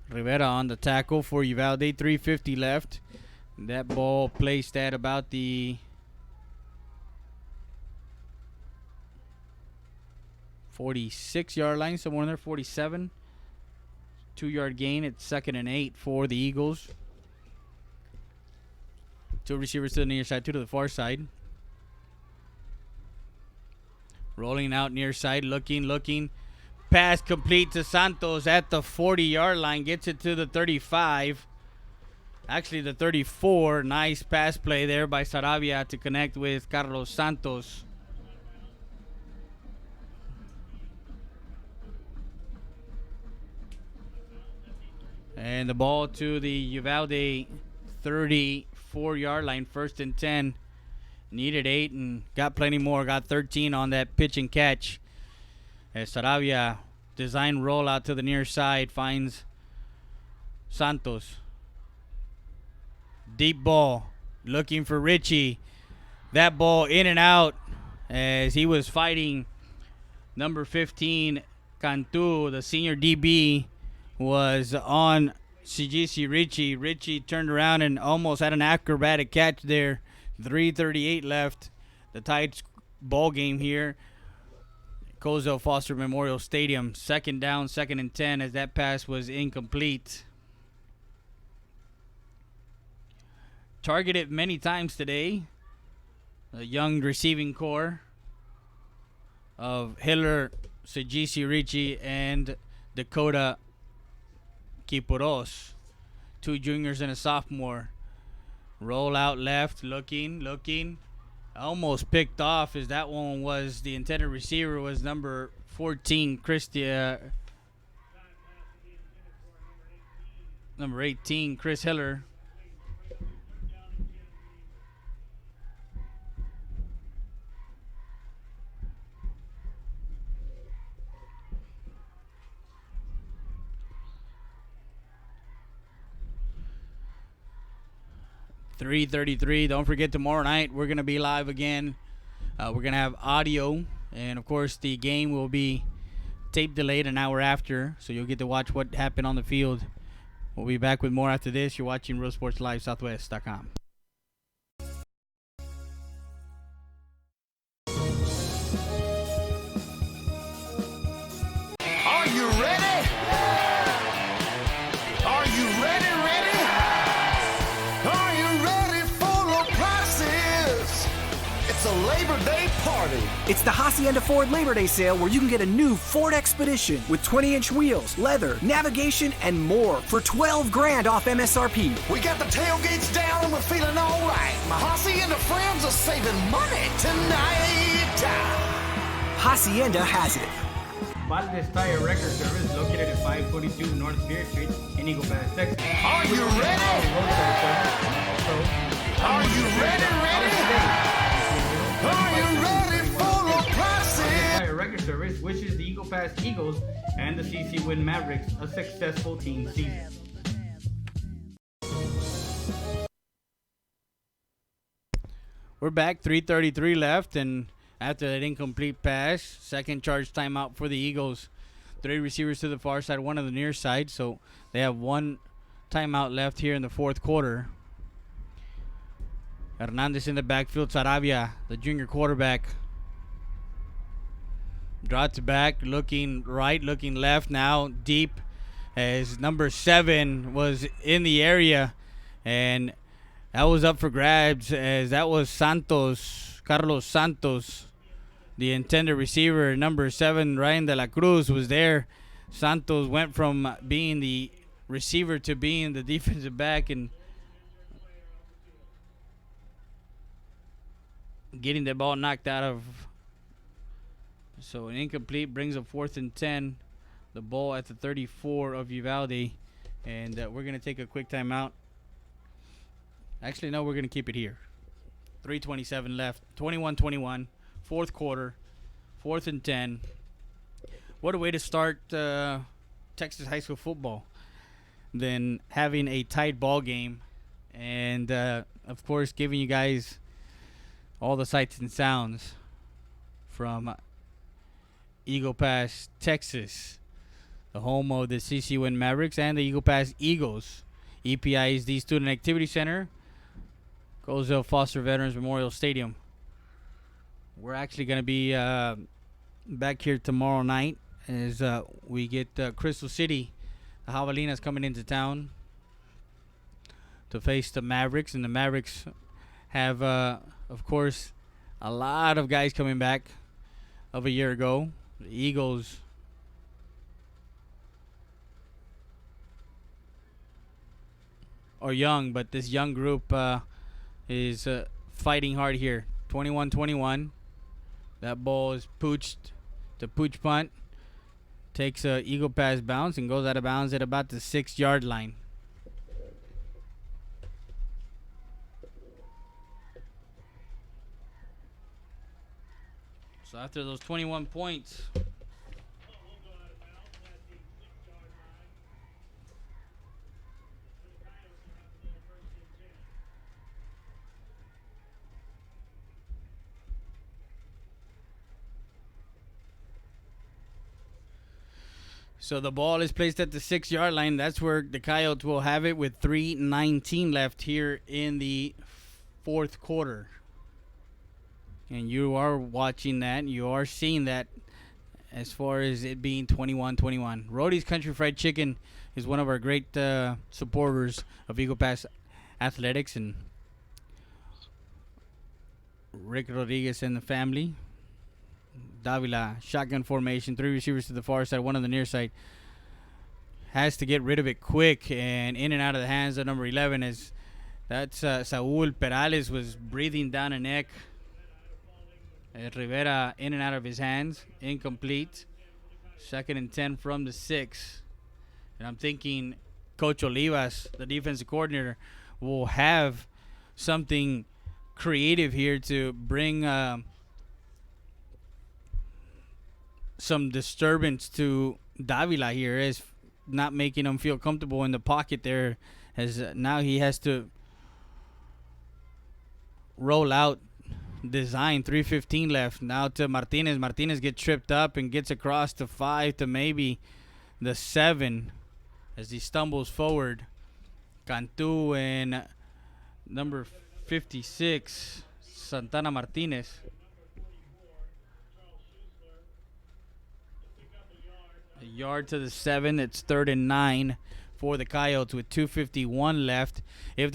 Rivera on the tackle for Uvalde. 3:50 left. That ball placed at about the 46-yard line, somewhere in there, 47. 2-yard gain at 2nd and 8 for the Eagles. 2 receivers to the near side, 2 to the far side. Rolling out near side, looking. Pass complete to Santos at the 40-yard line. Gets it to the 35. Actually, the 34. Nice pass play there by Saravia to connect with Carlos Santos. And the ball to the Uvalde 34-yard line. 1st and 10. Needed 8 and got plenty more. Got 13 on that pitch and catch. As Saravia design rollout to the near side, finds Santos. Deep ball, looking for Richie. That ball in and out as he was fighting number 15, Cantu. The senior DB was on CGC Richie. Richie turned around and almost had an acrobatic catch there. 3:38 left. The tight ball game here. Cozell Foster Memorial Stadium. 2nd down, 2nd and 10 as that pass was incomplete. Targeted many times today. The young receiving core of Hiller, Sajisi Ricci, and Dakota Kipuros. 2 juniors and a sophomore. Roll out left, looking. Almost picked off as that one was the intended receiver was number 14, number 18, Chris Hiller. 3:33. Don't forget, tomorrow night we're going to be live again. We're going to have audio. And, of course, the game will be tape delayed an hour after. So you'll get to watch what happened on the field. We'll be back with more after this. You're watching Real Sports Live, Southwest.com. Are you ready? Are you ready? Are you ready for low prices? It's a Labor Day party. It's the Hacienda Ford Labor Day sale where you can get a new Ford Expedition with 20-inch wheels, leather, navigation, and more for $12,000 off MSRP. We got the tailgates down and we're feeling all right. My Hacienda friends are saving money tonight. Hacienda has it. Uvalde Tire Record Service, located at 522 North Spear Street in Eagle Pass, Texas. Are you ready? Are you ready? Are you ready for low prices? Tire Record Service wishes the Eagle Pass Eagles and the CC Win Mavericks a successful team season. We're back, 3:33 left, and after that incomplete pass, second charge timeout for the Eagles. 3 receivers to the far side, 1 on the near side, so they have 1 timeout left here in the fourth quarter. Hernandez in the backfield, Sarabia, the junior quarterback. Drops back, looking right, looking left, now deep, as number 7 was in the area, and that was up for grabs, as that was Carlos Santos, the intended receiver. Number 7, Ryan de la Cruz, was there. Santos went from being the receiver to being the defensive back and getting the ball knocked out of. So an incomplete brings up 4th and 10. The ball at the 34 of Uvalde. And we're going to take a quick timeout. Actually, no, we're going to keep it here. 3:27 left. 21-21. Fourth quarter. 4th and 10. What a way to start Texas high school football than having a tight ball game. And, of course, giving you guys all the sights and sounds from Eagle Pass, Texas, the home of the CC Win Mavericks and the Eagle Pass Eagles. EPI is the Student Activity Center, Colesville Foster Veterans Memorial Stadium. We're actually going to be back here tomorrow night as we get Crystal City. The Javelinas coming into town to face the Mavericks, and the Mavericks have, of course, a lot of guys coming back of a year ago. The Eagles are young, but this young group is fighting hard here. 21-21. That ball is pooched to pooch punt. Takes a Eagle Pass bounce and goes out of bounds at about the 6-yard line. So after those 21 points, so the ball is placed at the 6-yard line. That's where the Coyotes will have it with 3:19 left here in the fourth quarter. And you are watching that. You are seeing that as far as it being 21-21. Rody's Country Fried Chicken is one of our great supporters of Eagle Pass Athletics. And Rick Rodriguez and the family. Davila, shotgun formation, 3 receivers to the far side, 1 on the near side. Has to get rid of it quick and in and out of the hands of number 11 as that's Saul Perales was breathing down a neck. Rivera in and out of his hands. Incomplete. 2nd and 10 from the 6. And I'm thinking Coach Olivas, the defensive coordinator, will have something creative here to bring some disturbance to Davila here, as not making him feel comfortable in the pocket there, as now he has to roll out design. 3:15 left. Now to Martinez. Martinez gets tripped up and gets across to 5 to maybe the 7 as he stumbles forward. Cantu and number 56, Santana Martinez. A yard to the 7. It's 3rd and 9 for the Coyotes with 2:51 left. If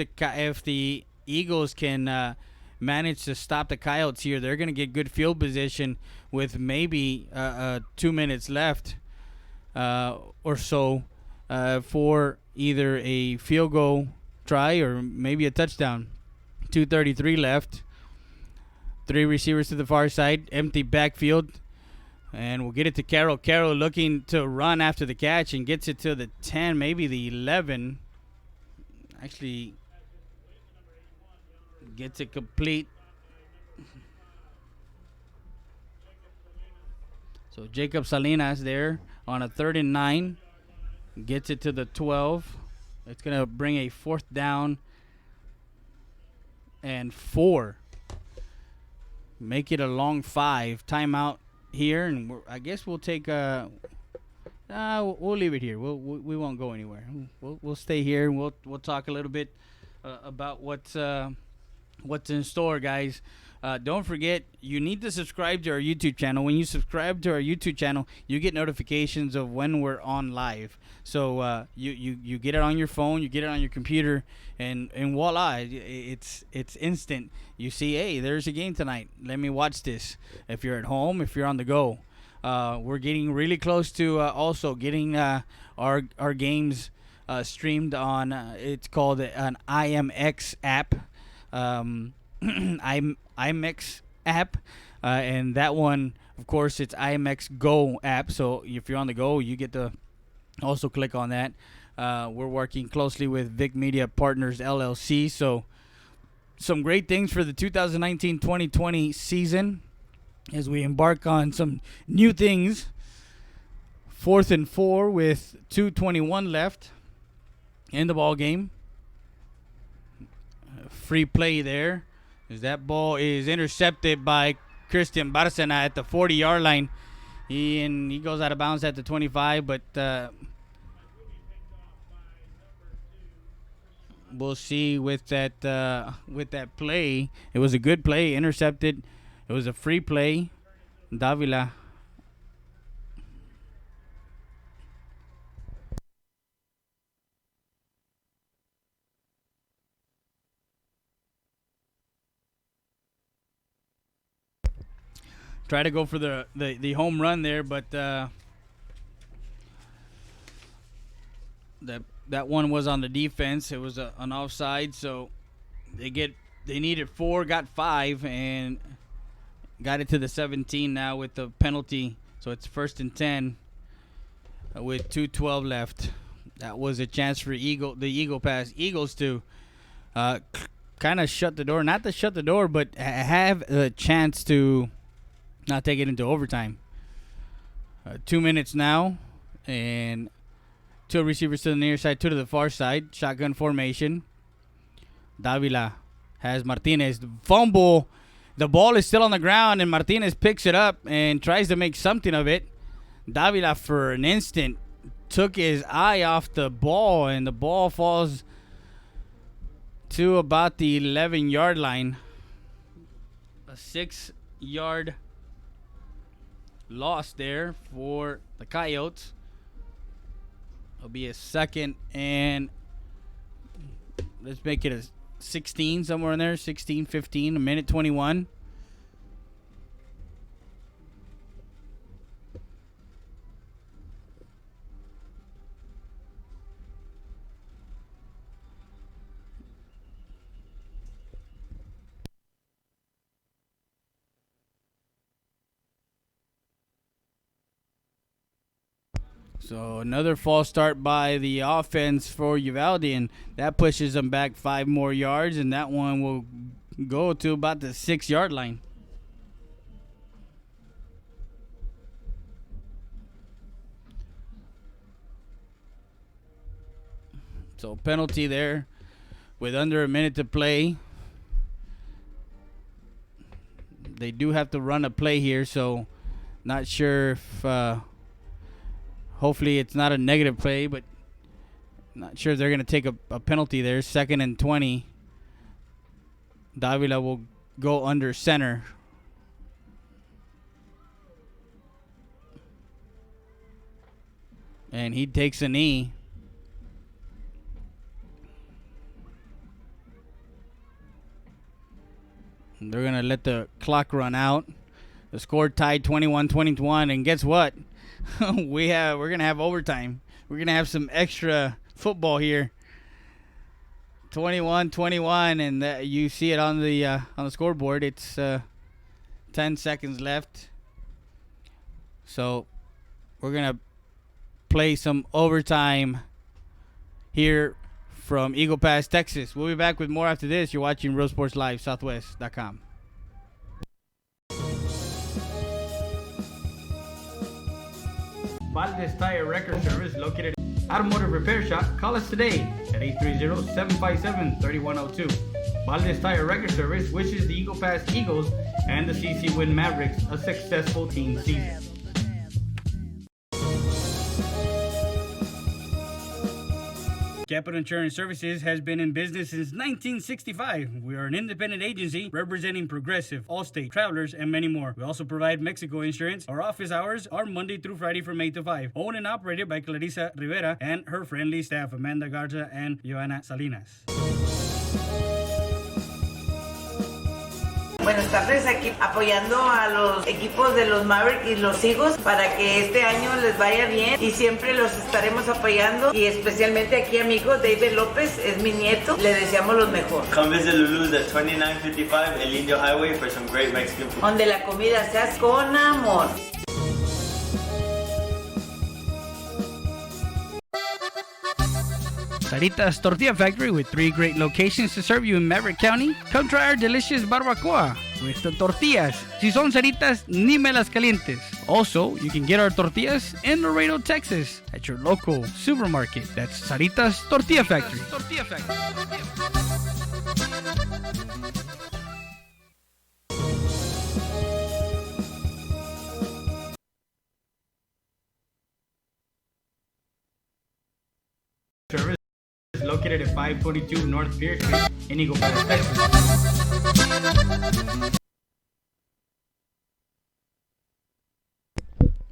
the Eagles can manage to stop the Coyotes here, they're going to get good field position with maybe 2 minutes left or so for either a field goal try or maybe a touchdown. 2:33 left. 3 receivers to the far side. Empty backfield. And we'll get it to Carroll. Carroll looking to run after the catch and gets it to the 10, maybe the 11. Actually gets it complete. So Jacob Salinas there on a 3rd and 9. Gets it to the 12. It's going to bring a 4th down and 4. Make it a long 5. Timeout here, and I guess we'll take we'll leave it here. We won't go anywhere. We'll stay here and we'll talk a little bit about what's in store, guys. Don't forget, you need to subscribe to our YouTube channel. When you subscribe to our YouTube channel, you get notifications of when we're on live. So you get it on your phone, you get it on your computer, and voila, it's instant. You see, hey, there's a game tonight. Let me watch this. If you're at home, if you're on the go, we're getting really close to also getting our games streamed on. It's called an IMX app. IMX app, and that one, of course, it's IMX Go app. So if you're on the go, you get to also click on that. We're working closely with Vic Media Partners LLC. So some great things for the 2019-2020 season as we embark on some new things. 4th and 4 with 2:21 left in the ball game. Free play there. As that ball is intercepted by Christian Barcena at the 40-yard line. He goes out of bounds at the 25, but we'll see with that play. It was a good play, intercepted. It was a free play. Davila. Try to go for the home run there, but that one was on the defense. It was an offside, so they needed 4, got 5, and got it to the 17 now with the penalty. So it's 1st and 10 with 2:12 left. That was a chance for the Eagles to kind of shut the door. Not to shut the door, but have a chance to not take it into overtime. 2 minutes now, and 2 receivers to the near side, 2 to the far side. Shotgun formation. Davila has Martinez. Fumble. The ball is still on the ground, and Martinez picks it up and tries to make something of it. Davila, for an instant, took his eye off the ball, and the ball falls to about the 11-yard line. A 6-yard loss there for the Coyotes. It'll be a 2nd and let's make it a 16 somewhere in there. 16, 15, a minute 21. So another false start by the offense for Uvalde, and that pushes them back 5 more yards, and that one will go to about the 6-yard line. So penalty there with under a minute to play. They do have to run a play here, so not sure if hopefully it's not a negative play, but not sure if they're going to take a penalty there. 2nd and 20. Davila will go under center. And he takes a knee. They're going to let the clock run out. The score tied 21-21, and guess what? We're going to have overtime. We're going to have some extra football here. 21-21, and you see it on the scoreboard. It's 10 seconds left. So we're going to play some overtime here from Eagle Pass, Texas. We'll be back with more after this. You're watching Real Sports Live, Southwest.com. Uvalde Tire Record Service, located Automotive Repair Shop. Call us today at 830-757-3102. Uvalde Tire Record Service wishes the Eagle Pass Eagles and the CC Win Mavericks a successful team season. Capital Insurance Services has been in business since 1965. We are an independent agency representing Progressive, Allstate, Travelers, and many more. We also provide Mexico insurance. Our office hours are Monday through Friday from 8 to 5. Owned and operated by Clarissa Rivera and her friendly staff, Amanda Garza and Joana Salinas. Buenas tardes, aquí apoyando a los equipos de los Mavericks y los Eagles para que este año les vaya bien y siempre los estaremos apoyando y especialmente aquí a mi hijo David López, es mi nieto, le deseamos lo mejor. Come visit Lulu's at 2955 El Indio Highway for some great Mexican food. Donde la comida se hace con amor. Sarita's Tortilla Factory, with 3 great locations to serve you in Maverick County. Come try our delicious barbacoa with the tortillas. Si son Saritas, ni me las calientes. Also, you can get our tortillas in Laredo, Texas at your local supermarket. That's Sarita's Tortilla Factory. Service is located at 522 North Pierce Street in Eagle Pass, Texas.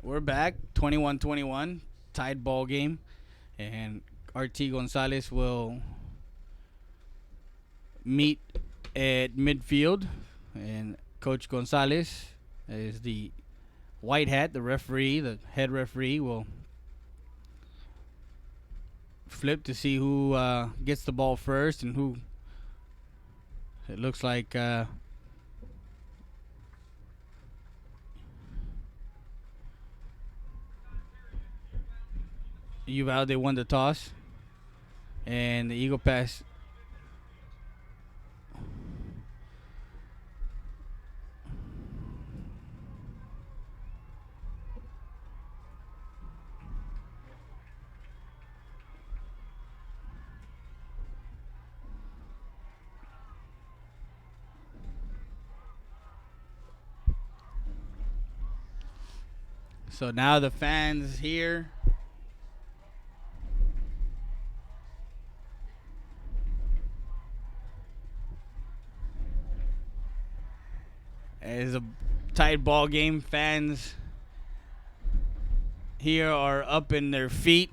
We're back, 21-21, tied ball game, and RT Gonzalez will meet at midfield, and Coach Gonzalez is the white hat, the referee, the head referee will flip to see who gets the ball first and who. It looks like Uvalde won the toss, and the Eagle Pass so now the fans here is a tight ball game. Fans here are up in their feet.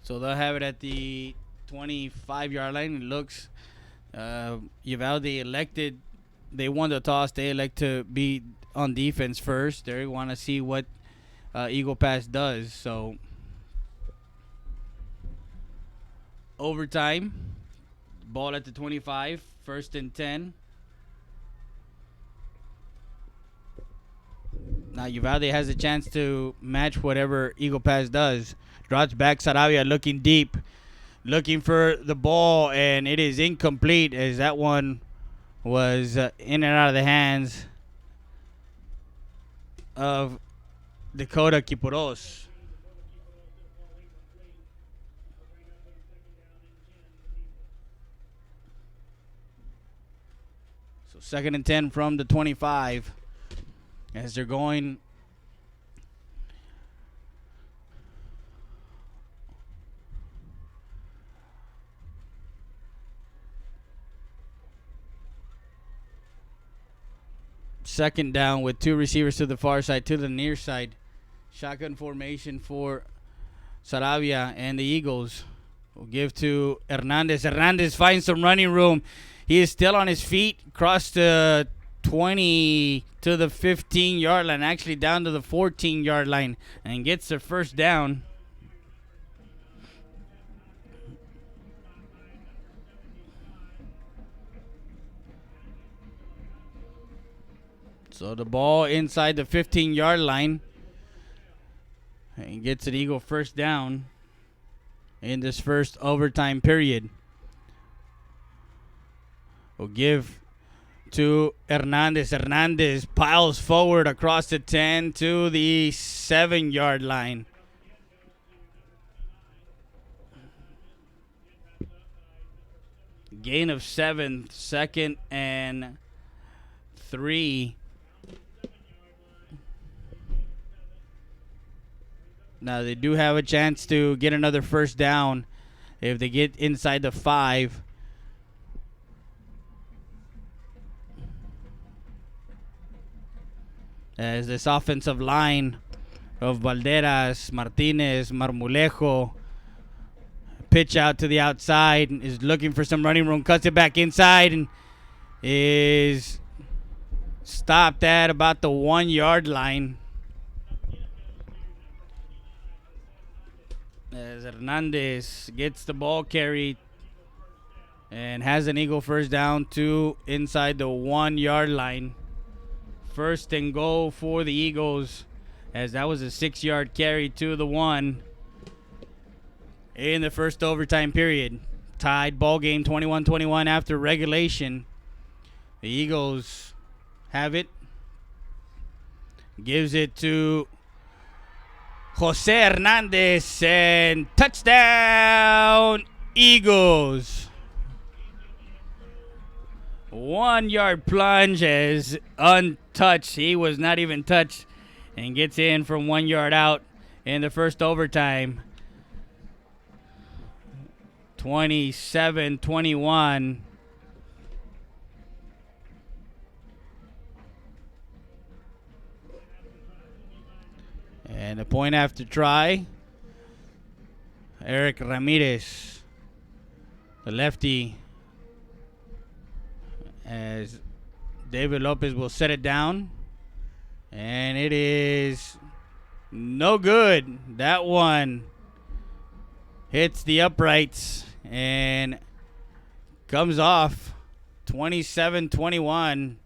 So they'll have it at the 25-yard line. It looks Uvalde elected. They won the toss. They elect to be on defense first. They want to see what Eagle Pass does. So overtime. Ball at the 25. 1st and 10. Now Uvalde has a chance to match whatever Eagle Pass does. Drops back. Saravia looking deep. Looking for the ball, and it is incomplete as that one was in and out of the hands of Dakota Kipuros. So 2nd and 10 from the 25 as they're going second down with 2 receivers to the far side, to the near side. Shotgun formation for Saravia and the Eagles. Will give to Hernandez. Hernandez finds some running room. He is still on his feet. Crossed the 20 to the 15-yard line. Actually down to the 14-yard line. And gets the first down. So the ball inside the 15-yard line. And gets an Eagle first down in this first overtime period. We'll give to Hernandez. Hernandez piles forward across the 10 to the 7-yard line. Gain of 7, 2nd and 3. Now they do have a chance to get another first down if they get inside the 5. As this offensive line of Valderas, Martinez, Marmolejo pitch out to the outside, is looking for some running room, cuts it back inside, and is stopped at about the 1-yard line. As Hernandez gets the ball carried and has an Eagle first down to inside the 1-yard line. First and goal for the Eagles, as that was a 6-yard carry to the 1 in the first overtime period. Tied ball game 21-21 after regulation. The Eagles have it. Gives it to Jose Hernandez, and touchdown Eagles. 1-yard plunge as untouched. He was not even touched, and gets in from 1 yard out in the first overtime. 27-21. And a point after try. Eric Ramirez, the lefty, as David Lopez will set it down. And it is no good. That one hits the uprights and comes off. 27-21.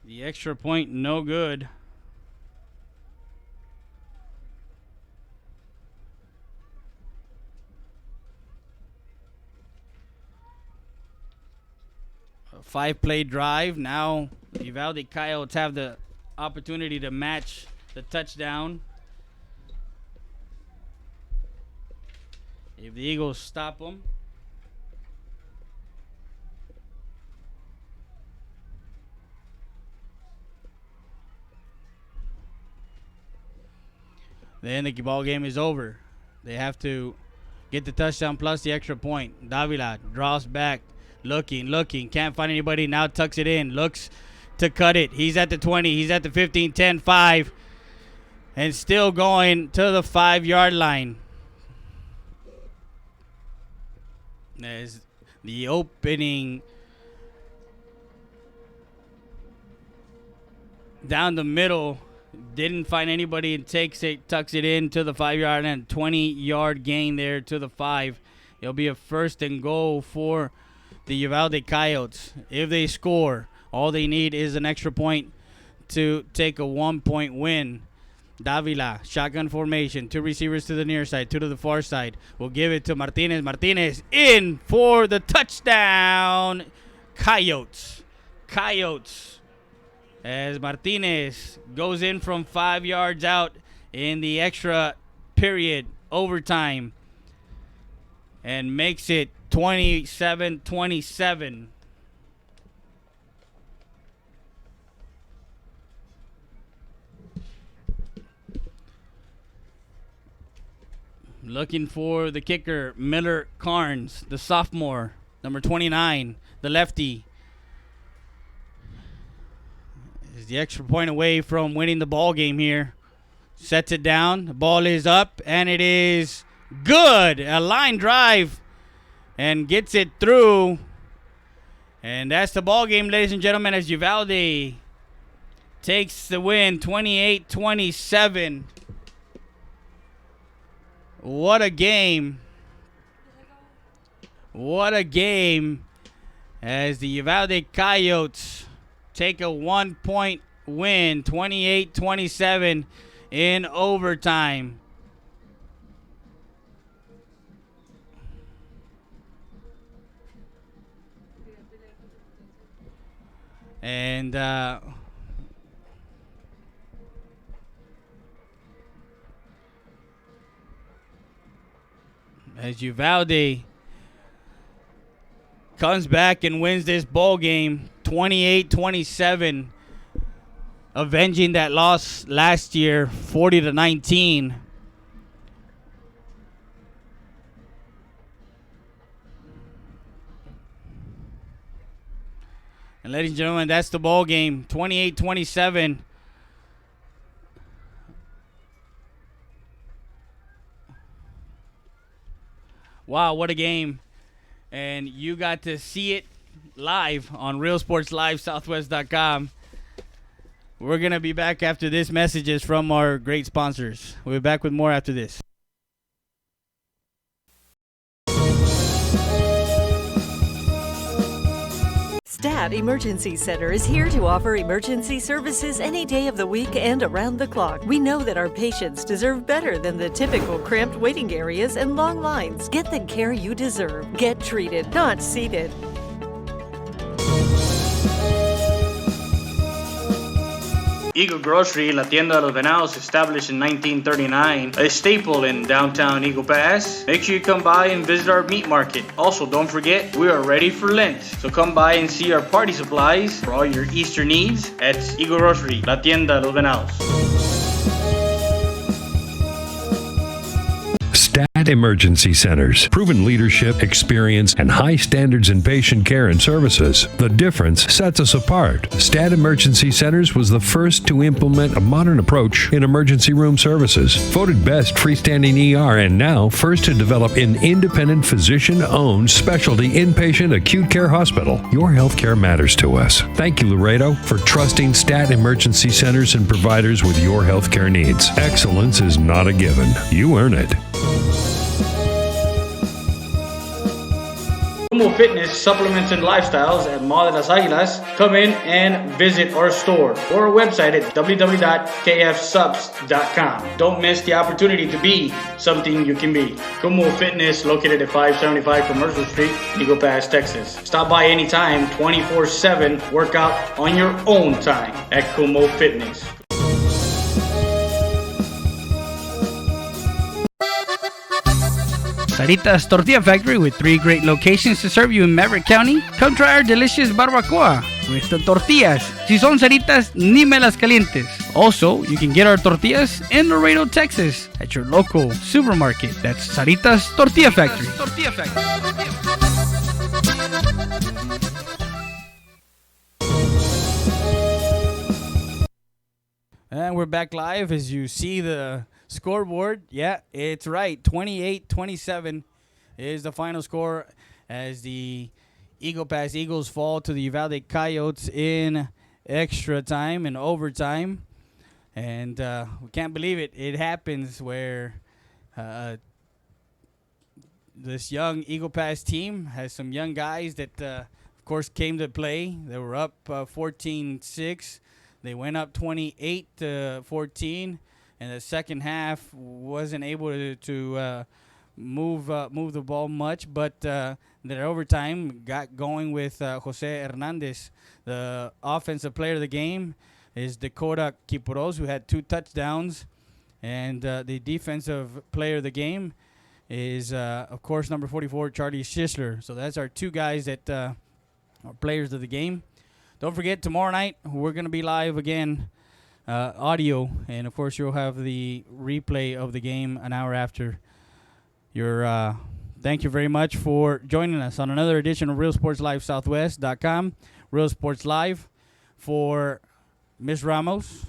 The extra point, no good. A 5-play drive. Now the Uvalde Coyotes have the opportunity to match the touchdown. If the Eagles stop them. Then the ball game is over. They have to get the touchdown plus the extra point. Davila draws back, looking, can't find anybody. Now tucks it in, looks to cut it. He's at the 20, he's at the 15, 10, 5, and still going to the 5-yard line. As the opening down the middle, didn't find anybody, and tucks it in to the 5-yard line. 20-yard gain there to the 5. It'll be a first and goal for the Uvalde Coyotes. If they score, all they need is an extra point to take a 1-point win. Davila, shotgun formation. 2 receivers to the near side, 2 to the far side. We'll give it to Martinez. Martinez in for the touchdown. Coyotes. As Martinez goes in from 5 yards out in the extra period, overtime, and makes it 27-27. Looking for the kicker, Miller Carnes, the sophomore, number 29, the lefty. Is the extra point away from winning the ball game here. Sets it down. The ball is up, and it is good. A line drive, and gets it through. And that's the ball game, ladies and gentlemen, as Uvalde takes the win, 28-27. What a game. What a game as the Uvalde Coyotes take a 1-point win, 28-27 in overtime. And as Uvalde comes back and wins this ball game 28-27, avenging that loss last year 40-19. And ladies and gentlemen, that's the ball game, 28-27. Wow, what a game. And you got to see it live on RealSportsLiveSouthwest.com. We're going to be back after this messages from our great sponsors. We'll be back with more after this. Stat Emergency Center is here to offer emergency services any day of the week and around the clock. We know that our patients deserve better than the typical cramped waiting areas and long lines. Get the care you deserve. Get treated, not seated. Eagle Grocery, La Tienda de los Venados, established in 1939, a staple in downtown Eagle Pass. Make sure you come by and visit our meat market. Also, don't forget, we are ready for Lent. So come by and see our party supplies for all your Easter needs at Eagle Grocery, La Tienda de los Venados. Stat Emergency Centers. Proven leadership, experience, and high standards in patient care and services. The difference sets us apart. Stat Emergency Centers was the first to implement a modern approach in emergency room services. Voted best freestanding ER and now first to develop an independent physician-owned specialty inpatient acute care hospital. Your healthcare matters to us. Thank you, Laredo, for trusting Stat Emergency Centers and providers with your healthcare needs. Excellence is not a given. You earn it. Como Fitness, Supplements, and Lifestyles at Mall de las Águilas. Come in and visit our store or our website at www.kfsubs.com. Don't miss the opportunity to be something you can be. Como Fitness, located at 575 Commercial Street, Eagle Pass, Texas. Stop by anytime, 24/7. Work out on your own time at Como Fitness. Sarita's Tortilla Factory with 3 great locations to serve you in Maverick County. Come try our delicious barbacoa with the tortillas. Si son Saritas, ni me las calientes. Also, you can get our tortillas in Laredo, Texas at your local supermarket. That's Sarita's Tortilla Factory. And we're back live as you see the scoreboard. Yeah, it's right. 28-27 is the final score as the Eagle Pass Eagles fall to the Uvalde Coyotes in extra time and overtime. And we can't believe it. It happens where this young Eagle Pass team has some young guys that, of course, came to play. They were up 14-6. They went up 28-14. and the second half wasn't able to move the ball much, but their overtime got going with Jose Hernandez. The offensive player of the game is Dakota Kiporos, who had 2 touchdowns, and the defensive player of the game is, of course, number 44, Charlie Schisler. So that's our 2 guys that are players of the game. Don't forget, tomorrow night we're going to be live again, audio, and of course you'll have the replay of the game an hour after. Thank you very much for joining us on another edition of Real Sports Live Southwest.com. Real Sports Live for Ms. Ramos,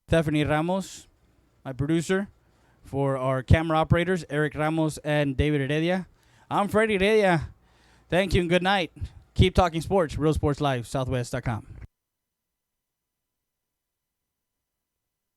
Stephanie Ramos, my producer, for our camera operators, Eric Ramos and David Heredia. I'm Freddie Heredia. Thank you and good night. Keep talking sports. Real Sports Live Southwest.com.